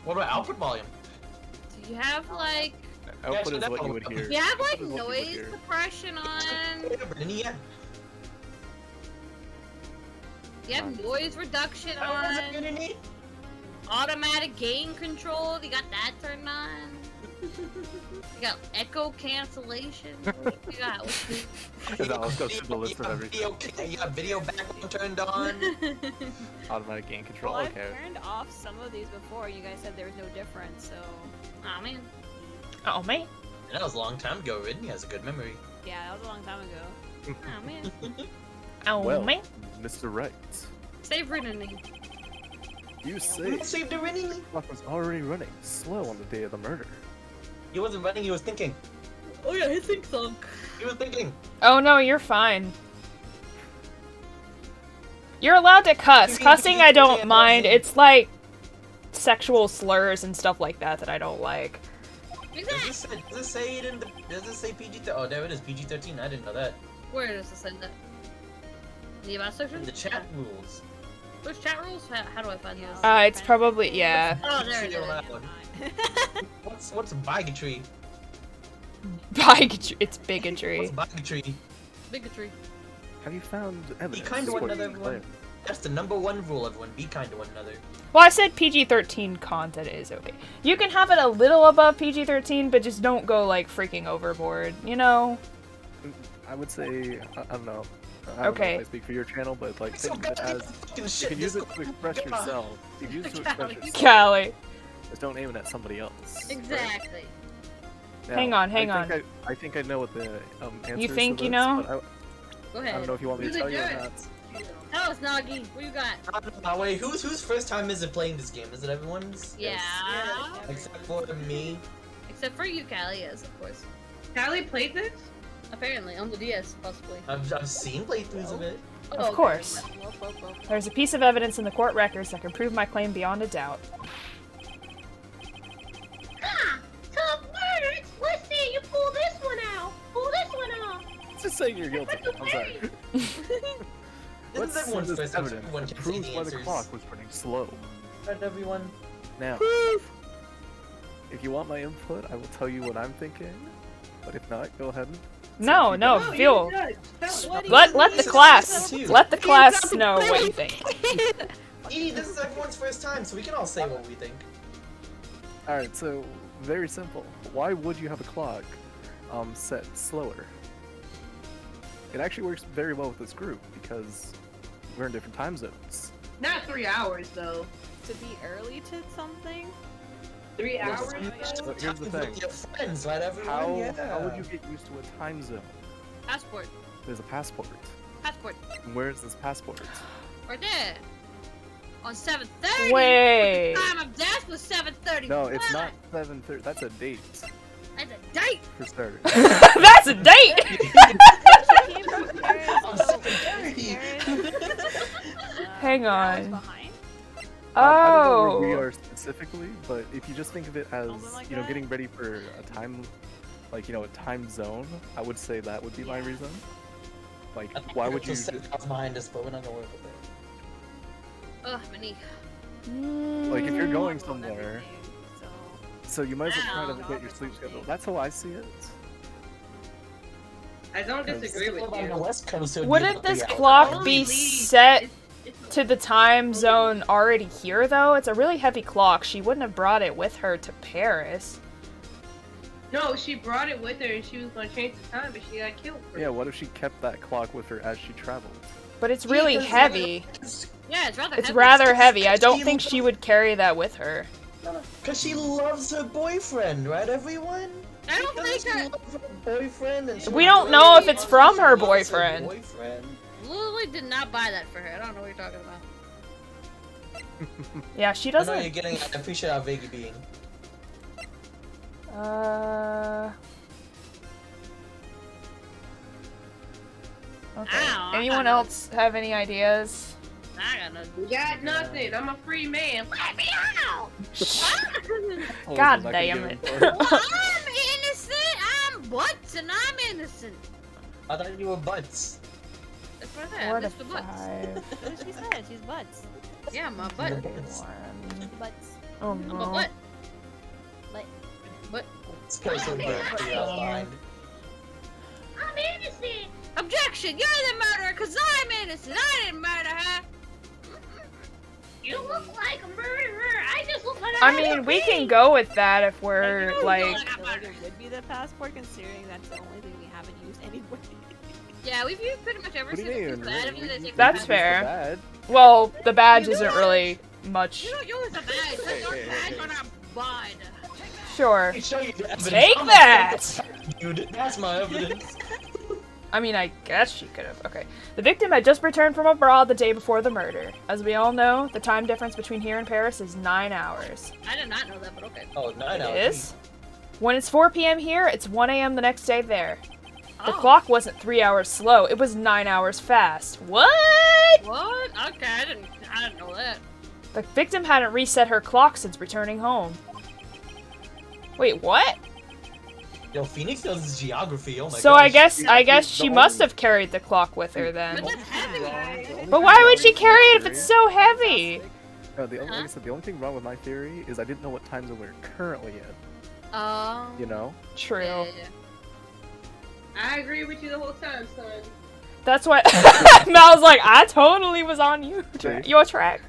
What about output volume? Do you have like Output Yeah, is what you would so hear. do you have like Output is what you would noise hear. suppression on? Yeah. Do you have noise reduction on? Automatic gain control? You got that turned on? You got echo cancellation? What you got? I'll go through the list of everything. You got video background turned on. Automatic gain control. Well, Okay. I've turned off some of these before. You guys said there was no difference, so Oh man. Oh, man. That was a long time ago. Ridney has a good memory. yeah, that was a long time ago. Oh man. Oh, Well, man. Mr. Right, Save Ridney. you Who say saved the Ridney? the clock was already running slow on the day of the murder. He wasn't running, he was thinking. Oh yeah, he thinks so. He was thinking. Oh, no, you're fine. You're allowed to cuss. Cussing I don't mind. It's like sexual slurs and stuff like that that I don't like. Does this say it in the, does it say PG-13? Oh, there it is, PG-13. I didn't know that. Where does it say that? The about section? In the chat rules. Which chat rules? How do I find those? It's probably, yeah. Oh, there it See is. it. What's bigotry? Bigotry. It's What's bigotry. bigotry? Bigotry. Have you found evidence? Be kind to one supporting another, your everyone. claim? That's the #1 rule, everyone. Be kind to one another. Well, I said PG-13 content is okay. You can have it a little above PG-13, but just don't go, like, freaking overboard, you know? I would say, I don't know. I don't Okay. know if I speak for your channel, but like, think of it as Fucking you shit. can use it to express yourself. You can use it to express yourself. Callie. Just don't aim it at somebody else. Exactly. Now, Hang on, hang on. I think I know what the answer is You to think you this, know? but Go I ahead. don't know if you want me to Do the tell you or judge. not. Tell us, Nagi. What you got? Now wait, whose first time is it playing this game? Is it everyone's? Yeah. Except for me. Except for you, Callie, yes, of course. Callie played this? Apparently, on the DS, possibly. I've seen playthroughs of it. Oh, Of course. Whoop, whoop, whoop. There's a piece of evidence in the court records that can prove my claim beyond a doubt. Ah! Tough words! Let's see you pull this one out! Pull this one out! Just saying you're guilty. I'm sorry. This is everyone's send first this time. evidence Everyone that can say proves the why the answers. clock was running slow. Right, everyone. Now, if you want my input, I will tell you what I'm thinking. But if not, go ahead and No, no, No, feel. you're judge. Let the This is class too. let the class know what you think. This is everyone's first time, so we can all say what we think. Alright, so very simple. Why would you have a clock set slower? It actually works very well with this group because we're in different time zones. Not 3 hours though. To be early to something? 3 hours? So here's the thing. With your friends, right, everyone? How would you get used to a time zone? Passport. There's a passport. Passport. And where is this passport? Right there. On 7:30. Wait. The time of death was 7:30. No, it's not 7:30. That's a date, That's a date. for starters. That's a date. Came from Paris, I'm so- 7:30. Hang hours on. behind? I don't know where we Oh. are specifically, but if you just think of it as, Something like you know, that? getting ready for a time, like, you know, a time zone, I would say that would be my reason. Like, why would you? Set hours behind us, but we're not gonna work with it. Ugh, my knee. Like, if you're Mm. going On somewhere, everything, so- so you might as well try Ow. to get your sleep schedule. That's how I see it. I don't disagree with On the you. West Coast, it would be Wouldn't about this 3 hours. clock Only be leave- set it's- to the time zone already here though? It's a really heavy clock. She wouldn't have brought it with her to Paris. No, she brought it with her and she was gonna change the time, but she got killed. For Yeah, it. what if she kept that clock with her as she traveled? But it's really Because- heavy. Yeah, it's rather It's heavy. rather heavy. I don't think she would carry that with her. Cause she loves her boyfriend, right, everyone? I don't Because think she her. loves her boyfriend, and she We don't know if it's from her loves boyfriend. boyfriend. Lily did not buy that for her. I don't know what you're talking about. Yeah, she I know doesn't. you're getting. I appreciate how vague you're being. Okay. Ow, Anyone I got else have any ideas? I got nothing. You got nothing. I'm a free man. Let me out. God Not gonna damn give it. him Well, I'm innocent. I'm butts and I'm innocent. I thought you were butts. That's what I said. 4 to Mr. Butts. 5. That's what she said. She's butts. Yeah, my butt. Okay, 1. Butts. Oh My no. butt. But Butt. It's close to the outside. I'm innocent. Objection! You're the murderer because I'm innocent. I didn't murder her. You look like a murderer. I just look like I mean, we can go with that if we're like. I feel like it would be the passport, considering that's the only thing we haven't used anyway. Yeah, we've used pretty much every What do you single mean? piece of that. Even though they take That's the fair. Bad. Well, the badge isn't really much. You don't use the badge. That's your badge on our bud. Sure. Let me show you the evidence. Take I'm that! Dude, that's my evidence. I mean, I guess she could have. Okay. The victim had just returned from abroad the day before the murder. As we all know, the time difference between here and Paris is 9 hours. I did not know that, but okay. Oh, 9 hours. It is? When it's 4 p.m. here, it's 1 a.m. the next day there. The Oh. clock wasn't 3 hours slow, it was 9 hours fast. What? What? Okay, I didn't know that. The victim hadn't reset her clock since returning home. Wait, what? Yo, Phoenix knows his geography. Oh my So gosh. I guess she must have carried the clock with her then. But that's heavy. But why would she carry it if it's so heavy? No, like I said, the only thing wrong with my theory is I didn't know what time zone we're currently in. You know? True. Yeah. I agree with you the whole time, son. That's why Mal's like, I totally was on your track.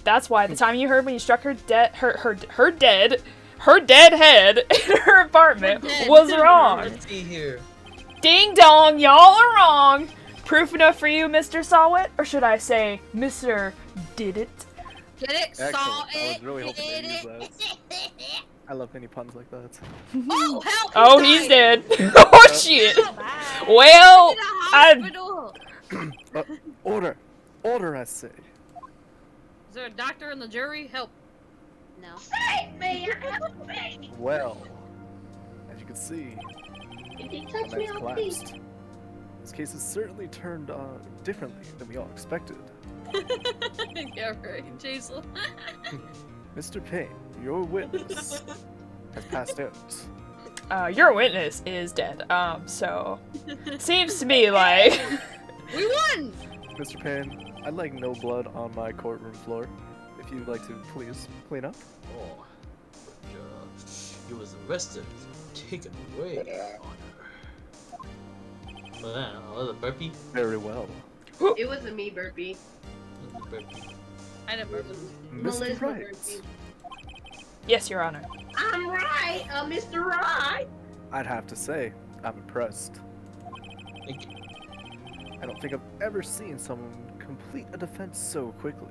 That's why the time you heard when you struck her dead head in her apartment was wrong. Let's see here. Ding dong, y'all are wrong. Proof enough for you, Mr. Saw It? Or should I say, Mr. Did It? Get it? Excellent. Saw I was it. really hoping Did to use it. that. I love any puns like that. Oh, help! Oh, he's dead. Oh, shit. Bye. Well, In a I... hospital. Order! Order, I say. Is there a doctor in the jury? Help. No. Save me. Help me. Well, as you can see, If you the touch me, man's I'll collapsed. bleed. This case has certainly turned differently than we all expected. Yeah, right, Jason. Mr. Payne, your witness has passed out. Your witness is dead. So... Seems to me like... We won! Mr. Payne, I'd like no blood on my courtroom floor. If you'd like to please clean up. Oh, but he was arrested, taken away on her. Well, then, another burpee. Very well. It wasn't me, Burpee. Burpee. I didn't burp. Mr. Melissa Wright. Burpee. Yes, Your Honor. I'm right, Mr. Right. I'd have to say, I'm impressed. Thank you. I don't think I've ever seen someone complete a defense so quickly.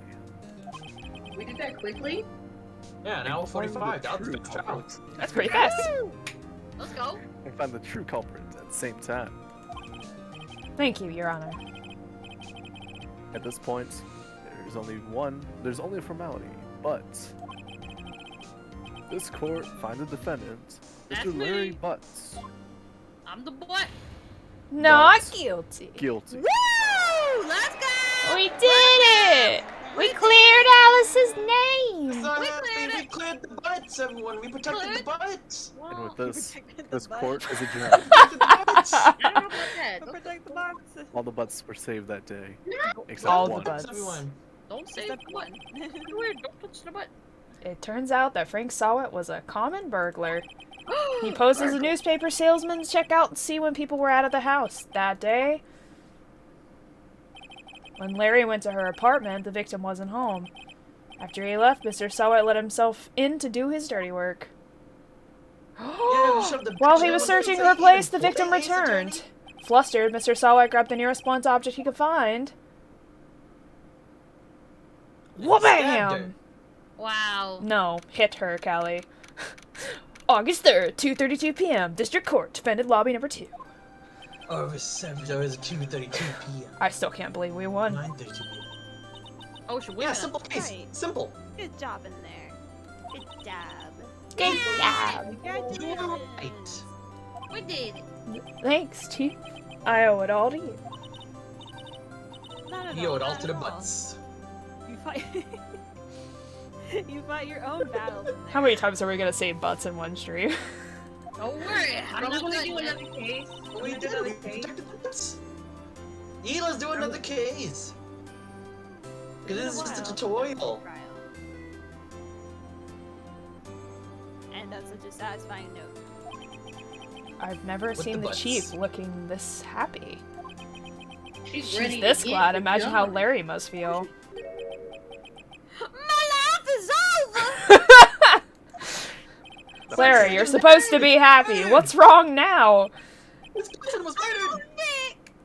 We did that quickly? Yeah, an hour 45. That was True a good culprit. job. That's pretty fast. Let's go. And find the true culprit at the same time. Thank you, Your Honor. At this point, there's only a formality, but this court finds the defendant, That's Mr. Larry me. Butts, I'm the butt. Not Not guilty. guilty. Woo! Let's go! We did it! We cleared Alice's name! So, We yeah, cleared we it. cleared the butts, everyone. We protected the butts. And with Well, this, protected this the butt. court is adjourned. Protected the butts. I don't know about that. But protect the box. All the butts were saved that day, except All the one. butts. Everyone. Don't say the butt. You're weird. Don't touch the butt. It turns out that Frank Sawit was a common burglar. He posed as a newspaper salesman to check out and see when people were out of the house. That day, when Larry went to her apartment, the victim wasn't home. After he left, Mr. Sawit let himself in to do his dirty work. Yeah, we shoved the While bitch he in was the searching face. her place, the victim Police returned. attorney. Flustered, Mr. Sawit grabbed the nearest blunt object he could find. Stabbed her. Wha-bam! Wow. No, hit her, Callie. August 3rd, 2:32 p.m. District Court, defendant lobby number 2. Oh, it was 7. It was 2:32 p.m. I still can't believe we won. 9:32 p.m. Oh, should we? Yeah, simple case. Right. Simple. Good job in there. Good job. Good job. You were right. We did it. Thanks, Chief. I owe it all to you. Not at You owe it all not to at the butts. You fight. You fight your own battles. In there. How many times are we gonna say butts in one stream? Don't worry. I'm Are we not gonna good do yet. another case? We did it. We protected the butts. Let's do another case. Because this is just a tutorial. Trial. And that's such a satisfying note. I've never With seen the the butts. Chief looking this happy. She's ready She's to this get glad. it Imagine how done. Larry must feel. My life is over. Larry, you're supposed to be happy. What's wrong now? This person was murdered.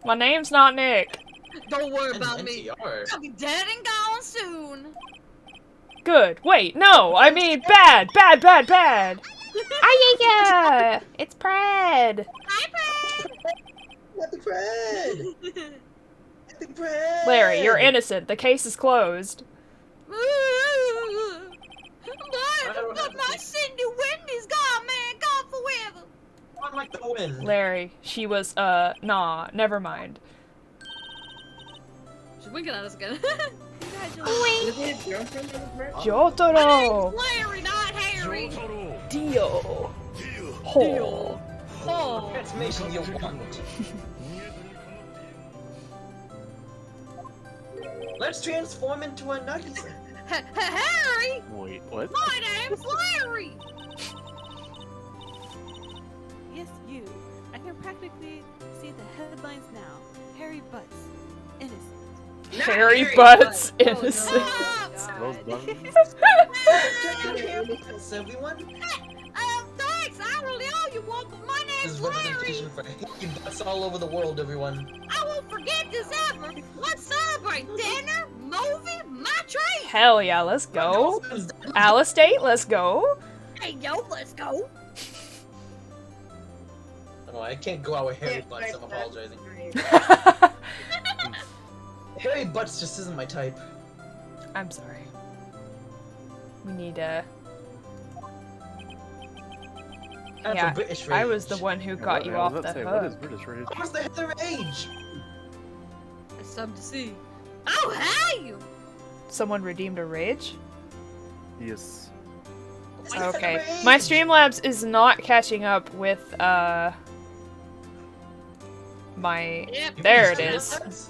My name's not Nick. Don't worry And about me. NTR. I'll be dead and gone soon. Good. Wait, no. I mean bad. Bad, bad, bad. Ayaya! It's Pred. Hi, Brad. Happy Fred. Happy Fred. Larry, you're innocent. The case is closed. But my Cindy Wendy's gone, man. Gone forever. I like the wind. Larry, she was, nah, never mind. She's winking at us again. Is it his girlfriend that was murdered? Jotaro! Larry, not Harry. Dio! Ho! Oh. Transformation you want. Let's transform into a nugget. Harry. Wait, what? My name's Larry. Yes, you. I can practically see the headlines now. Harry Butts, innocent. Not Harry Harry Butts, Butts. Oh, innocent. Those buns. Thanks, everyone. Thanks. I really owe you one, but my This is name's Larry. representation for Harry Butts all over the world, everyone. I won't forget this ever. Let's celebrate dinner, movie, my treat. Hell yeah, let's go. Alice date, let's go. Hey, yo, let's go. Oh, I can't go out with Harry Butts, I'm apologizing. Harry Butts just isn't my type. I'm sorry. We need, I'm Yeah, from British I Rage. was the one who got you off the What is hook. British Rage? I was the Heather Rage! It's something to see. Oh, hey! Someone redeemed a rage? Yes. It's the Okay. Heather My Rage! Streamlabs is not catching up with, my... Yep. There it is.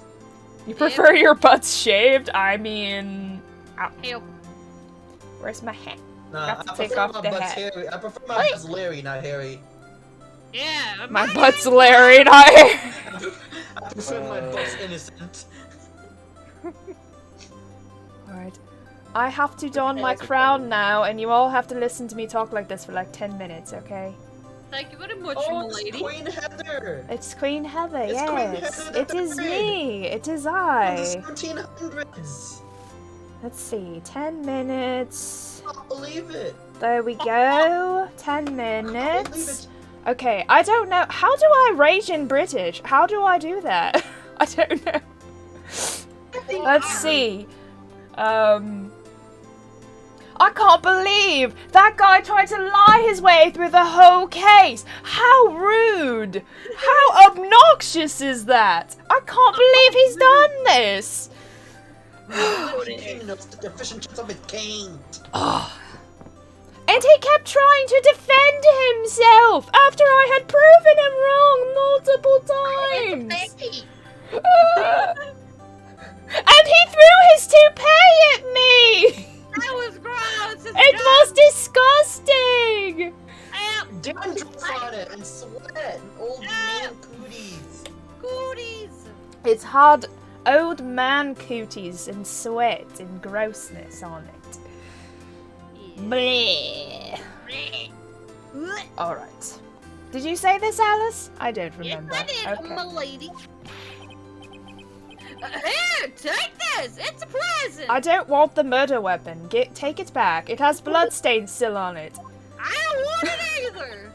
You prefer your butts shaved? I mean... Ow. Hell. Where's my hat? Nah, Got to I take prefer off my the butts hat. Harry. I prefer my butts Larry, not Harry. Yeah. My butt's Larry, not Harry. I prefer my butts innocent. Alright. I have to don my crown now, and you all have to listen to me talk like this for like 10 minutes, okay? Thank you very much, Oh, my it's lady. Queen Heather! It's Queen Heather, It's Queen yes. Heather It is the me. It is From I. the 1700s! Let's see. 10 minutes. I can't believe it! There we go. 10 I can't believe minutes. it! Okay, I don't know. How do I rage in British? How do I do that? I don't know. Let's see. I can't believe that guy tried to lie his way through the whole case. How rude. How obnoxious is that? I can't believe he's done this. King knows the deficient chance of his king! And he kept trying to defend himself after I had proven him wrong multiple times. And he threw his toupee at me! That was gross. It was disgusting! Dandruff on it and sweat and old man cooties. Goodies. It's hard old man cooties and sweat and grossness on it. Bleh. Alright. Did you say this, Alice? I don't remember. Yes, I did, my lady. Here, take this. It's a present. I don't want the murder weapon. Take it back. It has bloodstains still on it. I don't want it either.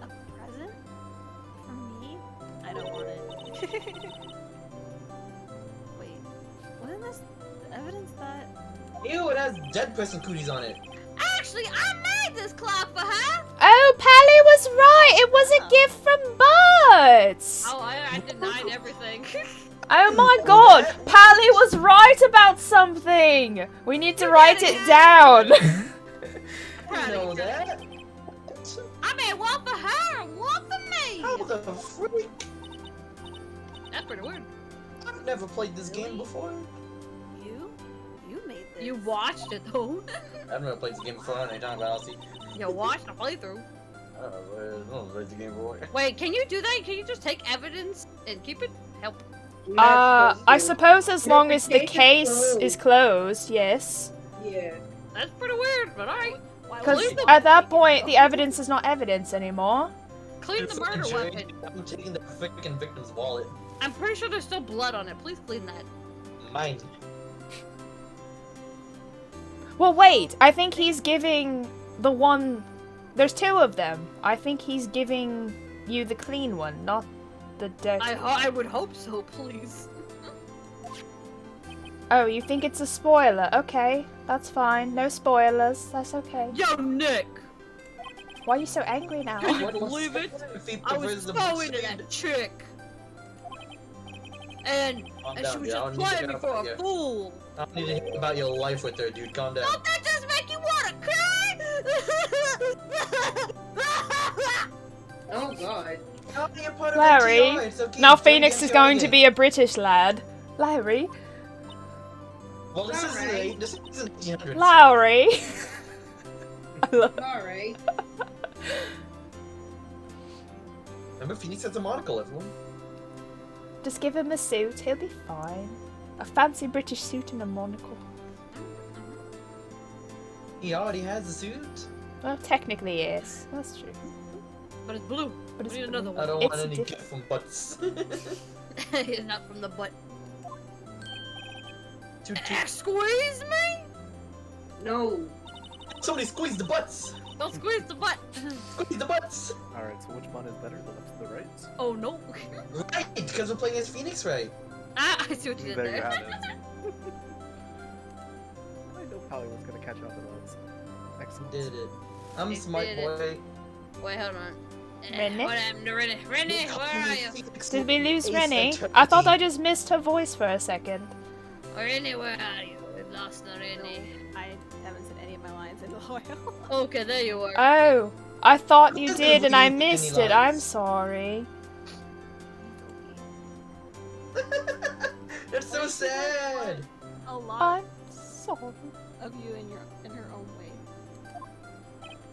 A present? From me? I don't want it. Wait. evidence that. Ew, it has dead person cooties on it. Actually, I made this clock for her. Oh, Pally was right. It was a gift from Butts. Oh, I denied everything. Oh my god, Pally was right about something. We need to write it down. I know that. I made one for her and one for me. How the freak? That's pretty weird. I've never played this game before. You made this. You watched it though. I've never played this game before. I don't know what you're talking about, Elsie. You watched the playthrough. I don't know played the game before. Wait, can you do that? Can you just take evidence and keep it? Help. I suppose as long as the case is closed, yes. Yeah. That's pretty weird, but alright. Because at that point, the evidence is not evidence anymore. Clean the murder weapon. I'm taking the freaking victim's wallet. I'm pretty sure there's still blood on it. Please clean that. Mine. Well, wait. I think he's giving the one... There's two of them. I think he's giving you the clean one, not the dirty. I would hope so, please. Oh, you think it's a spoiler? Okay, that's fine. No spoilers. That's okay. Yo, Nick! Why are you so angry now? Can you believe it? I was so into that chick. And she was just playing me for a fool. I don't need to hear about your life with her, dude. Calm down. Don't that just make you wanna cry? Oh god. Larry, now Phoenix is going to be a British lad. Larry. Well, this isn't this isn't 1800s. Lowry. Alright. Remember, Phoenix has a monocle, everyone. Just give him a suit, he'll be fine. A fancy British suit and a monocle. He already has a suit. Well, technically yes, that's true. But it's blue. But it's we need another I one. don't It's want any diff- gift from butts. It's not from the butt. Toot toot. Squeeze me? No. Somebody squeeze the butts! Don't squeeze the butt. Squeeze the butts! Alright, so which one is better, the left or the right? Oh no. Right, because we're playing as Phoenix, right? Ah, I see what you did There you there. have it. I know Pally was gonna catch up with us. Excellent. Did it. I'm He a smart did it. boy. Wait, hold on. Rennie? What happened to Rennie? Rennie, where are you? Did we lose Rennie? I thought I just missed her voice for a second. Rennie, where are you? We've lost the Rennie. I haven't said any of my lines in a while. Okay, there you are. Oh, I thought you Doesn't did and I leave any missed it. I'm lines. sorry. That's so sad! A lot I'm sorry. of you in her own way.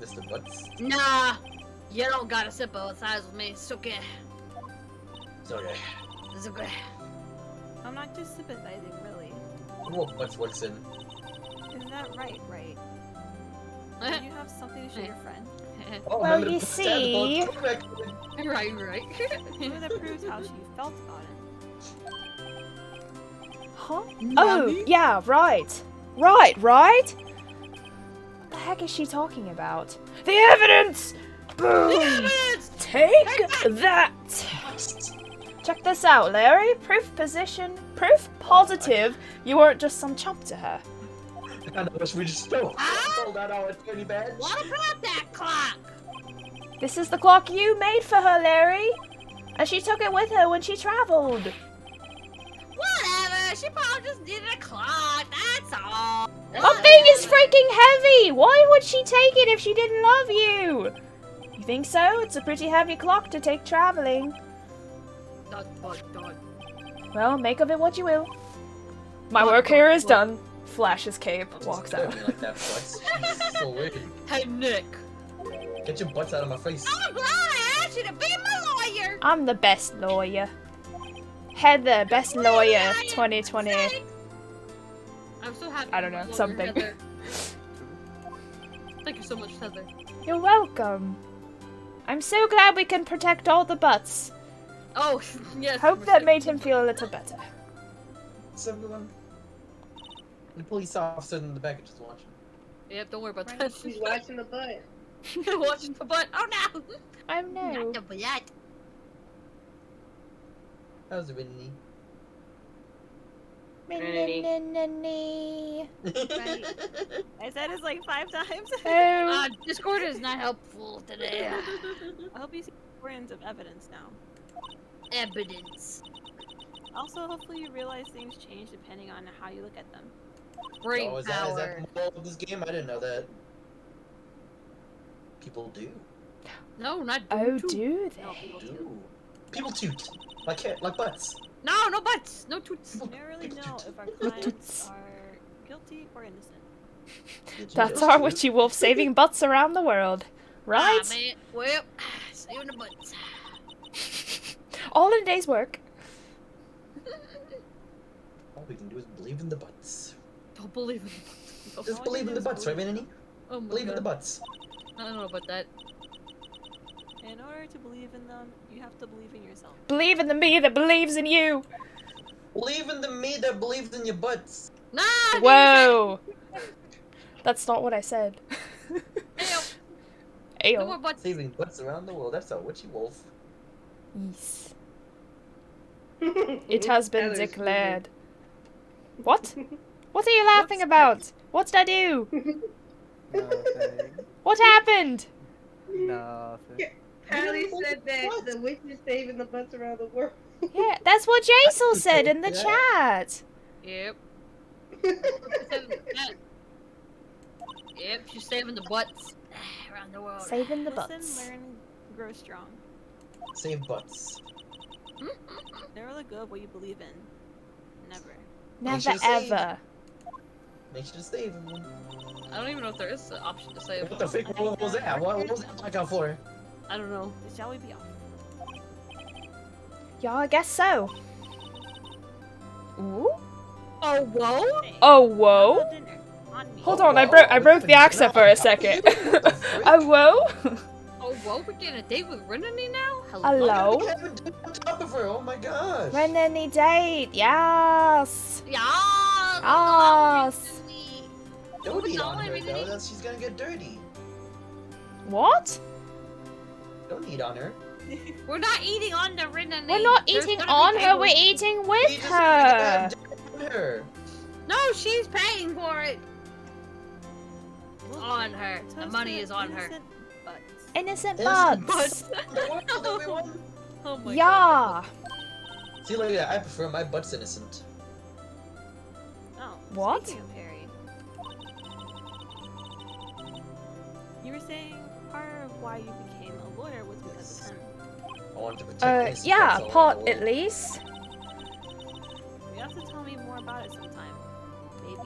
Mr. Butts. Nah, you don't gotta sympathize with me. It's okay. It's okay. It's okay. I'm not just sympathizing, really. I wonder what Butts works in. Isn't that right? Do you have something to show your friend? Oh, Well, remember the you Butts tab, the see- bullet comeback. right. Something that proves how she felt about it. Huh? Oh, yeah, right. Right? What the heck is she talking about? The evidence! Boom! Take that! Check this out, Larry. Proof position. Proof positive you weren't just some chump to her. I wish we just stole out our attorney badge. What about that clock? This is the clock you made for her, Larry. And she took it with her when she traveled. Whatever. She probably just needed a clock. That's all. That thing is freaking heavy! Why would she take it if she didn't love you? You think so? It's a pretty heavy clock to take traveling. Dot. Well, make of it what you will. My work here is done. Flashes cape, walks out. Me like that, Butts. Jeez, so weird. Hey, Nick. Get your butts out of my face. I'm glad I asked you to be my lawyer. I'm the best lawyer. Heather, best lawyer 2020. I'm so happy. I don't know, you're my lawyer, something. Heather. Thank you so much, Heather. You're welcome. I'm so glad we can protect all the butts. Oh, yes. Hope that made him feel a little better. What's everyone? The police officer in the back is just watching. Yep, don't worry about that. She's watching the butt. Watching the butt. Oh no! Oh no. Not the butt. How's it, Whitney? Trinity. Right. I said it like 5 times. Oh. Discord is not helpful today. I hope you see the importance of evidence now. Evidence. Also, hopefully you realize things change depending on how you look at them. Brain Oh, is power. that the moral of this game? I didn't know that. People do. No, not Oh, do. do No, they? people do. Do. People toot. Like butts. No, no butts. No toots. We never really know if our clients are guilty or innocent. That's our witchy wolf saving butts around the world. Right? Ah, man. Well, saving the butts. All in a day's work. All we can do is believe in the butts. Don't believe it. Just believe in the butts, right, Manny? Oh my Believe in the God. butts. I don't know about that. In order to believe in them, you have to believe in yourself. Believe in the me that believes in you. Believe in the me that believes in your butts. Nah. Whoa. That's not what I said. Ayo. Ayo. No more butts. Saving butts around the world. That's a witchy wolf. Yes. It has been Tyler's declared. What? What are you laughing about? What did I do? Nothing. What happened? Nothing. Pally said that the witch is saving the butts around the world. Yeah, that's what Jaisal said in the chat. Yep. Yep, she's saving the butts around the world. Saving the Listen, butts. learn, grow strong. Save butts. Never let go of what you believe in. Never. Never should save. ever. Make sure to save them. I don't even know if there is an option to save. What the fuck? What was that? What was that blackout for? I don't know. Shall we be off? Yeah, I guess so. Ooh. Oh, whoa! Hey, Oh, how whoa. about dinner? On me. Hold on, I broke the accent for a second. Oh, whoa. Oh, whoa, we're getting a date with Renani now? Hello. I haven't done on top of her. Oh my gosh. Renani date, yes. Yeah! Yes. Don't eat on her everything. though. That's, she's gonna get dirty. What? Don't eat on her. We're not eating on the Renani. We're not eating on her, we're eating with her. Her. No, she's paying for it. We'll On her. The toast money to is on her. innocent butts. Innocent butts. Oh my God. Yeah. See, look at that. I prefer my butts innocent. Oh, What? speaking of Harry, you were saying part of why you became a lawyer was because of him. I want to protect innocent Yeah, butts all around part the at world. least. You have to tell me more about it sometime. Maybe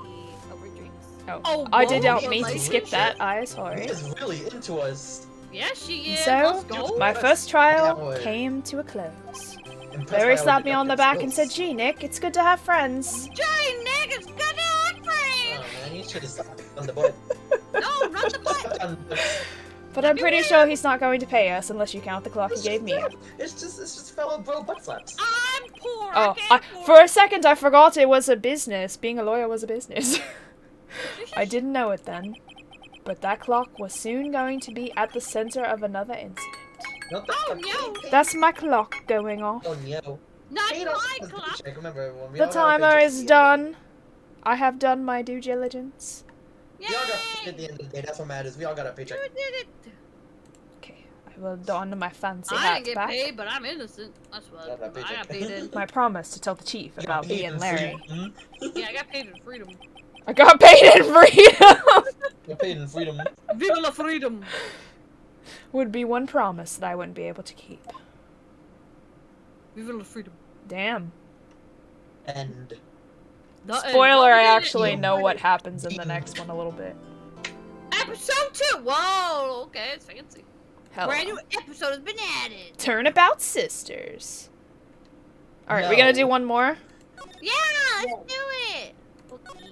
over drinks. Oh, I did whoa, not mean to like- skip that. I sorry. He is really into us. Yeah, she is. So, Let's go. my first trial That would- came to a close. Impressed Larry by our slapped me on the deductive back and said, skills. "Gee, Nick, it's good to have friends." Johnny Nick, it's good to have Oh friends. man, you should have slapped on the butt. No, not the butt. Slapped on the butt. But I'm pretty sure he's not going to pay us unless you count the clock he gave me. It's just fellow bro butt slaps. I'm poor. Oh, I can't afford for a second I forgot it was a business. Being a lawyer was a business. I didn't know it then. But that clock was soon going to be at the center of another incident. Not that Oh, no. That's my clock going off. Oh no. Not Hey, my that's a clock. paycheck. Remember, everyone, we The all got a timer paycheck is at the end. done. I have done my due diligence. We all got Yay! paid at the end of the day. That's what matters. We all got a paycheck. You did it. Okay, I will don my fancy I hat didn't get back. paid, but I'm innocent. That's what Got that I paycheck. got paid in. My promise to tell the chief You about got paid me and in Larry. freedom. Yeah, I got paid in freedom. I got paid in freedom! Got paid in freedom. Viva la freedom. Would be one promise that I wouldn't be able to keep. Viva la freedom. Damn. And Spoiler, I What actually Yeah. know what happens in the next one a little bit. Episode 2. Whoa. Okay, it's fancy. Hell. Brand new episode has been added. Turnabout Sisters. Alright, we gonna do No. one more? Yeah, let's do it. Okay.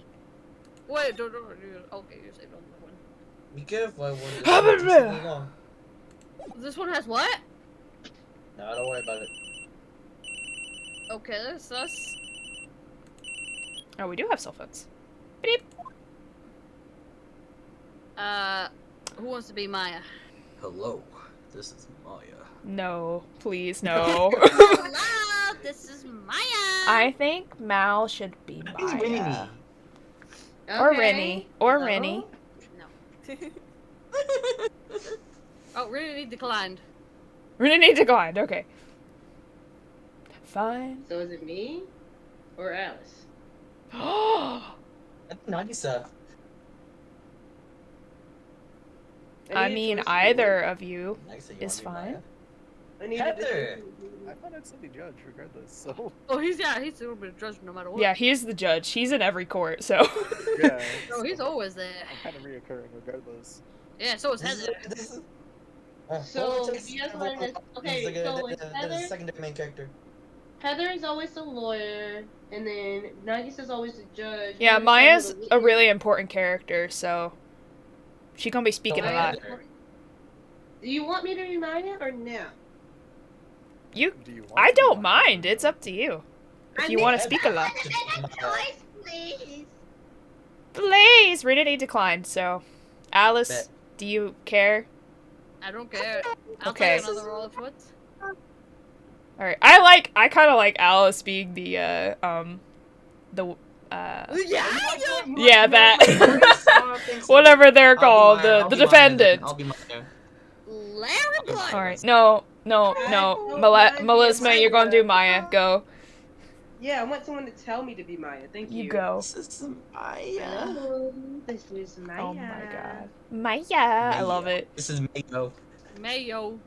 Wait, don't. Okay, you saved on the one. be careful, I won't How about just that? too long. This one has what? No, don't worry about it. Okay, that's us. Oh, we do have cell phones. Beep. Who wants to be Maya? Hello, this is Maya. No, please, no. Hello, This is Maya. I think Mal should be He's Maya. Rini. Or Okay. Rinny. Or No. Rinny. No. Oh, really declined. Rinny declined, okay. Fine. So is it me or Alice? Nagisa. I mean, either of you Nagisa, you is wanna be fine. Maya? I need Heather! I thought I'd still be judged regardless, so Oh, he's a little bit judged no matter what. Yeah, he's the judge. He's in every court, so. yeah. Oh, he's always there. I'm kind of reoccurring regardless. Yeah, so is Heather. So, you guys wanted to- okay, so it's the Heather? secondary main character. Heather is always the lawyer, and then Nagisa's always the judge. Yeah, Heather's Maya's always a the really important character, so. She gonna be speaking a Don't lot. Heather. Do you want me to be Maya or no? You. Do you want I to be don't Maya? mind. It's up to you. If I you mean- want to speak a lot. Choice, please. Please! Rinny declined, so. Alice, Bet. do you care? I don't care. I'll Okay. take another roll of foot. Alright. I kinda like Alice being the, Yeah, yeah, that. Whatever they're called, the defendant. I'll be Maya. Larry Blood. Alright, no, Melisma, you're gonna do Maya. Go. Yeah, I want someone to tell me to be Maya. Thank you. You go. This is Maya. Hello, this is Maya. Oh my god. Maya! I love it. This is Mayo. Mayo.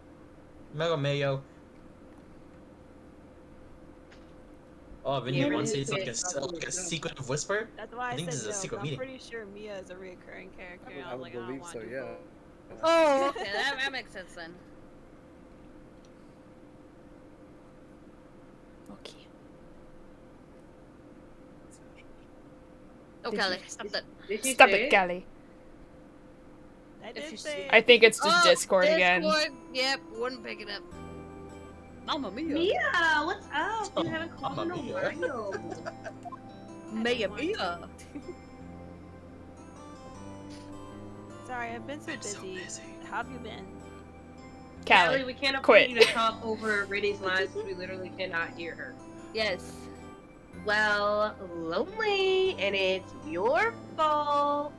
Mayo. Oh, when you Yeah, want to say it's really like a secretive whisper? That's why I think said this is a no. secret I'm meeting. pretty sure Mia is a reoccurring character. I I'm would like, I don't believe want so, to yeah. go. Oh, okay, that makes sense then. Okay. Oh, Kelly, stop that. Did she Stop say it, Kelly. I If did you say. I think it's just Oh, Discord again. Discord. Yep, wouldn't pick it up. Mamma mia. Mia, what's up? You haven't called in a Mamma while. Mia mia. Sorry, I've been so busy. How have you been? Callie, Callie. we can't afford quit. you to talk over Riddy's lines because we literally cannot hear her. Yes. Well, lonely, and it's your fault.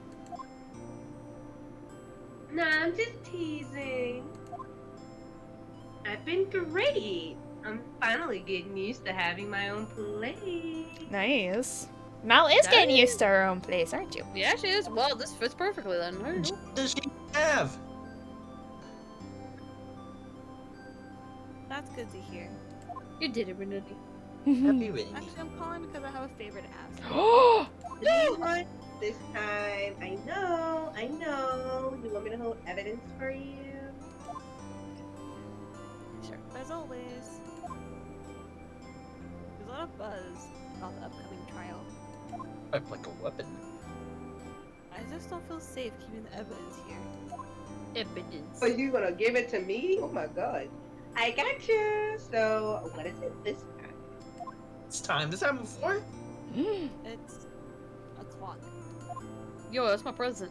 Nah, I'm just teasing. I've been great. I'm finally getting used to having my own place. Nice. Mal is getting used to her own place, aren't you? Yeah, she is. Well, this fits perfectly then. What does she have? That's good to hear. You did it, Renee. Happy with me. Actually, I'm calling because I have a favor to ask. This one, this time, I know. You want me to hold evidence for you? Sure. As always, there's a lot of buzz about the upcoming trial. Up like a weapon. I just don't feel safe keeping the evidence here. Evidence. Are you gonna give it to me? Oh my god. I got you. So, what is it this time? It's time. This happened before? It's a clock. Yo, that's my present.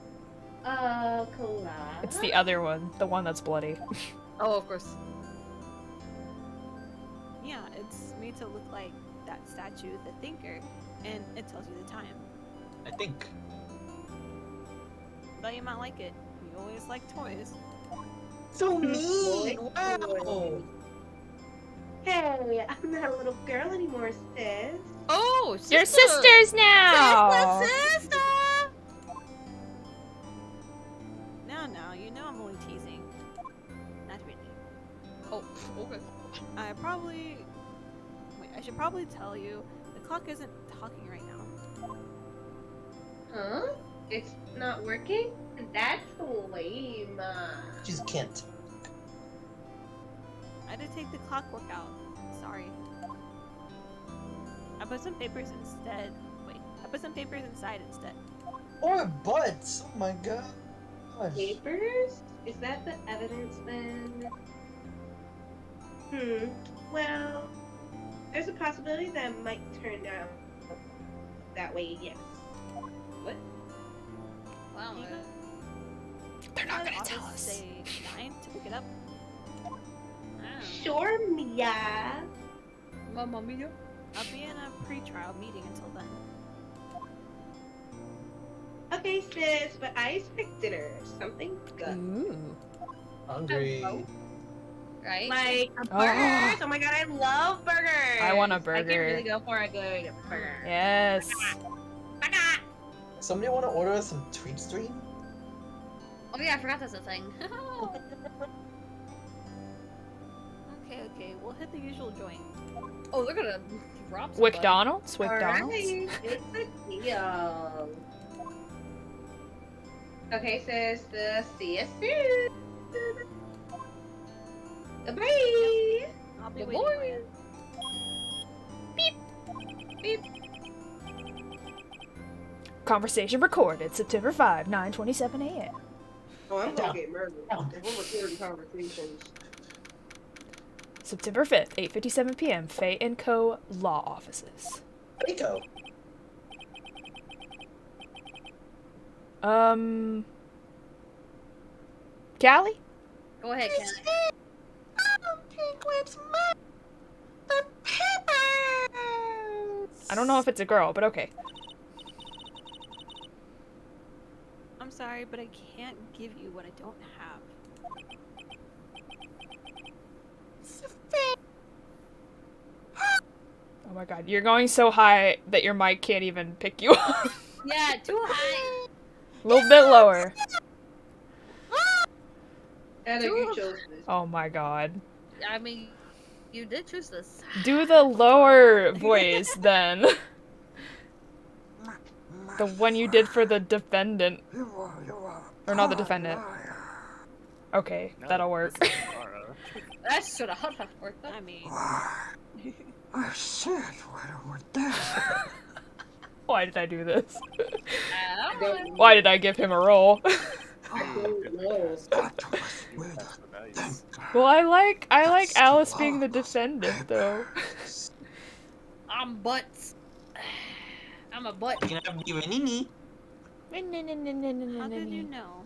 Collage. It's the other one, the one that's bloody. Oh, of course. Yeah, it's made to look like that statue, the thinker, and it tells you the time. I think. Thought you might like it. You always like toys. So mean! Wow. Hey, I'm not a little girl anymore, sis. Oh, sister. You're sisters now! Sister. Now, you know I'm only teasing. Not really. Oh, okay. I should probably tell you, the clock isn't talking right now. Huh? It's not working? That's lame. She just can't. I had to take the clockwork out. Sorry. I put some papers instead. Wait, I put some papers inside instead. Or butts! Oh my god. Papers? Is that the evidence then? Well, there's a possibility that might turn out that way, yes. What? Wow. You They're not gonna I'll tell just us. say 9 to pick it up. Sure, Mia. Mamma mia. I'll be in a pre-trial meeting until then. Okay, sis, but I expect dinner. Something good. Ooh. Hungry. Right? Like a burgers. Oh my god, I love burgers. I want a I can burger. really go for a good burger. Yes. Baka! Somebody want to order us some tweet stream? Oh yeah, I forgot that's a thing. Okay, we'll hit the usual joint. Oh, they're gonna drop somebody. Wickdonald's? Wickdonald's? Alright, it's a deal. Okay, sis, see you soon. Bye. I'll be Good waiting for you. Beep. Conversation recorded September 5, 9:27 a.m. Oh, I'm gonna get murdered. If I'm recording conversations. September 5th, 8:57 p.m. Faye & Co. Law Offices. Rico. Callie? Go ahead, Ken. I don't know if it's a girl, but okay. I'm sorry, but I can't give you what I don't have. Oh my god, you're going so high that your mic can't even pick you up. Yeah, too high. A little bit lower. And if you chose this. Oh my god. I mean, you did choose this. Do the lower voice then. The one you did for the defendant. Or not the defendant. Okay, that'll work. That should have worked. I mean, I said why over there. Why did I do this? I don't know. Why did I give him a role? Well, I like Alice being the defendant though. I'm butts. I'm a butt. You can have you and Nini. how did you know?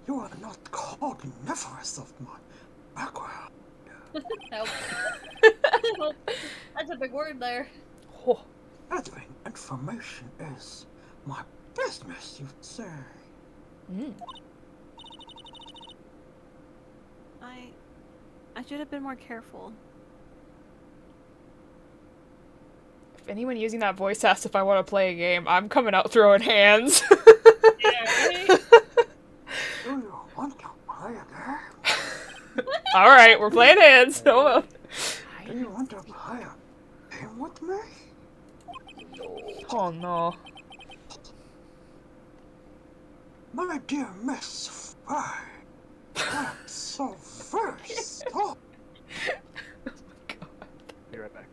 You are not cognivorous of my background. Help. Help. That's a big word there. Oh, Gathering information is my business, you'd say. I should have been more careful. if anyone using that voice asks if I want to play a game, I'm coming out throwing hands. Yeah, right? Do you want to play a game? Alright, we're playing hands. Hold on. Do you want to play a game with me? Oh no. My dear Miss Fry, that's so very soft. Be right back.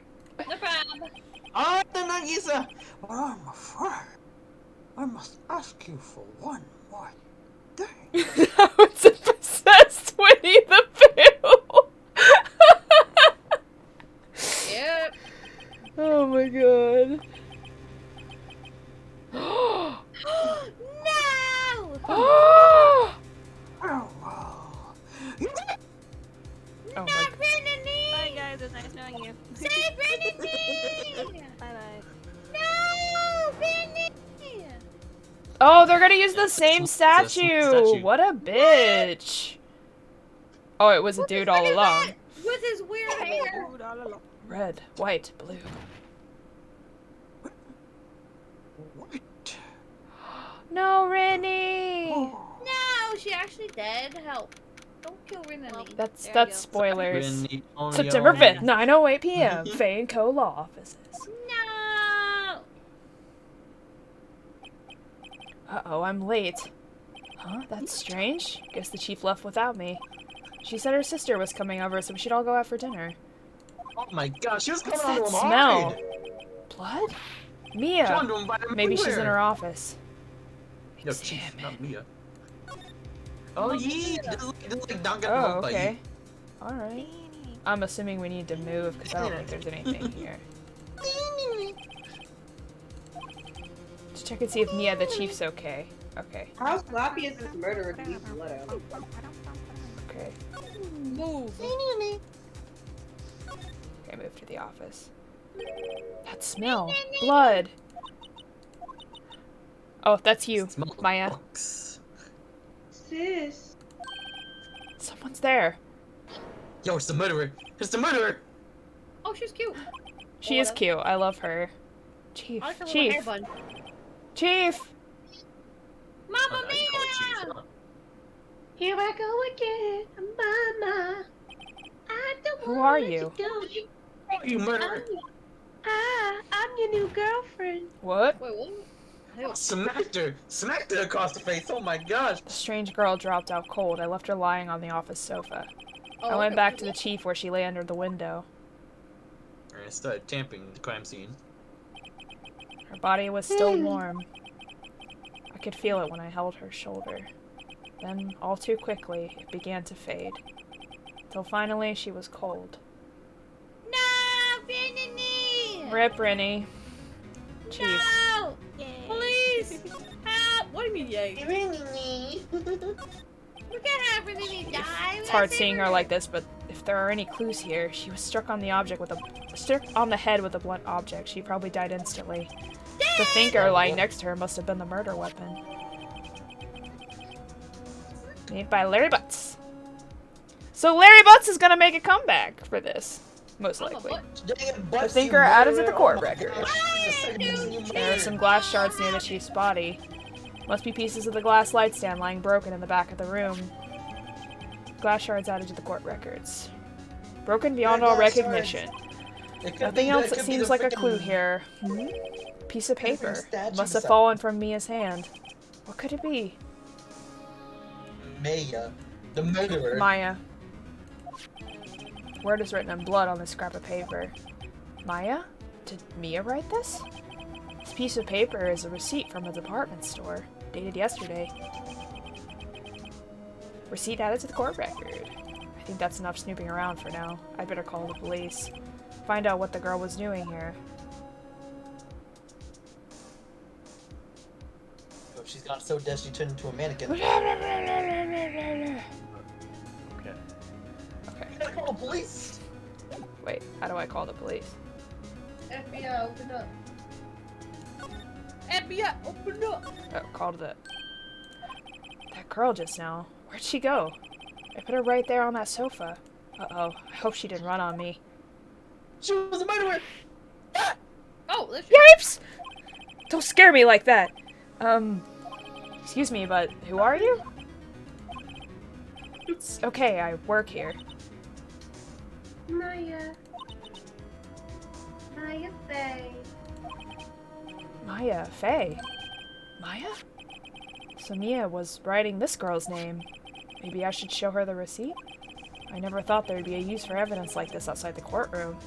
No problem. Oh, they're not Yisa. But I'm afraid I must ask you for one more thing. Now it's a possessed Winnie the Pooh. Yep. Oh my god. No! Oh Farewell. my Bye guys, it was nice knowing you. Say Brittany! Bye bye. No! Brittany! Oh, they're gonna use the same It's a statue. What a bitch. Oh, it was a dude all along. With his weird hair. Red, white, blue. Wait. No, Rennie. No, she actually dead. Help. Don't kill Rennie. That's There you go. spoilers. When only September all- 5th, 9:08 p.m. Faye & Co. Law Offices. No! Uh-oh, I'm late. Huh? That's strange. Guess the chief left without me. She said her sister was coming over, so we should all go out for dinner. Oh my gosh, she was coming What's on that to smell? hide. Blood? She Mia! wanted to invite him Maybe she's in everywhere. her office. Yo, Chief, not Mia. Oh, yeah. This is like Danganronpa. Oh, okay. Alright. I'm assuming we need to move, because I don't think there's anything here. Just check and see if Mia the chief's okay. Okay. How sloppy is this murderer to leave blood out? Okay. Move. Okay, move to the office. That smell. Blood. Oh, that's you, Smell the Maya. books. Sis. Someone's there. Yo, it's the murderer. It's the murderer. Oh, she's cute. She is cute. I love her. Chief. I like her little hair Chief. bun. Chief. Mamma Oh, no, you call it cheese, mia! huh? Here I go again, mama. I don't Who wanna are let you? go. Oh, you murderer. I'm your new girlfriend. What? Wait, what? Ew. Smacked her. Smacked her across the face. Oh my gosh. The strange girl dropped out cold. I left her lying on the office sofa. Oh, I went okay. back to the chief where she lay under the window. And I started tamping the crime scene. Her body was still warm. I could feel it when I held her shoulder. Then, all too quickly, it began to fade. Till finally, she was cold. No, Vinny! Rip, Rennie. Chief. No! Please! Help! What do you mean, yay? We can't have Vinny die. It's hard seeing her like this, but if there are any clues here, she was struck on the head with a blunt object. She probably died instantly. The thinker lying next to her must have been the murder weapon. Made by Larry Butts. So Larry Butts is gonna make a comeback for this, most likely. The thinker added to the court record. There are some glass shards near the chief's body. Must be pieces of the glass light stand lying broken in the back of the room. Glass shards added to the court records. Broken beyond all recognition. Nothing else that seems like a clue here. Piece of paper. Must have fallen from Mia's hand. What could it be? Maya, the murderer. Maya. Word is written in blood on this scrap of paper. Maya? Did Mia write this? This piece of paper is a receipt from a department store, dated yesterday. Receipt added to the court record. I think that's enough snooping around for now. I'd better call the police. Find out what the girl was doing here. Oh, she's got so dead she turned into a mannequin. Okay. Okay. Gotta call the police. Wait, how do I call the police? FBI, open up. FBI, open up! Oh, called the... That girl just now. Where'd she go? I put her right there on that sofa. Uh-oh. I hope she didn't run on me. She was a murderer. Oh, that's Yipes! Don't scare me like that. Excuse me, but who are you? It's okay, I work here. Maya. Maya Faye. Maya, Faye. Maya? So Mia was writing this girl's name. Maybe I should show her the receipt? I never thought there'd be a use for evidence like this outside the courtroom.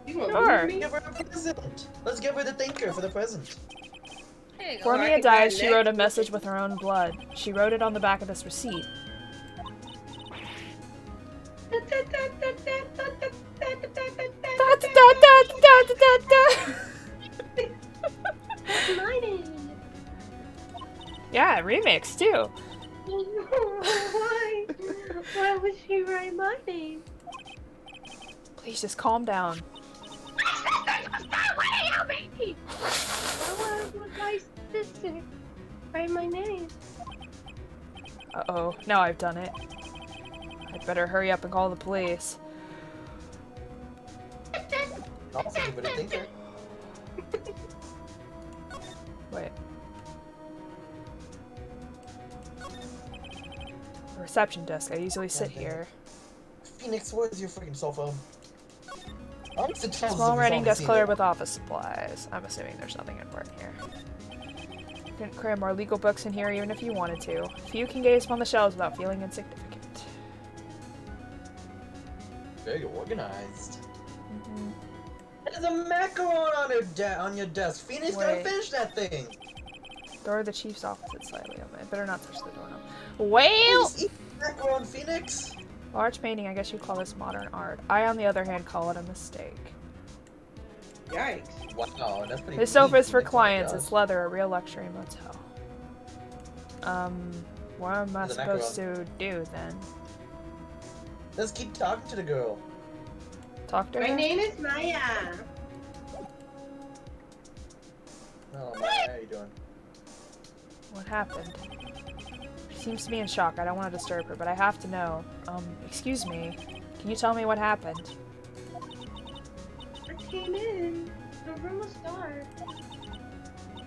You want Sure. me? Give her a present. Let's give her the thinker for the present. There you go. Before Alright, Mia died, got she it. wrote a message with her own blood. She wrote it on the back of this receipt. That's my name. Yeah, remix too. Why? Why would she write my name? Please just calm down. Why would my sister write my name? Uh-oh, now I've done it. I'd better hurry up and call the police. Also give her the thinker. Wait. The reception desk. I usually sit here. Phoenix, where's your freaking cell phone? Honestly, Charles Small is writing on desk the cleared scene. with office supplies. I'm assuming there's nothing important here. You can cram more legal books in here even if you wanted to. Few can gaze upon the shelves without feeling insignificant. Very organized. Mhm. There's a macaron on on your desk. Phoenix, gotta Wait. finish that thing. Door of the chief's office is slightly open. I better not touch the doorknob. Well! Just eat the macaron, Phoenix. Large painting, I guess you'd call this modern art. I, on the other hand, call it a mistake. Yikes. Wow, that's pretty. This sofa is for neat. Oh my clients. gosh. It's leather, a real luxury motel. What am I The supposed to do then? Let's keep talking to the girl. Talk to her? My name is Maya. Oh, Maya, how you doing? What happened? She seems to be in shock. I don't want to disturb her, but I have to know. Excuse me. Can you tell me what happened? I came in. The room was dark.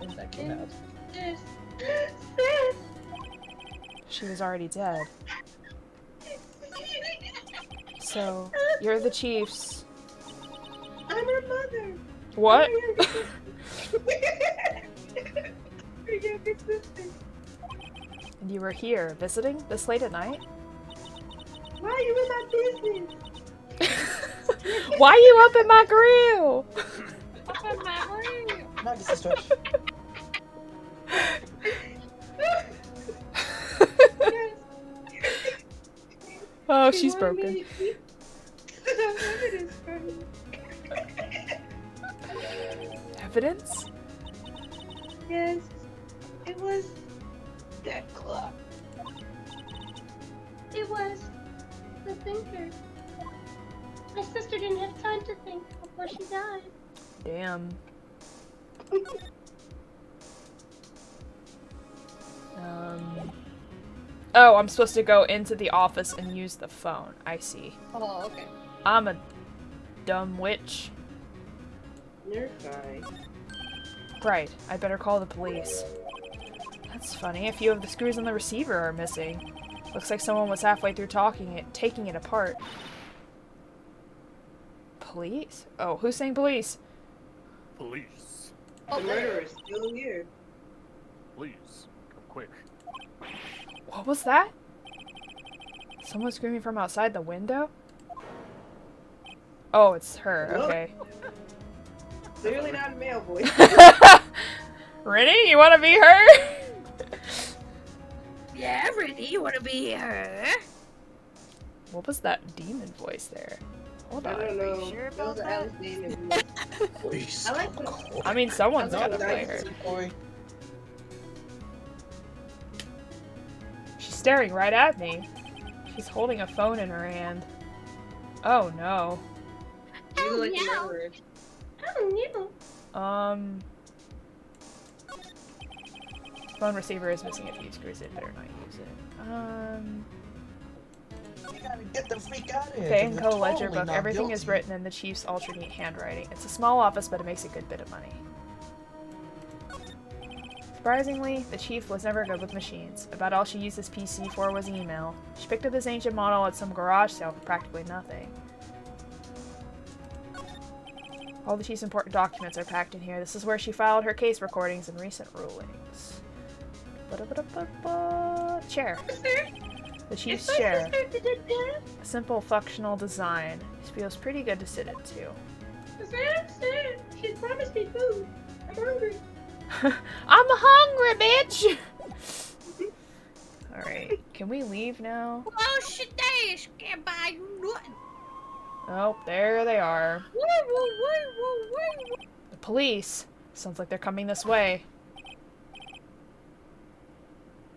And that came out. Sis. She was already dead. So, you're the chief's. I'm her mother. What? Her younger sister. And you were here, visiting, this late at night? Why are you in my business? Why are you up in my grill? Not just a stretch. Oh, She she's wanted me broken. to keep some evidence from you. Evidence? Yes, it was that clock. It was the thinker. My sister didn't have time to think before she died. Damn. Oh, I'm supposed to go into the office and use the phone. I see. Oh, okay. I'm a dumb witch. You're fine. Right, I better call the police. That's funny, a few of the screws on the receiver are missing. Looks like someone was halfway through taking it apart. Police? Oh, who's saying police? Police. The murderer is still here. Please, come quick. What was that? Someone screaming from outside the window? Oh, it's her, Hello? okay. Clearly not a male voice. Rennie, you wanna be her? Yeah, Brittany, you want to be her? What was that demon voice there? Hold I on. don't know. sure It was about Alice Damon. Please. I like the I mean, someone's No, gotta that play is- her. Boy. She's staring right at me. She's holding a phone in her hand. Oh no. You look like yeah. the murderer. Oh, no. Phone receiver is missing a few screws. It better not use it. You gotta get the freak out of here. Pay and You're Co. ledger totally book. not Everything is guilty. written in the chief's ultra neat handwriting. It's a small office, but it makes a good bit of money. Surprisingly, the chief was never good with machines. About all she used this PC for was email. She picked up this ancient model at some garage sale for practically nothing. All the chief's important documents are packed in here. This is where she filed her case recordings and recent rulings. Chair. The chief's chair. A simple functional design. This feels pretty good to sit into. She promised me food. I'm hungry. I'm hungry, bitch! Alright, can we leave now? Oh, shit, dash. Can't buy you nothing. Oh, there they are. Woo, woo, woo, woo, woo. The police. Sounds like they're coming this way.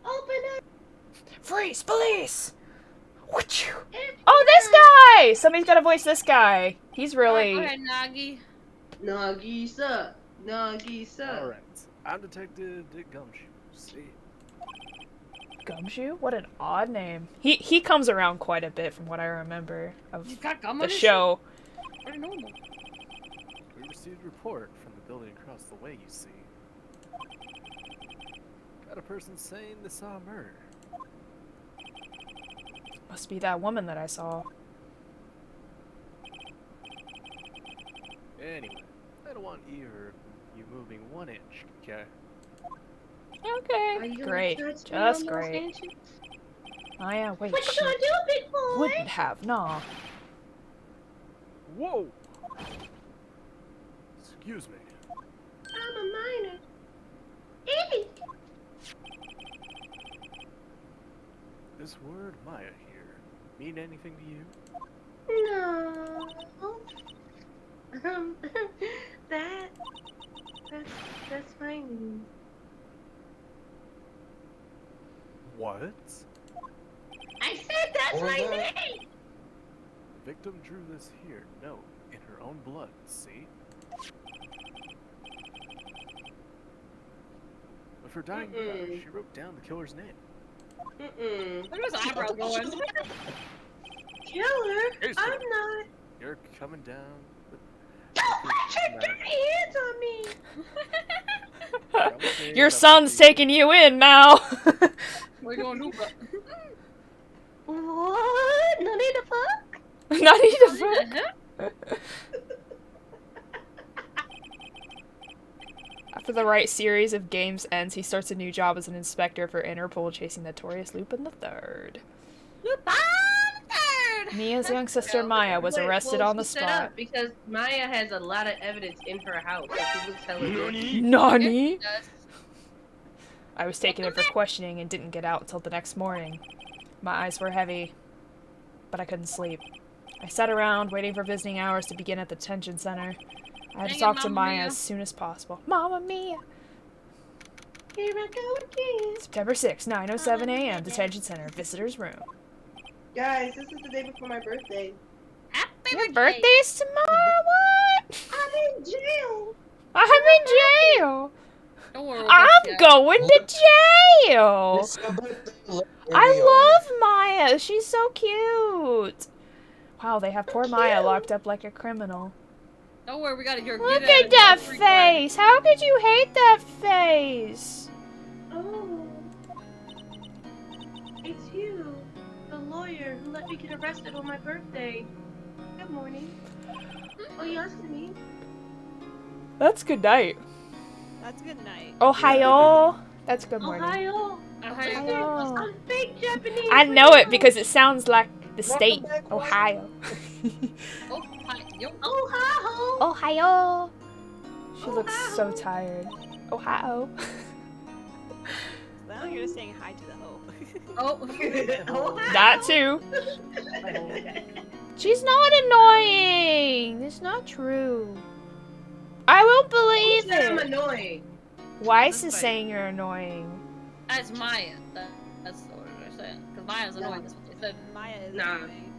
Open up. Freeze, police! Whatchu? Oh, this guy! Somebody's gotta voice this guy. He's really... Go ahead, Nagi. Nagisa. Nagisa. Alright, I'm Detective Dick Gumshoe. See? Gumshoe? What an odd name. He comes around quite a bit from what I remember of You got gum the on this show. shit? Pretty normal. We received a report from the building across the way, you see. Got a person saying they saw a murder. Must be that woman that I saw. Anyway, I don't want you moving 1 inch, okay? Okay. Are you gonna Great. touch me Just on those great. inches? Maya, wait, What you she gonna do, big boy? wouldn't have, nah. Whoa! Excuse me. I'm a minor. Eek. This word Maya here mean anything to you? No. That's my name. What? I said that's Or my that. name! Victim drew this here. No, in her own blood. See? With her dying breath, she wrote down the killer's name. Look at his eyebrows going. Killer? Here's I'm her. not. You're coming down. Don't put your dirty hands on me! Your son's taking you in now. What are you gonna do, bro? What? No need to fuck? Not even. After the right series of games ends, he starts a new job as an inspector for Interpol, chasing the notorious Lupin III. Lupin III! Mia's young sister Maya was arrested on the spot. Because Maya has a lot of evidence in her house. Like, it looks hella good. Nani? Yes. I was taken in for questioning and didn't get out until the next morning. My eyes were heavy, but I couldn't sleep. I sat around waiting for visiting hours to begin at the detention center. I had to talk to Maya as soon as possible. Mamma Mia! Here I go again. September 6, 9:07 a.m. Detention center, visitor's room. Guys, this is the day before my birthday. Happy Your birthday! birthday's tomorrow? What? I'm in jail. I'm in jail. Don't worry, I'm going to jail. It's your birthday. Look where we I are. love Maya. She's so cute. Wow, they have poor Maya locked up like a criminal. Don't worry, we got your Look at that face. How could you hate that face? Oh. It's you, the lawyer who let me get arrested on my birthday. Good morning. Oh, Yasumi. That's good night. That's good night. Ohio. That's good morning. Ohio. Ohio. I'm fake Japanese. I know it because it sounds like the state. Ohio. Oh, hi. Yo. Ohio. Ohio. She looks so tired. Ohio. Now you're just saying hi to the hoe. Oh. That too. She's not annoying. It's not true. I won't believe I'm it. annoying. Weiss is saying you're annoying. That's Maya. That's what they're saying. Because Maya's annoying. That's what they said. Maya is Nah. annoying.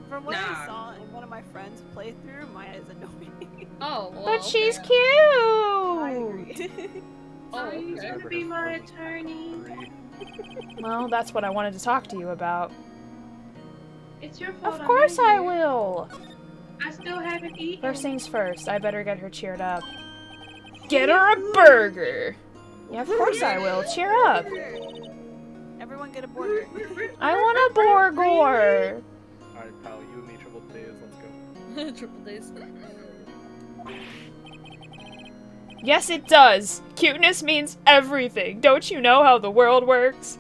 From what Nah. I saw in one of my friends' playthrough, Maya is annoying. Oh, well, But she's okay. I cute. agree. Oh, Are you okay. gonna be my attorney? Well, that's what I wanted to talk to you about. It's your fault. Of I'm course in I here. will. I still haven't eaten. First things first, I better get her cheered up. Get her a burger. Yeah, of course I will. Cheer up. Everyone get a burger. I want a burger. Alright, pal, you and me triple days, let's go. Triple days. Yes, it does. Cuteness means everything. Don't you know how the world works?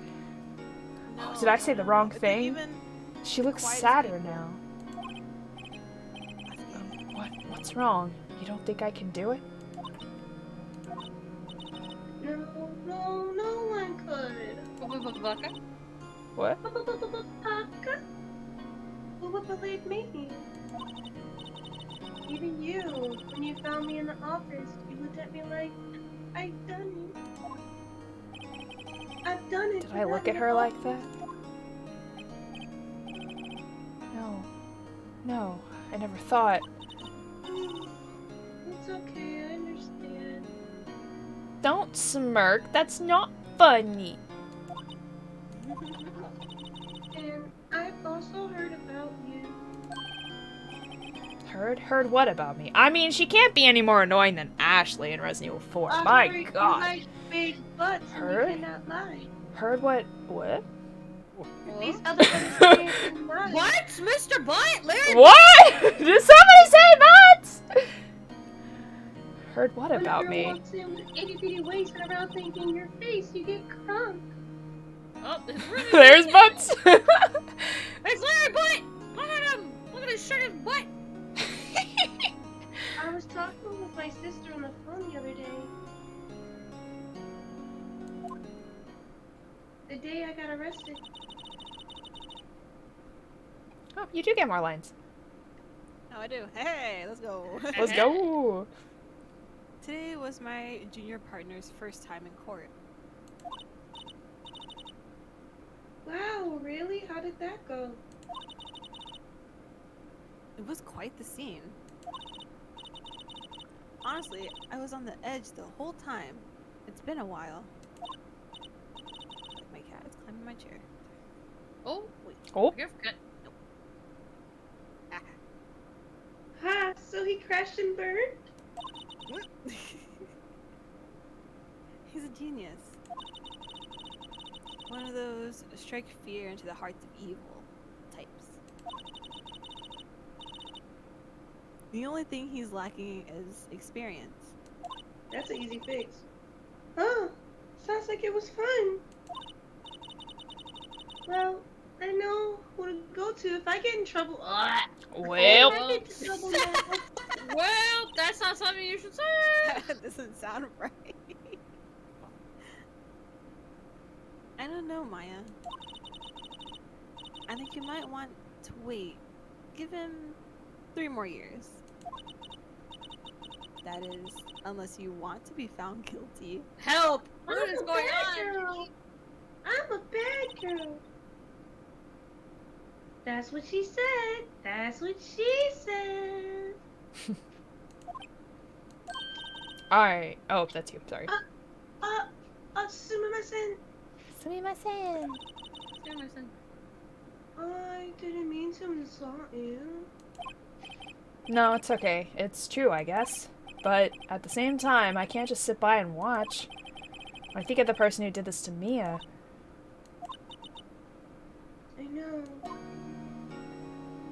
No, Did I say the wrong if thing? even She looks quiet as sadder people. now. What's wrong? You don't think I can do it? No one could. Baka? What? Baka? Who would believe me? Even you, when you found me in the office, you looked at me like, I've done it. I've done it. Did I look at her like that? No. No, I never thought. It's okay, I understand. Don't smirk. That's not funny. And I've also heard about you. Heard? Heard what about me? I mean, she can't be any more annoying than Ashley in Resident Evil 4. I My heard you god. like big butts and Heard? you cannot lie. Heard what? What? These other ones can't lie. What? Mr. Butt? Larry? What? Did somebody say butts? Heard what When a about girl me? walks in with itty bitty waist and around thinking your face, you get crunk. Oh, there's really There's butts. There's Larry Butt! Look at him! Look at his shirt, his butt! I was talking with my sister on the phone the other day. The day I got arrested. Oh, you do get more lines. Oh, How I do? Hey, let's go. Let's go. Today was my junior partner's first time in court. Wow, really? How did that go? It was quite the scene. Honestly, I was on the edge the whole time. It's been a while. My cat is climbing my chair. Oh, wait. Oh. You're good. Nope. Ah. Ha! So he crashed and burned? He's a genius. One of those strike fear into the hearts of evil types. The only thing he's lacking is experience. That's an easy fix. Huh? Sounds like it was fun. Well, I know who to go to if I get in trouble. Well. If I get in trouble now. Well, that's not something you should say. That doesn't sound right. I don't know, Maya. I think you might want to wait. Give him 3 more years. That is, unless you want to be found guilty. Help! I'm What is a going bad on? girl. I'm a bad girl. That's what she said. That's what she said. Alright. Oh, that's you. Sorry. Sumimasen. Sumimasen. I didn't mean to insult you. No, it's okay. It's true, I guess. But at the same time, I can't just sit by and watch. I think of the person who did this to Mia. I know.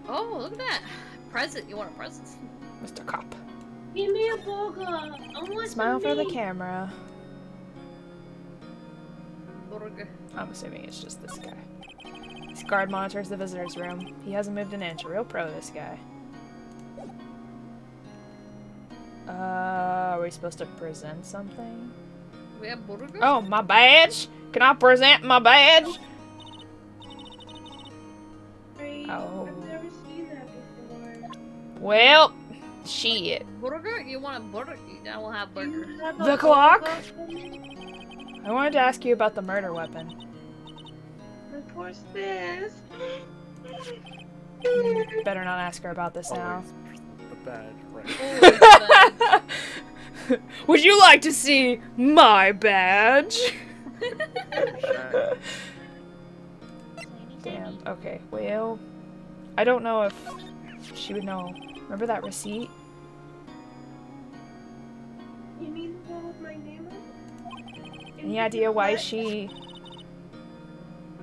Oh, look at that. Present. You want a present? Mr. Cop. Give me a burger. I want Smile for the meat. camera. Burger. I'm assuming it's just this guy. This guard monitors the visitor's room. He hasn't moved an inch. A real pro, this guy. Are we supposed to present something? We have burger? Oh, my badge? Can I present my badge? Oh. I've never seen that before. Well, shit. Burger? You want a burger? I will have burger. You have a The clock? burger for me? I wanted to ask you about the murder weapon. Of course, this. Better not ask her about this now. Always the bad, right? Would you like to see my badge? Damn. Okay. Well, I don't know if she would know. Remember that receipt? You mean the one with my name on it? Any idea why she?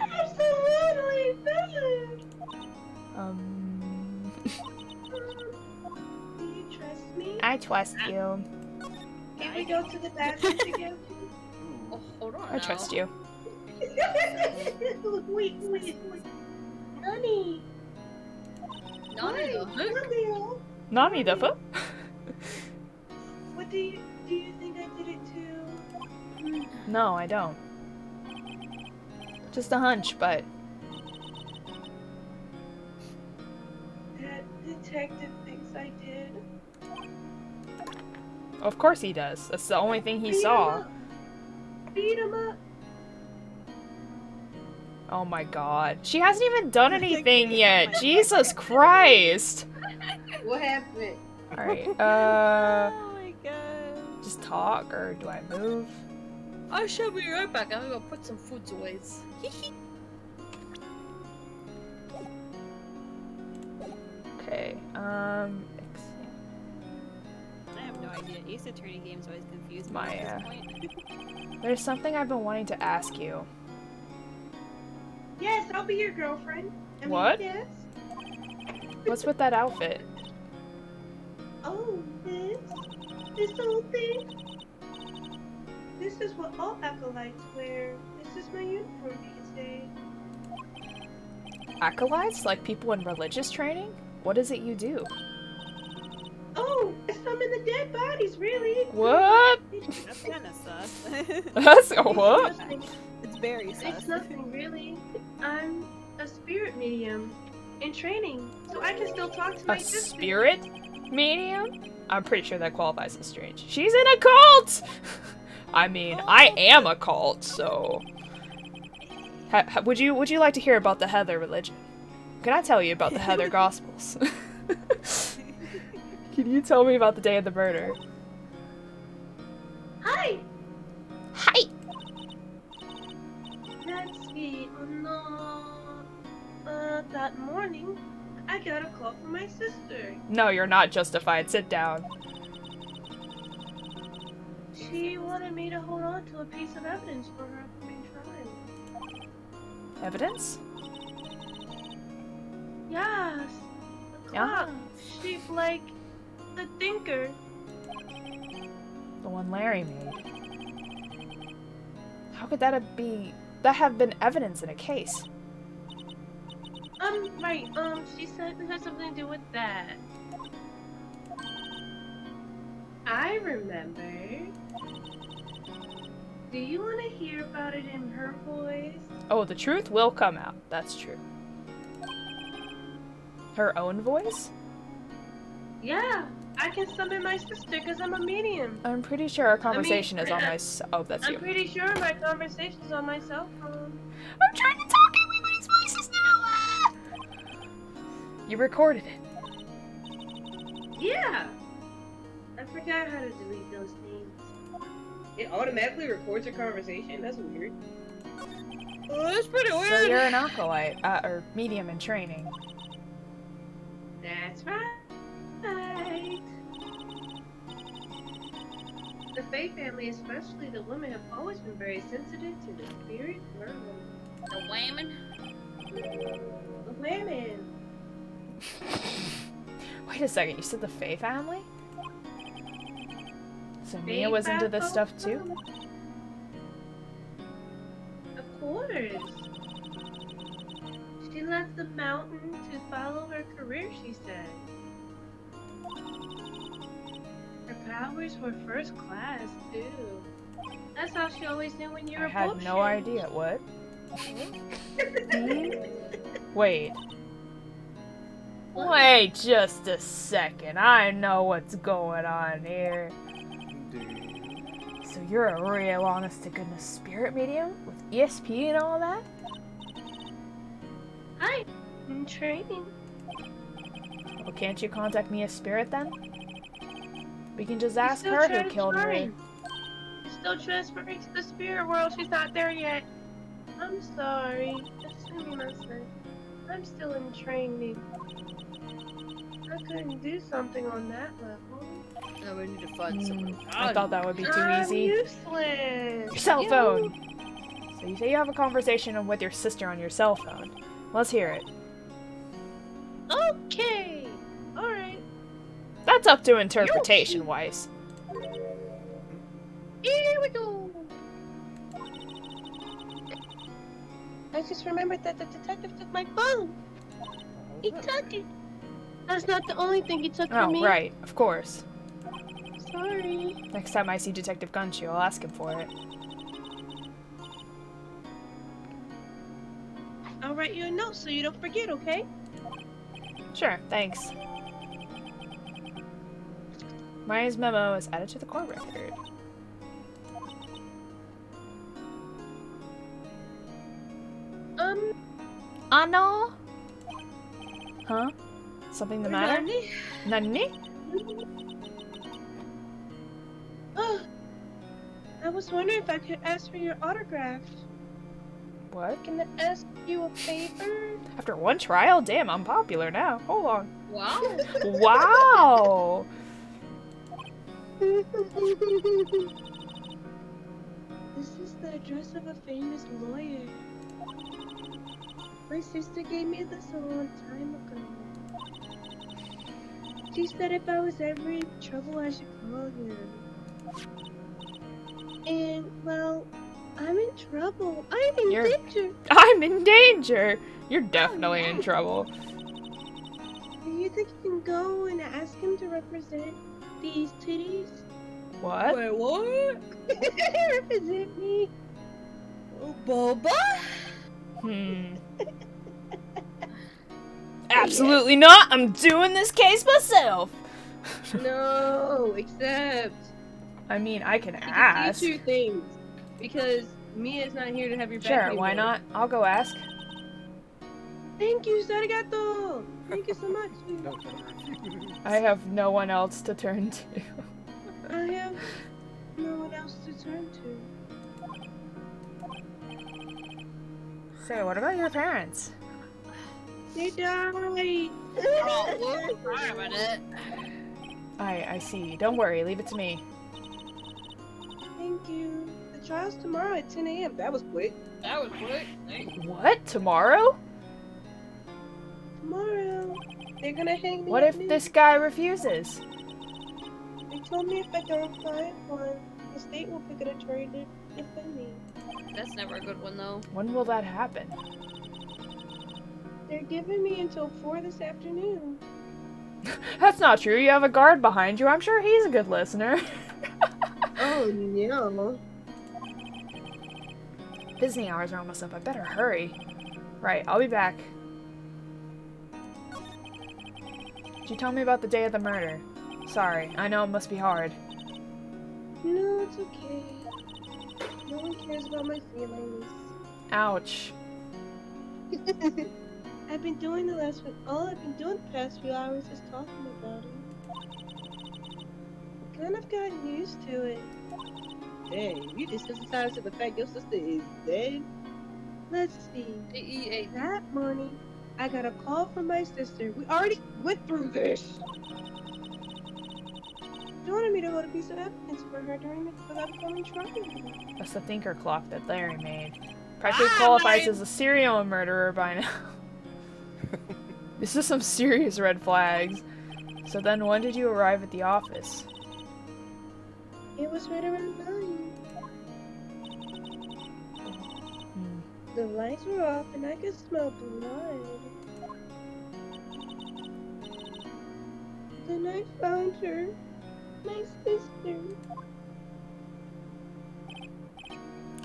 Absolutely not. Do you trust me? I trust you. Can we go to the bathroom together? Oh, hold on. I trust you. Wait. Honey. Nori the hook. Nani the fuck? What do you think I did it to? No, I don't. Just a hunch, but That detective thinks I did. of course he does. That's the only thing he saw. Beat him up. Oh my god. She hasn't even done anything yet. Jesus Christ. What happened? Alright, Oh my god. just talk, or do I move? I shall be right back. I'm gonna put some foods away. Okay, I have no idea. Ace Attorney games always confuse me My, at this point. there's something I've been wanting to ask you. Yes, I'll be your girlfriend. I mean, What? Yes. What's with that outfit? Oh, this whole thing. This is what all acolytes wear. This is my uniform these days. Acolytes? Like people in religious training? What is it you do? Oh, I summon the dead bodies, really. What? That's kind of sus. That's a what? It's nothing, It's very sus. it's nothing really. I'm a spirit medium. in training, so I can still talk to my A sister. spirit medium? I'm pretty sure that qualifies as strange. She's in a cult! I mean, I am a cult, so... would you like to hear about the Heather religion? Can I tell you about the Heather Gospels? Can you tell me about the day of the murder? Hi! Hi! Let's see. Oh no. That morning, I got a call from my sister. No, you're not justified. Sit down. She wanted me to hold on to a piece of evidence for her upcoming trial. Evidence? Yes. A clock shaped like the thinker. The one Larry made. How could that have been evidence in a case? Right, she said it had something to do with that. I remember. Do you want to hear about it in her voice? Oh, the truth will come out. That's true. Her own voice? Yeah, I can summon my sister because I'm a medium. I'm pretty sure our conversation is on my... Oh, that's you. I'm pretty sure my conversation's on my cell phone. I'm trying to talk everybody's voices now! You recorded it. Yeah! I forgot how to delete those things. It automatically records your conversation? That's weird. Oh, that's pretty weird. So you're an acolyte, or medium in training. That's right. The Fae family, especially the women, have always been very sensitive to the spirit world. The women? The women. Wait a second, you said the Fae family? So Fae Mia was into this stuff too? Of course. She left the mountain to follow her career, she said. Her powers were first class, too. That's how she always knew when you were I had no idea. What? Wait. Wait just a second. I know what's going on here. So you're a real honest-to-goodness spirit medium? With ESP and all that? Hi, I'm training. Well, can't you contact me as spirit then? We can just ask her who killed her. She's still transferring to the spirit world. She's not there yet. I'm sorry. Listen. I'm still in training. I couldn't do something on that level. No, we need to find someone. I thought that would be too easy. Useless. Your cell phone! So you say you have a conversation with your sister on your cell phone. Let's hear it. Okay. Alright. That's up to interpretation, Weiss. Here we go. I just remembered that the detective took my phone. He took it. That's not the only thing he took from me. Oh, right. Of course. Sorry. Next time I see Detective Gunchu, I'll ask him for it. I'll write you a note so you don't forget, okay? Sure, thanks. Mai's memo is added to the court record. Ano? Huh? Something the matter? Nani? Oh, I was wondering if I could ask for your autograph. What? Can I ask you a favor? After one trial? Damn, I'm popular now. Hold on. Wow. Wow! This is the address of a famous lawyer. My sister gave me this a long time ago. She said if I was ever in trouble, I should call him. And, well, I'm in trouble. I'm in danger. I'm in danger! You're definitely in trouble. Do you think you can go and ask him to represent these titties? What? Wait, what? Represent me. Oh, Boba? Absolutely not. I'm doing this case myself. No, except. I mean, I can He ask. can teach you things because Mia's not here to have your back Sure, anymore. why not? I'll go ask. Thank you, Arigato. Thank you so much. No, I have no one else to turn to. I have no one else to turn to. So, what about your parents? They died. Oh, whoa, sorry about that. I see. Don't worry, leave it to me. Thank you. The trial's tomorrow at 10 a.m. That was quick. That was quick. Thank you. What? Tomorrow? Tomorrow. They're gonna hang me What at if noon. this guy refuses? They told me if I don't find one, the state will pick an attorney to defend me. That's never a good one, though. When will that happen? They're giving me until 4 this afternoon. That's not true. You have a guard behind you. I'm sure he's a good listener. Oh no. Visiting hours are almost up. I better hurry. Right, I'll be back. Did you tell me about the day of the murder? Sorry, I know it must be hard. No, it's okay. No one cares about my feelings. Ouch. I've been doing all I've been doing the past few hours is talking about it. Kind of gotten used to it. Dang, you desensitized to the fact your sister is dead? Let's see. That morning, I got a call from my sister. We already went through this. She wanted me to hold a piece of evidence for her during the upcoming trial. That's the thinker clock that Larry made. Practically qualifies as a serial murderer by now. This is some serious red flags. So then when did you arrive at the office? It was right around 9. The lights were off and I could smell blood. Then I found her. My sister.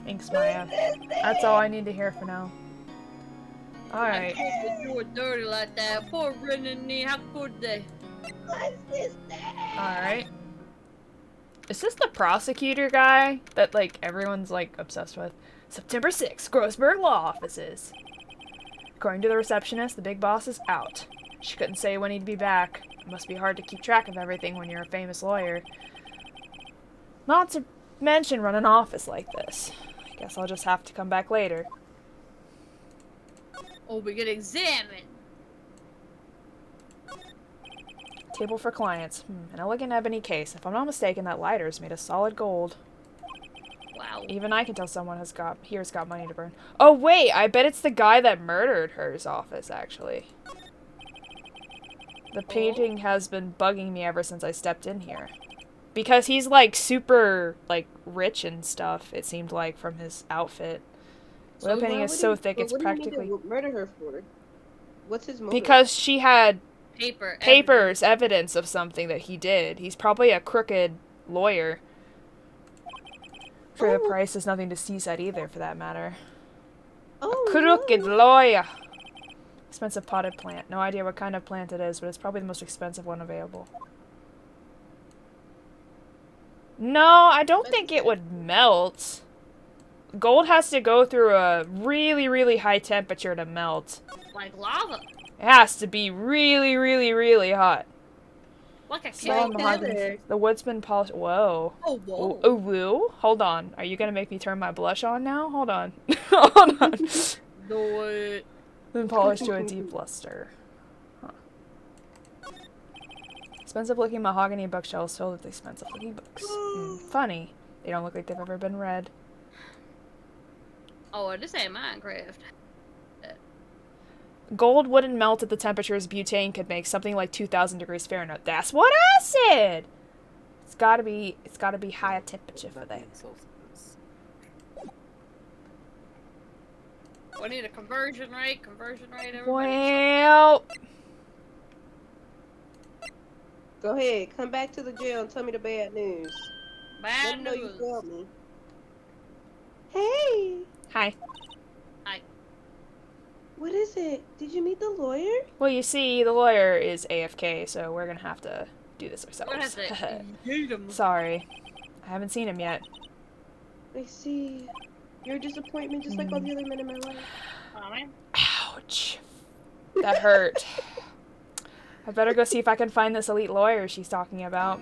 Thanks, Maya. That's all I need to hear for now. Alright. I can't believe you were dirty like that. Poor Brendan, how could they? My sister. Alright. Is this the prosecutor guy that, like, everyone's, like, obsessed with? September 6th, Grossberg Law Offices. According to the receptionist, the big boss is out. She couldn't say when he'd be back. It must be hard to keep track of everything when you're a famous lawyer. Not to mention run an office like this. I guess I'll just have to come back later. Oh, we get examined. Table for clients. An elegant ebony case. If I'm not mistaken, that lighter's made of solid gold. Wow. Even I can tell someone here's got money to burn. Oh wait, I bet it's the guy that murdered her's office, actually. The painting has been bugging me ever since I stepped in here. Because he's, like, super, like, rich and stuff, it seemed like, from his outfit. The oil painting is so thick, it's practically... What do you murder her for? What's his motive? Because she had Papers, evidence of something that he did. He's probably a crooked lawyer. For the price is nothing to seize at either, for that matter. Oh, Crooked lawyer! Expensive potted plant. No idea what kind of plant it is, but it's probably the most expensive one available. No, I don't think it would melt. Gold has to go through a really, really high temperature to melt. like lava. It has to be really, really, really hot. Like a Small cake. mahogany. The wood's been polished. Whoa. Oh, whoa. Oh, woo? Hold on. Are you gonna make me turn my blush on now? Hold on. Hold on. Do it. Then polished to a deep luster. Huh. Expensive looking mahogany bookshelves filled with expensive looking books. Funny. They don't look like they've ever been read. Oh, this ain't Minecraft. Gold wouldn't melt at the temperatures butane could make, something like 2,000 degrees Fahrenheit. That's what I said! It's gotta be higher temperature for that. We need a conversion rate, everybody. Well... Go ahead, come back to the jail and tell me the bad news. Let Bad me know you news. failed me. Hey! Hi. What is it? Did you meet the lawyer? Well, you see, the lawyer is AFK, so we're gonna have to do this We're gonna ourselves. have to eat him. Sorry. I haven't seen him yet. I see. You're a disappointment just like all the other men in my life. Aw, man. Ouch. That hurt. I better go see if I can find this elite lawyer she's talking about.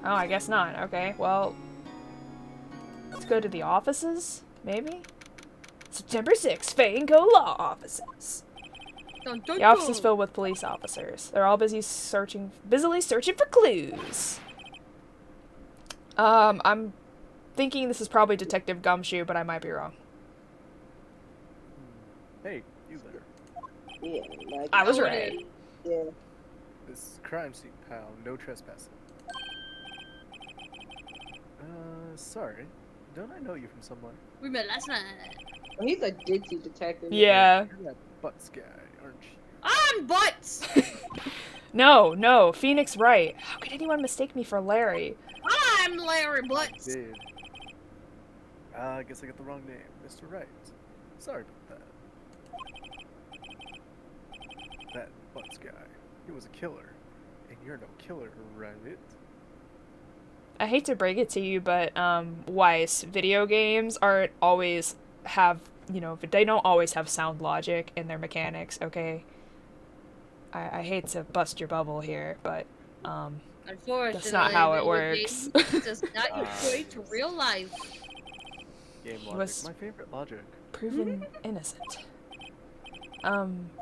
Oh, I guess not. Okay, well... let's go to the offices, maybe? September 6th, Fango Law Offices. Dun, dun, The office is dun. filled with police officers. They're all busily searching for clues. I'm thinking this is probably Detective Gumshoe, but I might be wrong. Hey, you there. Yeah, like, I was Oh, right. yeah. This is crime scene, pal. No trespassing. Sorry. Don't I know you from somewhere? We met last night. Oh, he's a ditzy detective. Yeah. You're that Butts guy, aren't you? I'm Butts! No, Phoenix right. How could anyone mistake me for Larry? I'm Larry I Butts! did. I guess I got the wrong name. Mr. Wright. Sorry about that. That Butts guy. He was a killer. And you're no killer, right? I hate to break it to you, but, Weiss, video games aren't always have, you know, they don't always have sound logic in their mechanics, okay? I hate to bust your bubble here, but, Unfortunately, that's not how it video works. games does not equate to real life. Game He logic. was- My favorite logic. proven innocent.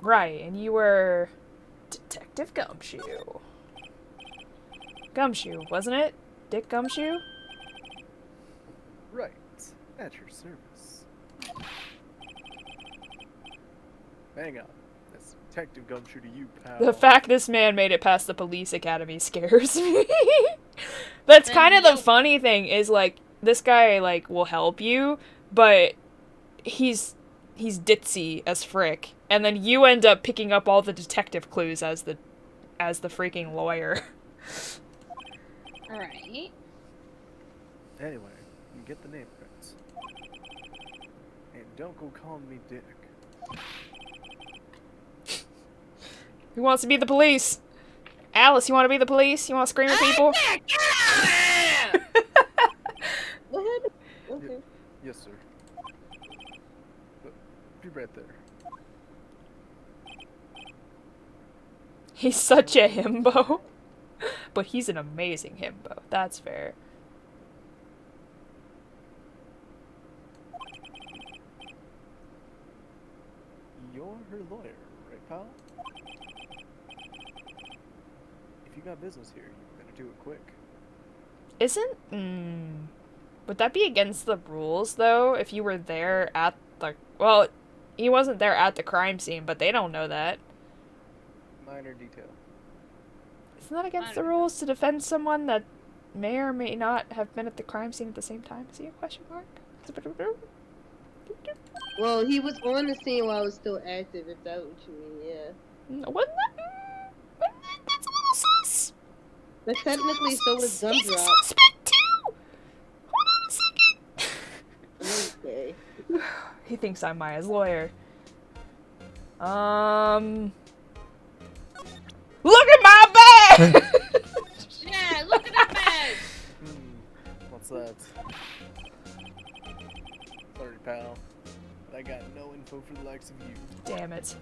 Right, and you were Detective Gumshoe. Gumshoe, wasn't it? Dick Gumshoe? Right. At your service. Hang on. That's Detective Gumshoe to you, pal. The fact this man made it past the police academy scares me. That's Then kind of the you- funny thing is, like, this guy, like, will help you, but he's ditzy as frick. And then you end up picking up all the detective clues as the freaking lawyer. Alright. Anyway, you get the name correct. And don't go calling me Dick. Who wants to be the police? Alice, you want to be the police? You want to scream at people? What happened? Okay. Yes, sir. But be right there. He's such a himbo. But he's an amazing himbo. That's fair. You're her lawyer, right, pal? If you got business here, you better do it quick. Would that be against the rules, though, if you were there at the... Well, he wasn't there at the crime scene, but they don't know that. Minor detail. Isn't that against the rules to defend someone that may or may not have been at the crime scene at the same time? Is he a question mark? Well, he was on the scene while I was still active, if that's what you mean, yeah. Wasn't that... That's a little sus. But technically, so was He's a Gumdrop. suspect, too! Hold on a second. Okay. He thinks I'm Maya's lawyer. Look at my bag! Yeah, look at that bag! What's that? Sorry, pal. But I got no info for the likes of you. Damn it.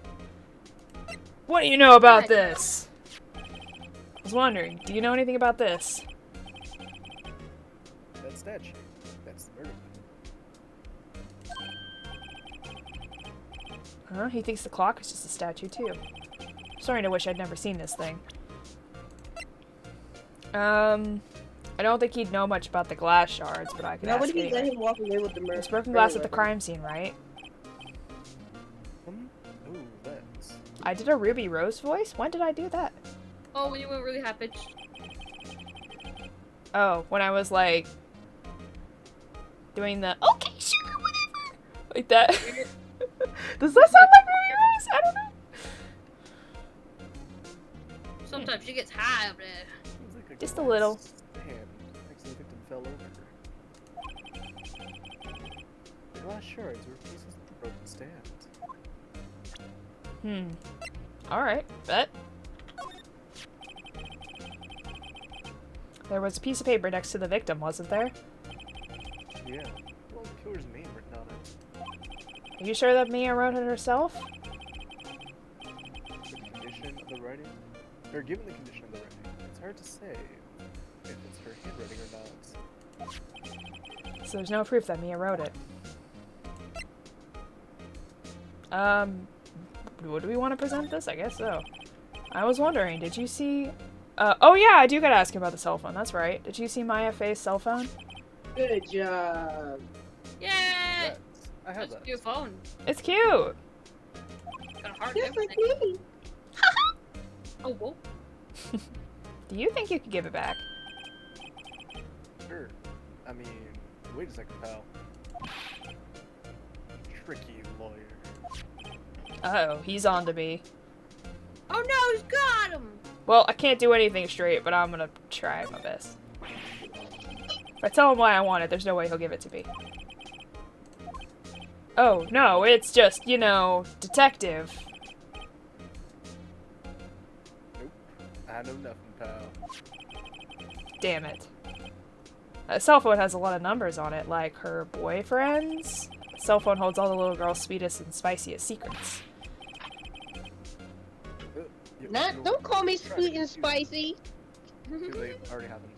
What do you know about this? I was wondering, do you know anything about this? That statue. That's the murder weapon. Huh? He thinks the clock is just a statue, too. Starting to wish I'd never seen this thing. I don't think he'd know much about the glass shards, but I could Now, ask what if he let anyway. him walk away with the murder? There's broken glass at the crime scene, right? Ooh, that's... I did a Ruby Rose voice? When did I do that? Oh, when you went really high pitched. Oh, when I was, like, doing the, okay, sure, whatever, like that. Does that sound like Ruby Rose? I don't know. Sometimes she gets high up there. Seems like Just a little. Stand next to the victim fell over. The glass shards were pieces of the broken stand. Alright, bet. There was a piece of paper next to the victim, wasn't there? Yeah. Well, the killer's name written on it. Are you sure that Mia wrote it herself? The condition of the writing? Or given the condition of the writing, it's hard to say if it's her handwriting or not. So there's no proof that Mia wrote it. Would we want to present this? I guess so. I was wondering, did you see... oh yeah, I do gotta ask you about the cell phone, that's right. Did you see Maya Faye's cell phone? Good job. Yeah. Yes, I have That's that. your phone. It's cute! Got a heart and Just like everything. me. Oh, whoa. Do you think you could give it back? Sure. I mean, wait a second, pal. Tricky lawyer. Uh-oh, he's on to me. Oh no, he's got him. Well, I can't do anything straight, but I'm gonna try my best. If I tell him why I want it, there's no way he'll give it to me. Oh, no, it's just, you know, detective. Nope. I know nothing, pal. Damn it. A cell phone has a lot of numbers on it, like her boyfriend's. Cell phone holds all the little girl's sweetest and spiciest secrets. Don't call me sweet and spicy. Too late. Already happened.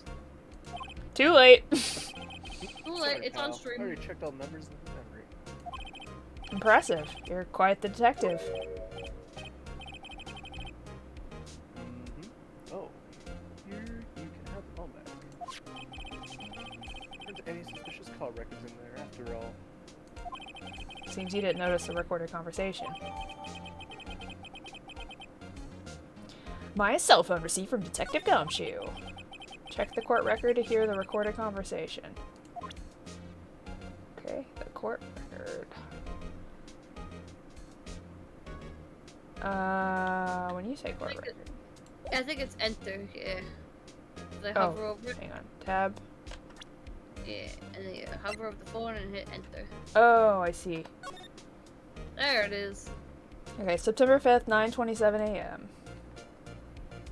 Too late. Too Sorry, late, it's on pal. stream. I already checked all the numbers in the memory. Impressive. You're quite the detective. Oh. Here you can have the phone back. Aren't any suspicious call records in there after all? Seems you didn't notice the recorded conversation. My cell phone received from Detective Gumshoe. Check the court record to hear the recorded conversation. Okay, the court record. When you say court record. I think it's enter, yeah. I Oh, hover over it. hang on. Tab. Yeah, and then you hover over the phone and hit enter. Oh, I see. There it is. Okay, September 5th, 9:27 a.m.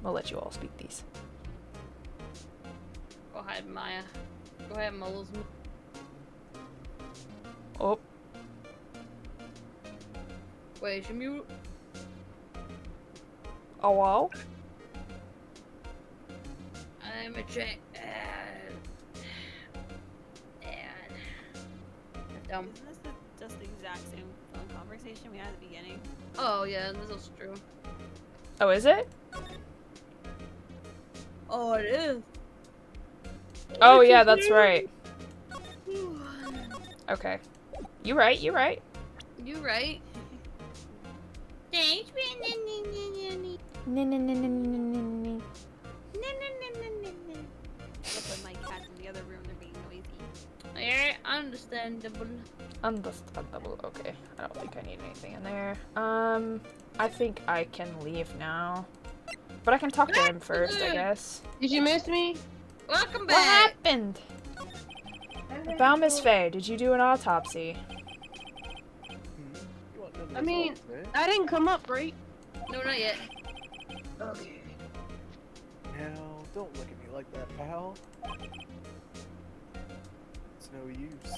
I'll let you all speak these. Go ahead, Maya. Go ahead, Moles. Oh, Wait, should mute? oh wow. I'm a check. Dumb. Isn't this just the exact same phone conversation we had at the beginning? Oh yeah, this is true. Oh, is it? Oh, it is. Oh yeah, that's right. Okay. You right, you right. You right. Thanks, Look at my cats in the other room, they're being noisy. Yeah, understandable. Understandable. Okay. I don't think I need anything in there. I think I can leave now. But I can talk to him first, I guess. Did you miss me? Welcome What back. happened? About Miss Faye, did you do an autopsy? You want none of I this mean, all, eh? I didn't come up, right? No, not yet. Okay. Now, don't look at me like that, pal. It's no use.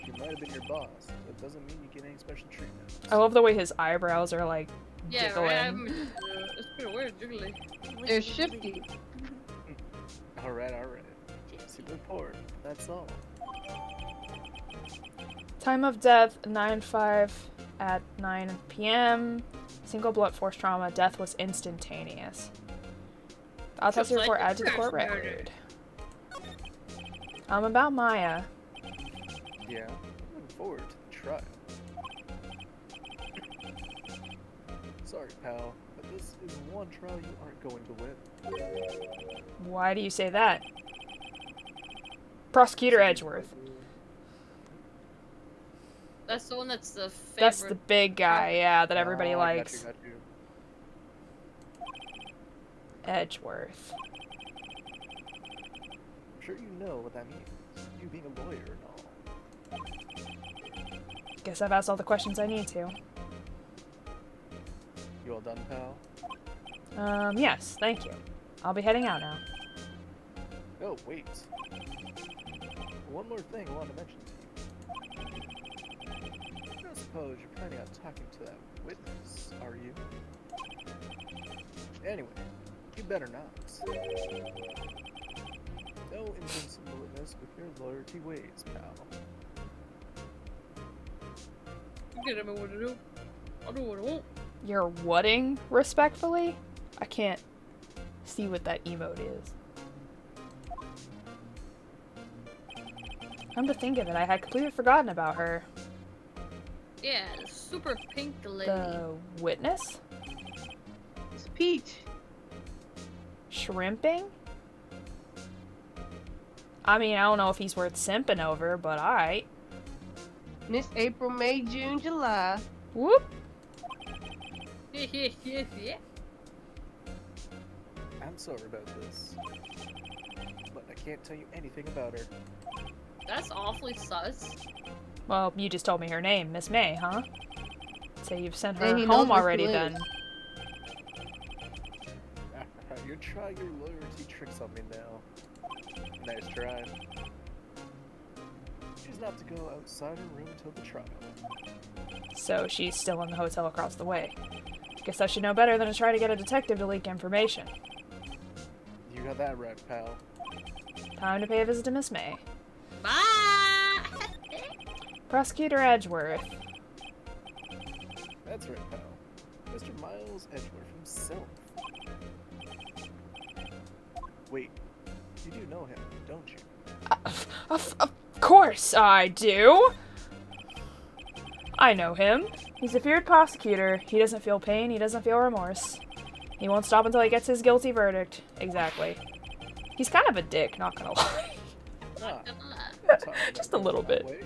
He might have been your boss, but doesn't mean you get any special treatment. I love the way his eyebrows are like Yeah, jiggling. right. It's pretty weird, jiggly. They're shifty. Alright. See the report, that's all. Time of death 9/5 at 9 p.m. Single blunt force trauma. Death was instantaneous. The autopsy Looks like report a added to the court crash murder. record. About Maya. Yeah, looking forward to the trial. Sorry, pal, but this is one trial you aren't going to win. Why do you say that? Prosecutor Edgeworth. That's the one that's the favorite. That's the big guy, yeah, that everybody Oh, likes. Got you. Edgeworth. I'm sure you know what that means. You being a lawyer and all. Guess I've asked all the questions I need to. You all done, pal? Yes, thank you. I'll be heading out now. Oh, wait. One more thing I want to mention to you. I don't suppose you're planning on talking to that witness, are you? Anyway, you better not. No invincibleness with your loyalty ways, pal. You get me what to do. I do what I want. You're whatting respectfully? I can't see what that emote is. Come to think of it, I had completely forgotten about her. Yeah, the super pink lady. The witness? It's Peach. Shrimping? I mean, I don't know if he's worth simping over, but alright. Miss April, May, June, July. Whoop! Yeah. I'm sorry about this, but I can't tell you anything about her. That's awfully sus. Well, you just told me her name, Miss May, huh? So you've sent her And he knows home where she already lives. then. You're trying your loyalty tricks on me now. Nice try. She's not to go outside her room until the trial. So she's still in the hotel across the way. Guess I should know better than to try to get a detective to leak information. You got that right, pal. Time to pay a visit to Miss May. Bye! Prosecutor Edgeworth. That's right, pal. Mr. Miles Edgeworth himself. Wait, you do know him, don't you? Of course I do! I know him. He's a feared prosecutor. He doesn't feel pain, he doesn't feel remorse. He won't stop until he gets his guilty verdict. Exactly. He's kind of a dick, not gonna lie. Ah, Just a little bit. Way,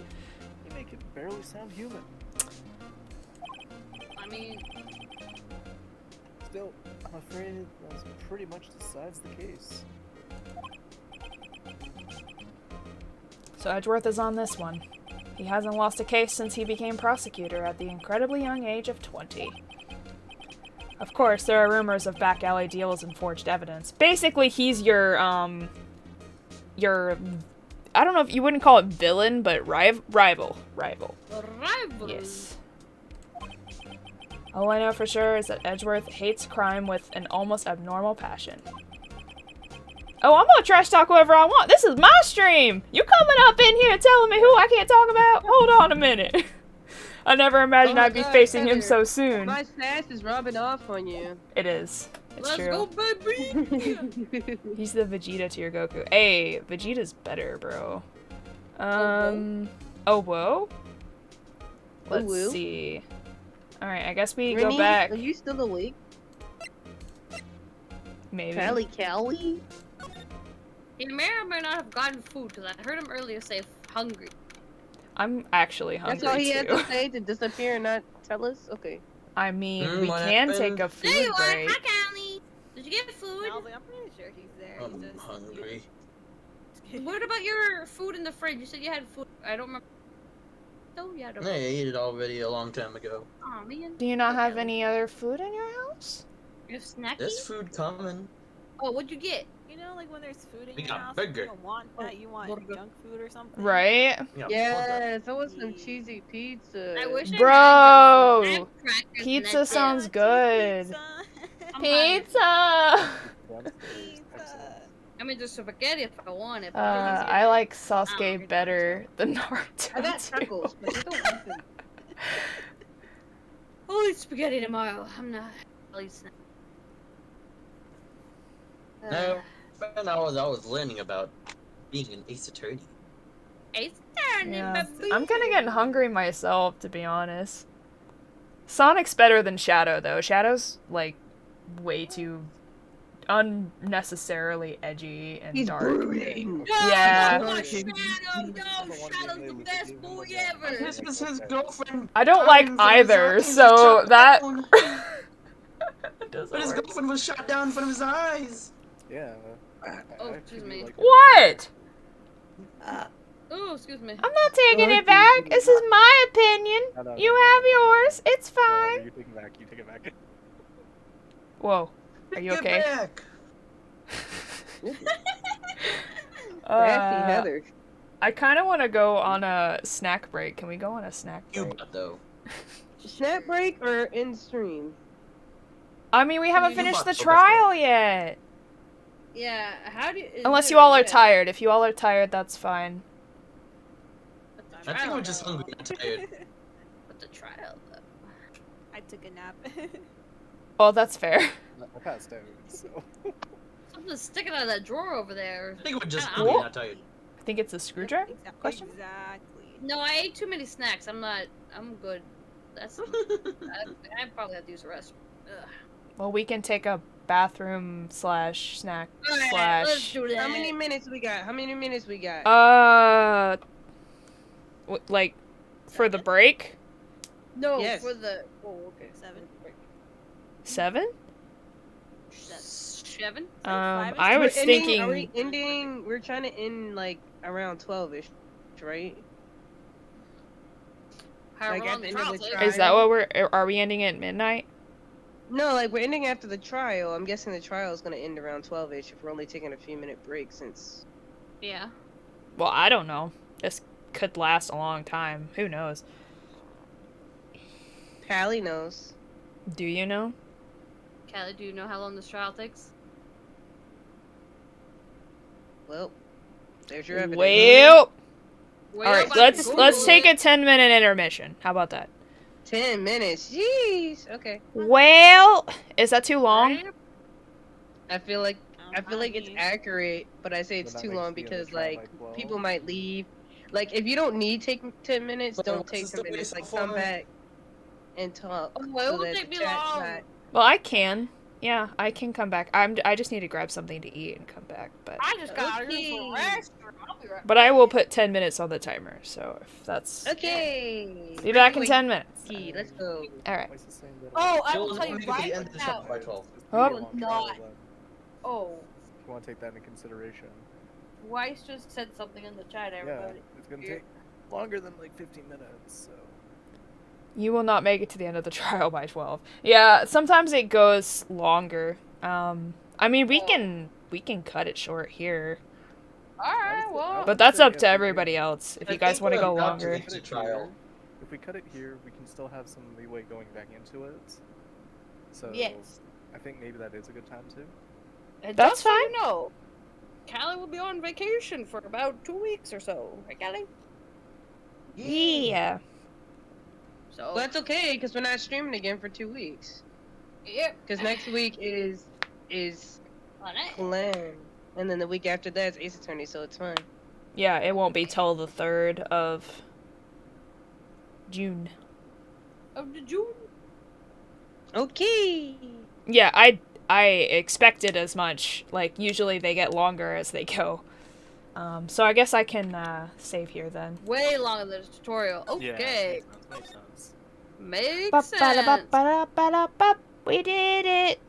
you make it barely sound human. I mean, Still, I'm afraid that pretty much decides the case. So Edgeworth is on this one. He hasn't lost a case since he became prosecutor at the incredibly young age of 20. Of course, there are rumors of back alley deals and forged evidence. Basically, he's your, I don't know if you wouldn't call it villain, but rival. rival. Yes. All I know for sure is that Edgeworth hates crime with an almost abnormal passion. Oh, I'm gonna trash talk whoever I want. This is my stream! You coming up in here telling me who I can't talk about? Hold on a minute. I never imagined I'd be facing him so soon. My sass is rubbing off on you. It is. It's Let's true. go, baby! He's the Vegeta to your Goku. Hey, Vegeta's better, bro. Oh, whoa? Let's woo. see. Alright, I guess we Rennie, go back. Are you still awake? Maybe. Callie? He may or may not have gotten food, because I heard him earlier say hungry. I'm actually hungry, That's all he had too. to say, to disappear and not tell us? Okay. I mean, we what can happened? take a There food you are! break. Hi, Callie! Did you get food? I was like, I'm pretty sure he's there. I'm He's just hungry. What about your food in the fridge? You said you had food. I don't remember. Oh, yeah, I don't I ate it already a long time ago. Aw, man. Do you not have any other food in your house? You have snacky? There's food coming. Oh, what'd you get? You know, like when there's food in We your got house, burger. you don't want that, you want burger. junk food or something. Right? Yeah, Yes, I want some cheesy pizza. I wish I Bro! had junk food. I had crackers and Pizza that's it. sounds good. Pizza. I'm hungry. Pizza! Pizza. I mean, there's spaghetti if I want it. But I like Oh, Sasuke better than Naruto. I got too. tacos, but they don't want them. I'll eat spaghetti tomorrow. I'm not. I'll eat snack. No, when I was learning about being an ace attorney. Ace turning, Yeah. baby. I'm kinda getting hungry myself, to be honest. Sonic's better than Shadow, though. Shadow's, like, way too unnecessarily edgy and He's dark. brooding. No, Yeah. no, Shadow, no, Shadow's the best boy ever. This is his girlfriend. I don't like dying in front of his either, eyes, so shot that down. doesn't But his work. girlfriend was shot down in front of his eyes. Yeah. Oh, I excuse actually me. like him. What? Oh, excuse me. I'm not taking it back. This is my opinion. No, no, You no, have no, no, no. yours. It's No, fine. you take it back. You take it back. Whoa. Are you Get okay? back! Nasty Heather. I kind of want to go on a snack break. Can we go on a snack break? Cuba, though. Snap break or in stream? I mean, we haven't You finished the bought Boba trial yet. Yeah, how do you... Unless you all are tired. If you all are tired, that's fine. I think I'm just hungry and tired. But the trial, though. I took a nap. Well, that's fair. I passed out, so. Something's sticking out of that drawer over there. I think we're just Kinda hungry, not tired. I think it's a screwdriver? Question? Exactly. No, I ate too many snacks. I'm good. That's... I probably have to use the rest. Ugh. Well, we can take a bathroom slash snack Alright, slash... let's do that. How many minutes we got? Like, for the break? No, Yes. for the... Oh, okay. 7? 7? I was thinking... Are we ending? We're trying to end, like, around 12-ish, right? However Like, at long the the end of trial the takes. trial. Is that what are we ending at midnight? No, like, we're ending after the trial. I'm guessing the trial is going to end around 12-ish if we're only taking a few-minute break since... Yeah. Well, I don't know. This could last a long time. Who knows? Pally knows. Do you know? Callie, do you know how long this trial takes? Well, there's your evidence. Well... Well, Alright, about let's Google take a it. 10-minute intermission. How about that? 10 minutes. Jeez. Okay. Well... Is that too long? I feel like it's accurate, but I say it's But that too makes long the end of because the trial like like 12. people might leave. Like if you don't need take 10 minutes, So don't what's take the 10 minutes. story Like so come far? back and talk. Oh, well, it won't that take the me chat's long. not- Well, I can. Yeah, I can come back. I just need to grab something to eat and come back. But I just got out of here Okay. for a rest. I'll be right I will put 10 minutes on the timer. So if that's Okay. be back in 10 minutes. Okay, let's go. All right. Twice the same that Oh, I Kill will the tell you enemy at the right end of the now. chapter by 12. Oh. Long Not. trial, then. Oh, If you want to take that into consideration. Weiss just said something in the chat, Yeah, everybody. it's gonna take longer than like 15 minutes, so. You will not make it to the end of the trial by 12. Yeah, sometimes it goes longer. I mean, we can cut it short here, Alright, well. but that's up to everybody else. If you guys want to go longer. If we cut it here- If we cut it here, we can still have some leeway going back into it. So Yes. I think maybe that is a good time too. And That's just so fine. you know, Callie will be on vacation for about 2 weeks or so. Right, Callie? Yeah. So, Well, that's okay because we're not streaming again for 2 weeks. yep. Because next week is Alright. Clan, and then the week after that is Ace Attorney, so it's fine. Yeah, it won't be till the 3rd of June. Of the June. Okay. Yeah, I expected as much. Like, usually they get longer as they go. So I guess I can save here then. Way longer than the tutorial. Yeah, Okay. makes sense. Makes sense. Ba-ba-da-ba-ba-da-ba-da-ba. We did it!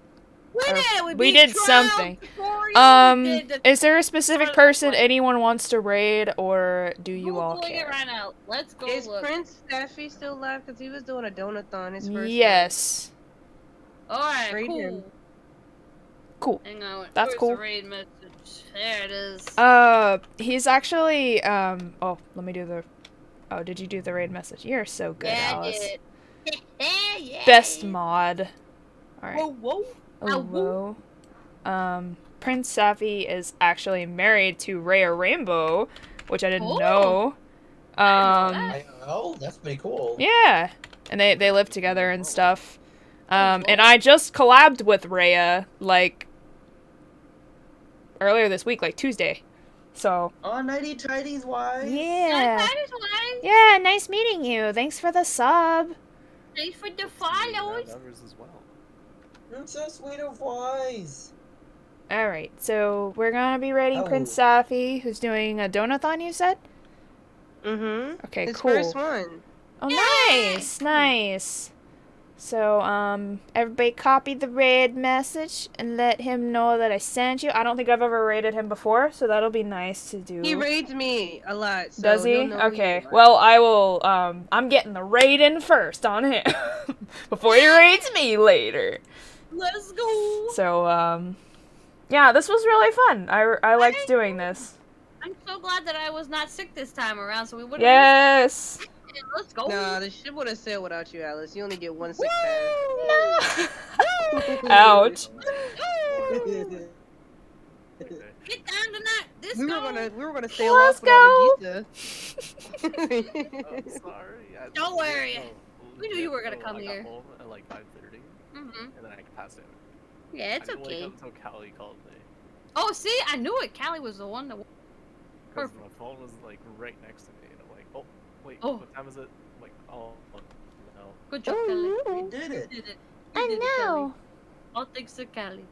We did it! We We beat did trial something. tutorial, we did the- Is there a specific person anyone wants to raid, or do you all Googling it care? right now. Let's go Is look. Prince Staffy still alive? Because he was doing a donathon his first Yes. Alright, Raid cool. him. Cool. Hang on. That's where's cool. The raid message? There it is. He's actually, oh, let me do the, oh, did you do the raid message? You're so good, yeah, Alice. I did. Yeah. Best mod. Alright. Whoa, whoa. Hello. Prince Safi is actually married to Rhea Rainbow, which I didn't Oh. know. Oh, that's pretty cool. Yeah. And they live together and stuff. And I just collabed with Rhea, like, earlier this week, like Tuesday. So, Oh, nighty tidies, why? yeah. That is why. Yeah, nice meeting you. Thanks for the sub. Thanks for the Yeah, follows. numbers as well. That's so sweet of Wise. Alright, so we're gonna be raiding Oh. Prince Safi, who's doing a donathon, you said? Mm-hmm. Okay, His cool. first one. Oh, nice, nice. So, everybody copy the raid message and let him know that I sent you. I don't think I've ever raided him before, so that'll be nice to do. He raids me a lot. So Does he? he'll know who you Okay. are. Well, I will, I'm getting the raid in first on him before he raids me later. Let's go. So, yeah, this was really fun. I liked doing this. I'm so glad that I was not sick this time around, so we wouldn't. Yes. Let's go. Nah, the ship would have sailed without you, Alice. You only get one sick pass. No. Ouch. Get down tonight. This We go. were gonna sail Let's off without the I'm geese. sorry. Don't worry. We knew you were gonna come I here. got home at like 5:30, Mhm. and then I passed out. Yeah, it's I didn't okay. wake up until Callie called me. Oh, see, I knew it. Callie was the one that. Because Perfect. my phone was like right next to me, and I'm like, oh, wait, Oh. what time is it? I'm like, oh, no. Good job, Callie. We did it. You did it. I You did it, Callie. know. All thanks to Callie.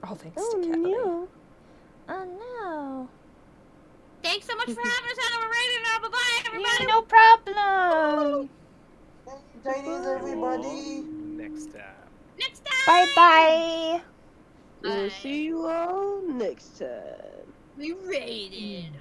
Oh, thanks to Kelly. Oh no. Thanks so much for having us on our radio now. Bye bye, everybody. No problem. Chinese, everybody. Next time. Next time. Bye bye. We'll see you all next time. We raided.